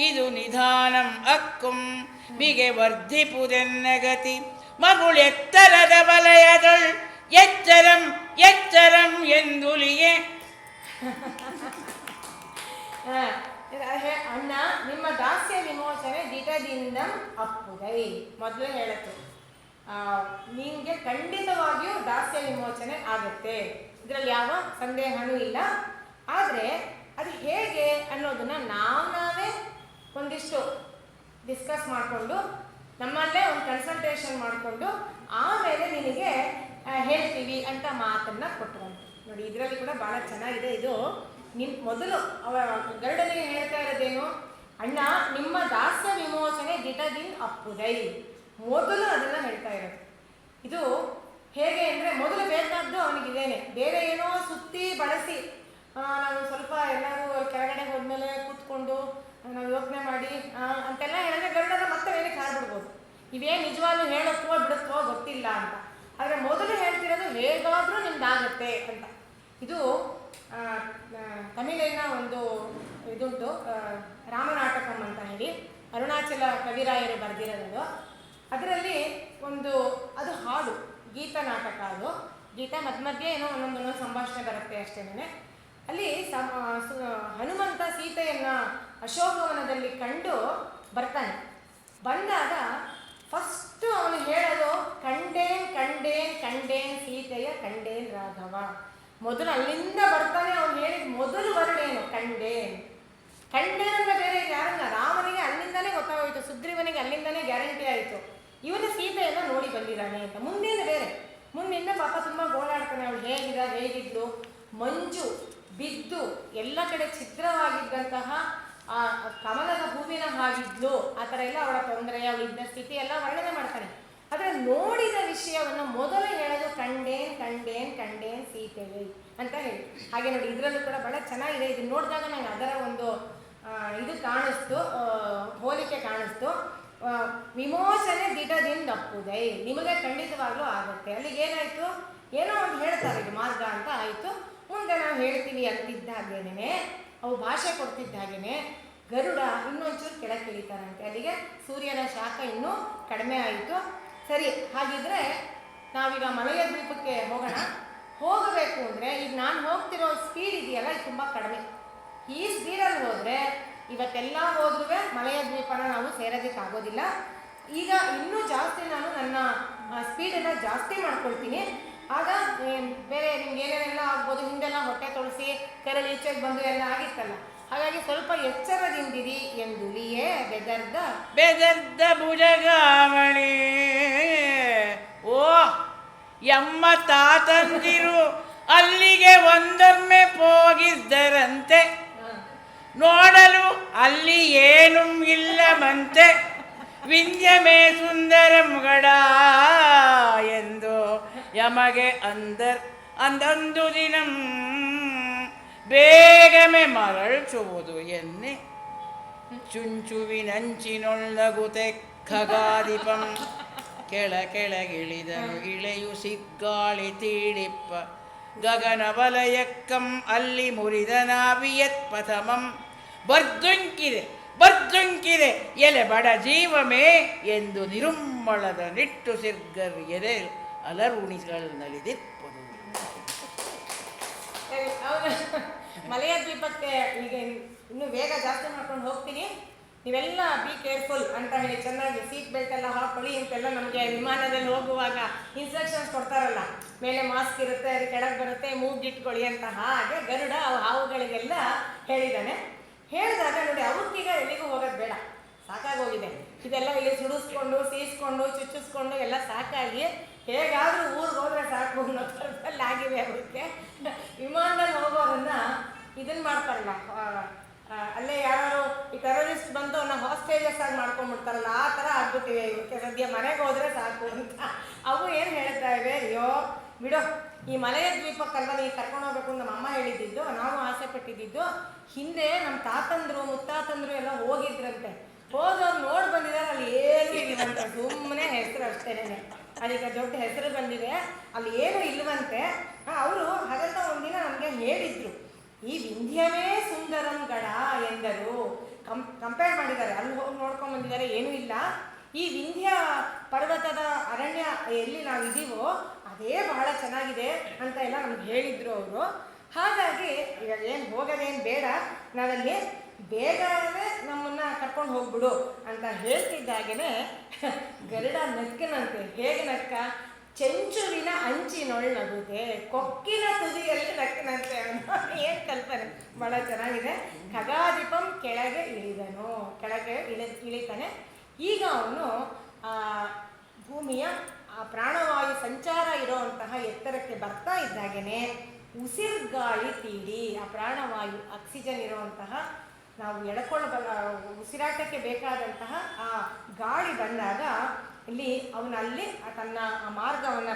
ಇದು ನಿಧಾನಂ ಅಕ್ಕುಂ ಮಿಗೆ ವರ್ಧಿಪುದೆನ್ನಗತಿ ಮಗುಳೆತ್ತರದ ವಲಯದೊಳ್ ಎಚ್ಚರಂ ಎಂದುಲಿಯೇ. ಅಣ್ಣ ನಿಮ್ಮ ದಾಸ್ಯ ವಿಮೋಚನೆ ದಿಟದಿಂದ ಅಪ್ಪುದೈ, ಮೊದಲು ಹೇಳತ್ತು ನಿಮಗೆ ಖಂಡಿತವಾಗಿಯೂ ದಾಸ್ಯ ವಿಮೋಚನೆ ಆಗುತ್ತೆ, ಇದರಲ್ಲಿ ಯಾವ ಸಂದೇಹನೂ ಇಲ್ಲ. ಆದರೆ ಅದು ಹೇಗೆ ಅನ್ನೋದನ್ನು ನಾವೇ ಒಂದಿಷ್ಟು ಡಿಸ್ಕಸ್ ಮಾಡಿಕೊಂಡು ನಮ್ಮಲ್ಲೇ ಒಂದು ಕನ್ಸಲ್ಟೇಷನ್ ಮಾಡಿಕೊಂಡು ಆಮೇಲೆ ನಿನಗೆ ಹೇಳ್ತೀವಿ ಅಂತ ಮಾತನ್ನು ಕೊಟ್ಟರಂತೆ. ನೋಡಿ, ಇದರಲ್ಲಿ ಕೂಡ ಭಾಳ ಚೆನ್ನಾಗಿದೆ. ಇದು ಮೊದಲು ಗರುಡನಿಗೆ ಹೇಳ್ತಾ ಇರೋದೇನು, ಅಣ್ಣ ನಿಮ್ಮ ದಾಸ್ಯ ವಿಮೋಚನೆ ದಿಟದಿಂದ ಅಪ್ಪುದೈ, ಮೊದಲು ಅದನ್ನು ಹೇಳ್ತಾ ಇರೋದು. ಇದು ಹೇಗೆ ಅಂದರೆ, ಮೊದಲು ಬೇಕಾದ್ದು ಅವನಿಗಿದೇನೆ, ಬೇರೆ ಏನೋ ಸುತ್ತಿ ಬಳಸಿ ನಾವು ಸ್ವಲ್ಪ ಎಲ್ಲರೂ ಕೆಳಗಡೆ ಹೋದ್ಮೇಲೆ ಕೂತ್ಕೊಂಡು ನಾವು ಯೋಚನೆ ಮಾಡಿ ಅಂತೆಲ್ಲ ಹೇಳಿದ್ರೆ ಗರುಡನ ಮತ್ತೆ ಏನಕ್ಕೆ ಹಾರ್ಬಿಡ್ಬೋದು, ಇವೇನು ನಿಜವಾಗ್ಲೂ ಹೇಳುತ್ತೋ ಬಿಡುತ್ತೋ ಗೊತ್ತಿಲ್ಲ ಅಂತ. ಆದರೆ ಮೊದಲು ಹೇಳ್ತಿರೋದು ಹೇಗಾದರೂ ನಿಮ್ದಾಗುತ್ತೆ ಅಂತ. ಇದು ತಮಿಳಿನ ಒಂದು ಇದುಂಟು, ರಾಮನಾಟಕಂ ಅಂತ ಹೇಳಿ ಅರುಣಾಚಲ ಕವಿರಾಯರು ಬರೆದಿರೋದು. ಅದರಲ್ಲಿ ಅದು ಹಾಡು, ಗೀತ ನಾಟಕ. ಅದು ಗೀತ ಮಧ್ಯೆ ಏನೋ ಒಂದೊಂದು ಸಂಭಾಷಣೆ ಬರುತ್ತೆ ಅಷ್ಟೇನೆ. ಅಲ್ಲಿ ಹನುಮಂತ ಸೀತೆಯನ್ನು ಅಶೋಕವನದಲ್ಲಿ ಕಂಡು ಬರ್ತಾನೆ. ಬಂದಾಗ ಫಸ್ಟು ಅವನು ಹೇಳೋದು ಕಂಡೇನ್ ಕಂಡೇನ್ ಕಂಡೇನ್ ಸೀತೆಯ ಕಂಡೇನ್ ರಾಘವ. ಮೊದಲು ಅಲ್ಲಿಂದ ಬರ್ತಾನೆ. ಅವನು ಹೇಳಿದ ಮೊದಲು ವರ್ಡೇನು ಕಂಡೇನ್. ಕಂಡೇನ್ ಅಂದರೆ ಬೇರೆ ಯಾರನ್ನ, ರಾಮನಿಗೆ ಅಲ್ಲಿಂದಲೇ ಗೊತ್ತಾಗೋಯ್ತು, ಸುಗ್ರೀವನಿಗೆ ಅಲ್ಲಿಂದಲೇ ಗ್ಯಾರಂಟಿ ಆಯಿತು ಇವನು ಸೀತೆಯನ್ನು ನೋಡಿ ಬಂದಿದ್ದಾನೆ ಅಂತ. ಮುಂದಿನ ಬೇರೆ, ಮುಂದಿನ ಪಾಪ ತುಂಬ ಗೋಳಾಡ್ತಾನೆ. ಅವಳು ಹೇಗಿದ್ಲು, ಮಂಜು ಬಿದ್ದು ಎಲ್ಲ ಕಡೆ ಛಿದ್ರವಾಗಿದ್ದಂತಹ ಆ ಕಮಲದ ಹೂವಿನ ಹಾಗಿದ್ಲು, ಆ ಥರ ಎಲ್ಲ ಅವಳ ತೊಂದರೆ, ಅವಳಿದ್ದ ಸ್ಥಿತಿ ಎಲ್ಲ ವರ್ಣನೆ ಮಾಡ್ತಾನೆ. ಆದರೆ ನೋಡಿದ ವಿಷಯವನ್ನು ಮೊದಲು ಹೇಳೋದು ಕಂಡೇನ್ ಕಂಡೇನ್ ಕಂಡೇನ್ ಸೀತೆಯೇ ಅಂತ ಹೇಳಿ. ಹಾಗೆ ನೋಡಿ, ಇದರಲ್ಲೂ ಕೂಡ ಭಾಳ ಚೆನ್ನಾಗಿದೆ. ಇದನ್ನು ನೋಡಿದಾಗ ನಂಗೆ ಅದರ ಒಂದು ಇದು ಕಾಣಿಸ್ತು, ಹೋಲಿಕೆ ಕಾಣಿಸ್ತು. ವಿಮೋಚನೆ ದಿಟದಿಂದ ಅಪ್ಪುದೈ, ನಿಮಗೆ ಖಂಡಿತವಾಗ್ಲೂ ಆಗುತ್ತೆ. ಅಲ್ಲಿಗೆ ಏನಾಯಿತು, ಏನೋ ಒಂದು ಹೇಳ್ತಾರೆ ಇದು ಮಾರ್ಗ ಅಂತ ಆಯಿತು. ಮುಂದೆ ನಾವು ಹೇಳ್ತೀವಿ ಅಂತಿದ್ದ ಹಾಗೇನೆ, ಅವು ಭಾಷೆ ಕೊಡ್ತಿದ್ದ ಹಾಗೇನೆ ಗರುಡ ಇನ್ನೊಂಚೂರು ಕೆಳಕ್ಕೆ ಇಳಿತಾರಂತೆ. ಅಲ್ಲಿಗೆ ಸೂರ್ಯನ ಶಾಖ ಇನ್ನೂ ಕಡಿಮೆ ಆಯಿತು. ಸರಿ, ಹಾಗಿದ್ರೆ ನಾವೀಗ ಮಲಯ ದ್ವೀಪಕ್ಕೆ ಹೋಗೋಣ. ಹೋಗಬೇಕು ಅಂದರೆ ಈಗ ನಾನು ಹೋಗ್ತಿರೋ ಸ್ಪೀಡ್ ಇದೆಯಲ್ಲ, ಇದು ತುಂಬ ಕಡಿಮೆ. ಈ ಸ್ಪೀಡಲ್ಲಿ ಹೋದರೆ ಇವತ್ತೆಲ್ಲ ಹೋದ್ರೂ ಮಲಯ ದ್ವೀಪನ ನಾವು ಸೇರೋದಕ್ಕಾಗೋದಿಲ್ಲ. ಈಗ ಇನ್ನೂ ಜಾಸ್ತಿ ನಾನು ನನ್ನ ಸ್ಪೀಡನ್ನು ಜಾಸ್ತಿ ಮಾಡ್ಕೊಳ್ತೀನಿ. ಆಗ ಬೇರೆ ನಿಮ್ಗೆ ಏನೇನೆಲ್ಲ ಆಗ್ಬೋದು, ಹಿಂದೆಲ್ಲ ಹೊಟ್ಟೆ ತೊಳಸಿ ಕೆರಳು ಈಚೆಗೆ ಬಂದು ಎಲ್ಲ ಆಗಿತ್ತಲ್ಲ. ಹಾಗಾಗಿ ಸ್ವಲ್ಪ ಎಚ್ಚರದಿಂದಿರಿ ಎಂದುಲಿಯೇ ಬೆದರ್ದ ಭುಜಗಾವಳಿ. ಓ ಎಮ್ಮ ತಾತಂದಿರು ಅಲ್ಲಿಗೆ ಒಂದೊಮ್ಮೆ ಹೋಗಿದ್ದರಂತೆ, ನೋಡಲು ಅಲ್ಲಿ ಏನೂ ಇಲ್ಲವಂತೆ, ವಿಂಧ್ಯವೇ ಸುಂದರಂಗಡ ಎಂದು ಯಮಗೆ ಅಂದಂದು ದಿನಂ ಬೇಗಮೆ ಮರಳ್ಚುವುದು ಎನ್ನೆ ಚುಂಚುವಿನಂಚಿನೊಳ್ಳಗುತೆ ಖಗಾದಿಪಂ ಕೆಳಗಿಳಿದನು ಇಳೆಯು ಸಿಗ್ಗಾಳಿ ತೀಡಿಪ್ಪ ಗಗನ ವಲಯಕ್ಕಂ ಅಲ್ಲಿ ಮುರಿದ ನಾವಿಯತ್ ಪಥಮಂ ಬರ್ದುಂಕಿದೆ ಎಲೆ ಬಡ ಜೀವಮೇ ಎಂದು ನಿರುಮ್ಮಳದ ನಿಟ್ಟು ಸಿರ್ಗರ್ ಎದೆ ಅಲರುಣಿಗಳು ನಲಿದಿಪ್ಪದು. ಮಲಯ ದ್ವೀಪಕ್ಕೆ ಈಗ ಇನ್ನೂ ವೇಗ ಜಾಸ್ತಿ ಮಾಡ್ಕೊಂಡು ಹೋಗ್ತೀನಿ. ನೀವೆಲ್ಲ ಬಿ ಕೇರ್ಫುಲ್ ಅಂತ ಹೇಳಿ ಚೆನ್ನಾಗಿ ಸೀಟ್ ಬೆಲ್ಟ್ ಎಲ್ಲ ಹಾಕೊಳ್ಳಿ ಅಂತೆಲ್ಲ ನಮಗೆ ವಿಮಾನದಲ್ಲಿ ಹೋಗುವಾಗ ಇನ್ಸ್ಟ್ರಕ್ಷನ್ಸ್ ಕೊಡ್ತಾರಲ್ಲ, ಮೇಲೆ ಮಾಸ್ಕ್ ಇರುತ್ತೆ, ಅದು ಕೆಳಗೆ ಬರುತ್ತೆ, ಮೂಗಿಟ್ಕೊಳ್ಳಿ ಅಂತ. ಹಾಗೆ ಗರುಡ ಹಾವುಗಳಿಗೆಲ್ಲ ಹೇಳಿದ್ದಾನೆ. ಹೇಳಿದಾಗ ನೋಡಿ, ಅವಕ್ಕೀಗ ಎಲ್ಲಿಗೂ ಹೋಗೋದು ಬೇಡ, ಸಾಕಾಗೋಗಿದೆ. ಇದೆಲ್ಲ ಇಲ್ಲಿ ಸುಡಿಸ್ಕೊಂಡು ಸೀಸ್ಕೊಂಡು ಚುಚ್ಚಿಸ್ಕೊಂಡು ಎಲ್ಲ ಸಾಕಾಗಿ ಹೇಗಾದರೂ ಊರಿಗೆ ಹೋದರೆ ಸಾಕು ಅನ್ನೋ ಥರದಲ್ಲಿ ಆಗಿದೆ ಅವಕ್ಕೆ. ವಿಮಾನದಲ್ಲಿ ಹೋಗೋರನ್ನ ಇದನ್ನು ಮಾಡ್ತಾರಲ್ಲ, ಅಲ್ಲೇ ಯಾರು ಈ ಟೆರರಿಸ್ಟ್ ಬಂದು ಅವನ್ನ ಹಾಸ್ಟೇಜಸ್ ಆಗಿ ಮಾಡ್ಕೊಂಡ್ಬಿಡ್ತಾರಲ್ಲ, ಆ ಥರ ಆಗ್ಬಿಟ್ಟಿವೆ ಇವಕ್ಕೆ. ಸದ್ಯ ಮನೆಗೆ ಹೋದರೆ ಸಾಕು ಅಂತ ಅವು ಏನು ಹೇಳ್ತಾ ಇವೆ, ಅಯ್ಯೋ ಬಿಡೋ, ಈ ಮಲಯ ದ್ವೀಪಕ್ಕೆಲ್ಲ ನೀವು ಕರ್ಕೊಂಡು ಹೋಗ್ಬೇಕು ಅಂತ ನಮ್ಮ ಅಮ್ಮ ಹೇಳಿದ್ದಿದ್ದು, ನಾವು ಆಸೆ ಪಟ್ಟಿದ್ದು. ಹಿಂದೆ ನಮ್ಮ ತಾತಂದರು ಮುತ್ತಾತಂದರು ಎಲ್ಲ ಹೋಗಿದ್ರಂತೆ, ಹೋದವ್ರು ನೋಡಿ ಬಂದಿದ್ದಾರೆ, ಅಲ್ಲಿ ಏನೂ ಇಲ್ವಂತೆ, ಸುಮ್ಮನೆ ಹೆಸರು ಅಷ್ಟೇನೆ. ಅದಕ್ಕೆ ದೊಡ್ಡ ಹೆಸರು ಬಂದಿದೆ, ಅಲ್ಲಿ ಏನೂ ಇಲ್ವಂತೆ. ಅವರು ಹಾಗಂತ ಒಂದಿನ ನಮಗೆ ಹೇಳಿದ್ರು, ಈ ವಿಂಧ್ಯವೇ ಸುಂದರಂ ಗಡ ಎಂದರು. ಕಂಪೇರ್ ಮಾಡಿದ್ದಾರೆ, ಅಲ್ಲಿ ಹೋಗಿ ನೋಡ್ಕೊಂಡು ಬಂದಿದ್ದಾರೆ, ಏನೂ ಇಲ್ಲ. ಈ ವಿಂಧ್ಯ ಪರ್ವತದ ಅರಣ್ಯ ಎಲ್ಲಿ ನಾವಿದ್ದೀವೋ ಅದೇ ಬಹಳ ಚೆನ್ನಾಗಿದೆ ಅಂತ ಎಲ್ಲ ನಮ್ಗೆ ಹೇಳಿದ್ರು ಅವರು. ಹಾಗಾಗಿ ಇವಾಗ ಏನು ಹೋಗೋದೇನು ಬೇಡ, ನಾವಲ್ಲಿ ಬೇಗನೆ ನಮ್ಮನ್ನು ಕರ್ಕೊಂಡು ಹೋಗ್ಬಿಡು ಅಂತ ಹೇಳ್ತಿದ್ದಾಗೇ ಗರುಡ ನಕ್ಕನಂತೆ. ಹೇಗೆ ನಕ್ಕ, ಚೆಂಚುವಿನ ಅಂಚಿನೊಳ್ಳಗುದೆ ಕೊಕ್ಕಿನ ತುದಿಯಲ್ಲಿ ನಕ್ಕನಂತೆ. ಏನು ಕಲ್ಪನೆ, ಭಾಳ ಚೆನ್ನಾಗಿದೆ. ಖಗಾದಿಪಂ ಕೆಳಗೆ ಇಳಿದನು, ಕೆಳಗೆ ಇಳಿತಾನೆ. ಈಗ ಅವನು ಭೂಮಿಯ ಪ್ರಾಣವಾಯು ಸಂಚಾರ ಇರುವಂತಹ ಎತ್ತರಕ್ಕೆ ಬರ್ತಾ ಇದ್ದಾಗೇ ಉಸಿರುಗಾಳಿ ತೀಡಿ ಆ ಪ್ರಾಣವಾಯು ಆಕ್ಸಿಜನ್ ಇರುವಂತಹ ನಾವು ಎಳ್ಕೊಳ್ಳಬಲ್ಲ ಉಸಿರಾಟಕ್ಕೆ ಬೇಕಾದಂತಹ ಆ ಗಾಳಿ ಬಂದಾಗ ಇಲ್ಲಿ ಅವನಲ್ಲಿ ತನ್ನ ಮಾರ್ಗವನ್ನು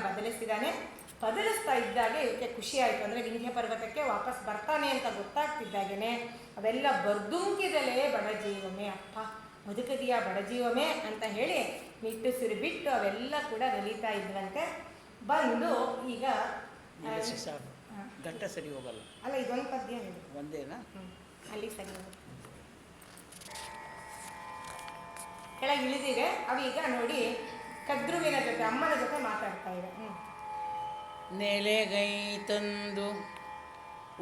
ಬದಲಿಸ್ತಾ ಇದ್ದಾಗೆ ಇವಕ್ಕೆ ಖುಷಿ ಆಯಿತು. ಅಂದರೆ ವಿಂಧ್ಯ ಪರ್ವತಕ್ಕೆ ವಾಪಸ್ ಬರ್ತಾನೆ ಅಂತ ಗೊತ್ತಾಗ್ತಿದ್ದಾಗೇ ಅವೆಲ್ಲ ಬರ್ದುಂಕಿದಲೇ ಬಡಜೀವಮೆ, ಅಪ್ಪ ಬದುಕದಿಯ ಬಡಜೀವಮೆ ಅಂತ ಹೇಳಿ ನಿಟ್ಟುಸಿರು ಬಿಟ್ಟು ಅವೆಲ್ಲ ಕೂಡ ನಲಿತಾ ಇದ್ವಂತೆ. ಬಂದು ಈಗ ಗಂಟ ಸರಿ ಹೋಗಲ್ಲ ಅಲ್ಲ, ಇದೊಂದು ಪದ್ಯ ಹೇಳಿ ಒಂದೇನಾ, ಅಲ್ಲಿ ಸರಿ ಹೋಗುತ್ತೆ. ಕೆಳಗೆ ಇಳಿದಿದೆ ಅವೀಗ ನೋಡಿ ಕದ್ರುವಿನ ಜೊತೆ ಅಮ್ಮನ ಜೊತೆ ಮಾತಾಡ್ತಾ ಇದೆ. ನೆಲೆಗೈ ತಂದು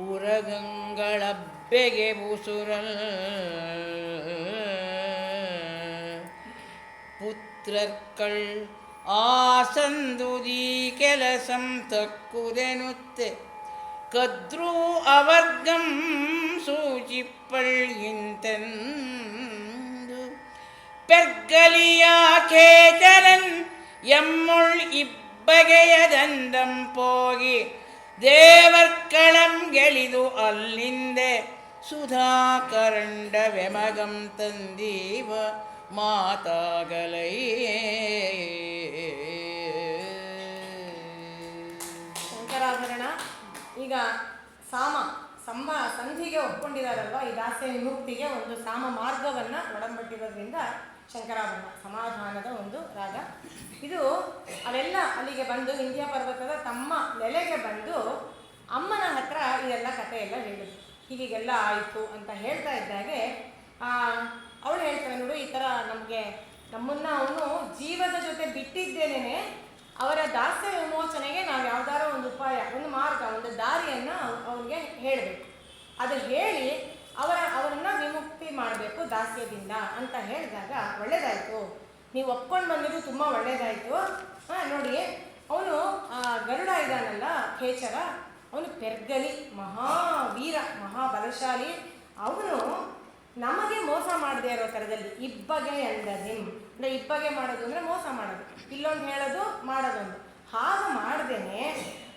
ಉರಗಂಗಳಬ್ಬೆಗೆ ಬೂಸುರಲ್ ಪುತ್ರರ್ಕಳ್ ಆಸಂದುದೀ ಕೆಲಸಂ ತಕ್ಕುದೆನುತ್ತೆ ಕದ್ರು ಅವರ್ಗಂ ಸೂಚಿಪ್ಪಳ್ ಇಂತೆಂದು ಪೆರ್ಗಲಿಯಾಖೇಚರನ್ ಎಮ್ಮುಳ್ ಇಬ್ಬಗೆಯದಂದಂ ಪೋಗಿ ದೇವರ್ಕಳಂ ಗೆಳಿದು ಅಲ್ಲಿಂದೆ ಸುಧಾಕರಂಡ ವೆಮಗಂ ತಂದೀವ ಮಾತಾಗಲೈ. ಶಂಕರಾಭರಣ ಈಗ ಸಂಧಿಗೆ ಒಪ್ಕೊಂಡಿದಾರಲ್ವ, ಈ ದಾಸ್ಯ ವಿಮುಕ್ತಿಗೆ ಒಂದು ಸಾಮ ಮಾರ್ಗವನ್ನು ಒಡಂಬಟ್ಟಿರೋದ್ರಿಂದ ಶಂಕರಾಭರಣ ಸಮಾಧಾನದ ಒಂದು ರಾಗ ಇದು. ಅವೆಲ್ಲ ಅಲ್ಲಿಗೆ ಬಂದು ವಿಂಧ್ಯ ಪರ್ವತದ ತಮ್ಮ ನೆಲೆಗೆ ಬಂದು ಅಮ್ಮನ ಹತ್ರ ಇದೆಲ್ಲ ಕಥೆ ಎಲ್ಲ ಹೇಳಿದ್ರು. ಹೀಗೆಲ್ಲ ಆಯಿತು ಅಂತ ಹೇಳ್ತಾ ಇದ್ದಾಗೆ ಅವಳು ಹೇಳ್ತಾಳೆ, ನೋಡು ಈ ಥರ ನಮ್ಮನ್ನು ಅವನು ಜೀವದ ಜೊತೆ ಬಿಟ್ಟಿದ್ದೇನೆ, ಅವರ ದಾಸ್ಯ ವಿಮೋಚನೆಗೆ ನಾವು ಯಾವುದಾದ್ರೂ ಒಂದು ಉಪಾಯ, ಒಂದು ಮಾರ್ಗ, ಒಂದು ದಾರಿಯನ್ನು ಅವ್ರಿಗೆ ಹೇಳಬೇಕು. ಅದು ಹೇಳಿ ಅವರನ್ನು ವಿಮುಕ್ತಿ ಮಾಡಬೇಕು ದಾಸ್ಯದಿಂದ ಅಂತ ಹೇಳಿದಾಗ ಒಳ್ಳೆಯದಾಯಿತು, ನೀವು ಒಪ್ಕೊಂಡು ಬಂದಿದ್ದು ತುಂಬ ಒಳ್ಳೆಯದಾಯಿತು. ನೋಡಿ ಅವನು ಗರುಡ ಇದ್ದಾನಲ್ಲ ಖೇಚರ, ಅವನು ಪೆರ್ಗಲಿ ಮಹಾವೀರ ಮಹಾಬಲಶಾಲಿ. ಅವನು ನಮಗೆ ಮೋಸ ಮಾಡದೇ ಇರೋ ಥರದಲ್ಲಿ ಇಬ್ಬಗೆ ಎಂದದಿಂ ಅಂದರೆ ಇಬ್ಬಗೆ ಮಾಡೋದು ಅಂದರೆ ಮೋಸ ಮಾಡೋದು, ಇಲ್ಲೊಂದು ಹೇಳೋದು ಮಾಡೋದೊಂದು, ಹಾಗೆ ಮಾಡ್ದೇನೆ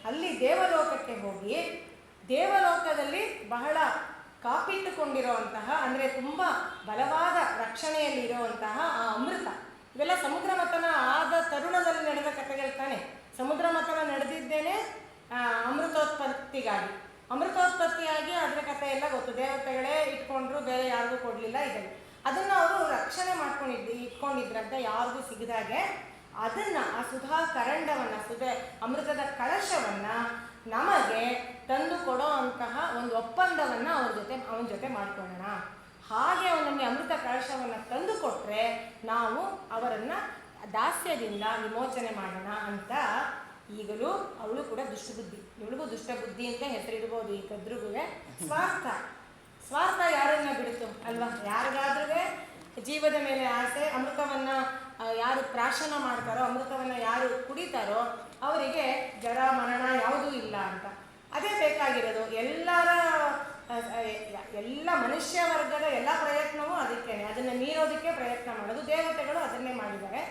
ಅಲ್ಲಿ ದೇವಲೋಕಕ್ಕೆ ಹೋಗಿ ದೇವಲೋಕದಲ್ಲಿ ಬಹಳ ಕಾಪಿಟ್ಟುಕೊಂಡಿರುವಂತಹ ಅಂದರೆ ತುಂಬ ಬಲವಾದ ರಕ್ಷಣೆಯಲ್ಲಿ ಇರುವಂತಹ ಆ ಅಮೃತ, ಇವೆಲ್ಲ ಸಮುದ್ರ ಮಥನ ಆದ ತರುಣದಲ್ಲಿ ನಡೆದ ಕಥೆಗಳು ತಾನೆ. ಸಮುದ್ರ ಮಥನ ನಡೆದಿದ್ದೇನೆ ಅಮೃತೋತ್ಪತ್ತಿಯಾಗಿ ಅದರ ಕಥೆ ಎಲ್ಲ ಗೊತ್ತು, ದೇವತೆಗಳೇ ಇಟ್ಕೊಂಡ್ರು, ಬೇರೆ ಯಾರಿಗೂ ಕೊಡಲಿಲ್ಲ ಇದನ್ನು. ಅದನ್ನು ಅವರು ರಕ್ಷಣೆ ಇಟ್ಕೊಂಡಿದ್ರಂತೆ ಯಾರಿಗೂ ಸಿಗದಾಗೆ. ಅದನ್ನು ಆ ಸುಧಾ ಕರಂಡವನ್ನು ಅಮೃತದ ಕಳಶವನ್ನು ನಮಗೆ ತಂದು ಕೊಡೋ ಅಂತಹ ಒಂದು ಒಪ್ಪಂದವನ್ನು ಅವನ ಜೊತೆ ಮಾಡ್ಕೊಳ್ಳೋಣ. ಹಾಗೆ ಅವನು ನಮಗೆ ಅಮೃತ ಕಳಶವನ್ನು ತಂದು ಕೊಟ್ಟರೆ ನಾವು ಅವರನ್ನು ದಾಸ್ಯದಿಂದ ವಿಮೋಚನೆ ಮಾಡೋಣ ಅಂತ. ಈಗಲೂ ಅವಳು ಕೂಡ ದುಷ್ಟಬುದ್ಧಿ, ಇವಳಿಗೂ ದುಷ್ಟಬುದ್ಧಿ ಅಂತ ಹೆಸರಿಡ್ಬೋದು ಈ ಕದ್ರುಗುವೆ. ಸ್ವಾರ್ಥ ಯಾರನ್ನ ಬಿಡುತ್ತೋ ಅಲ್ವಾ, ಯಾರಿಗಾದ್ರೂ ಜೀವದ ಮೇಲೆ ಆಸೆ, ಅಮೃತವನ್ನು ಯಾರು ಪ್ರಾಶನ ಮಾಡ್ತಾರೋ, ಅಮೃತವನ್ನು ಯಾರು ಕುಡಿತಾರೋ ಅವರಿಗೆ ಜರ ಮರಣ ಯಾವುದೂ ಇಲ್ಲ ಅಂತ. ಅದೇ ಬೇಕಾಗಿರೋದು. ಎಲ್ಲ ಮನುಷ್ಯ ವರ್ಗದ ಎಲ್ಲ ಪ್ರಯತ್ನವೂ ಅದಕ್ಕೆ, ಅದನ್ನು ಮೀರೋದಕ್ಕೆ ಪ್ರಯತ್ನ ಮಾಡೋದು. ದೇವತೆಗಳು ಅದನ್ನೇ ಮಾಡಿದ್ದಾರೆ.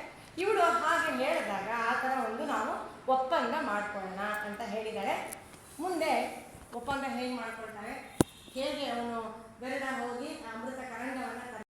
ಇವಳು ಹಾಗೆ ಹೇಳಿದಾಗ ಆ ಥರ ಒಂದು ನಾವು ಒಪ್ಪಂದ ಮಾಡ್ಕೊಳ್ಳೋಣ ಅಂತ ಹೇಳಿದ್ದಾರೆ. ಮುಂದೆ ಒಪ್ಪಂದ ಹೇಗೆ ಮಾಡ್ಕೊಳ್ತಾರೆ, ಹೇಗೆ ಅವನು ಗರುಡ ಹೋಗಿ ಅಮೃತ ಕರಂಡವನ್ನು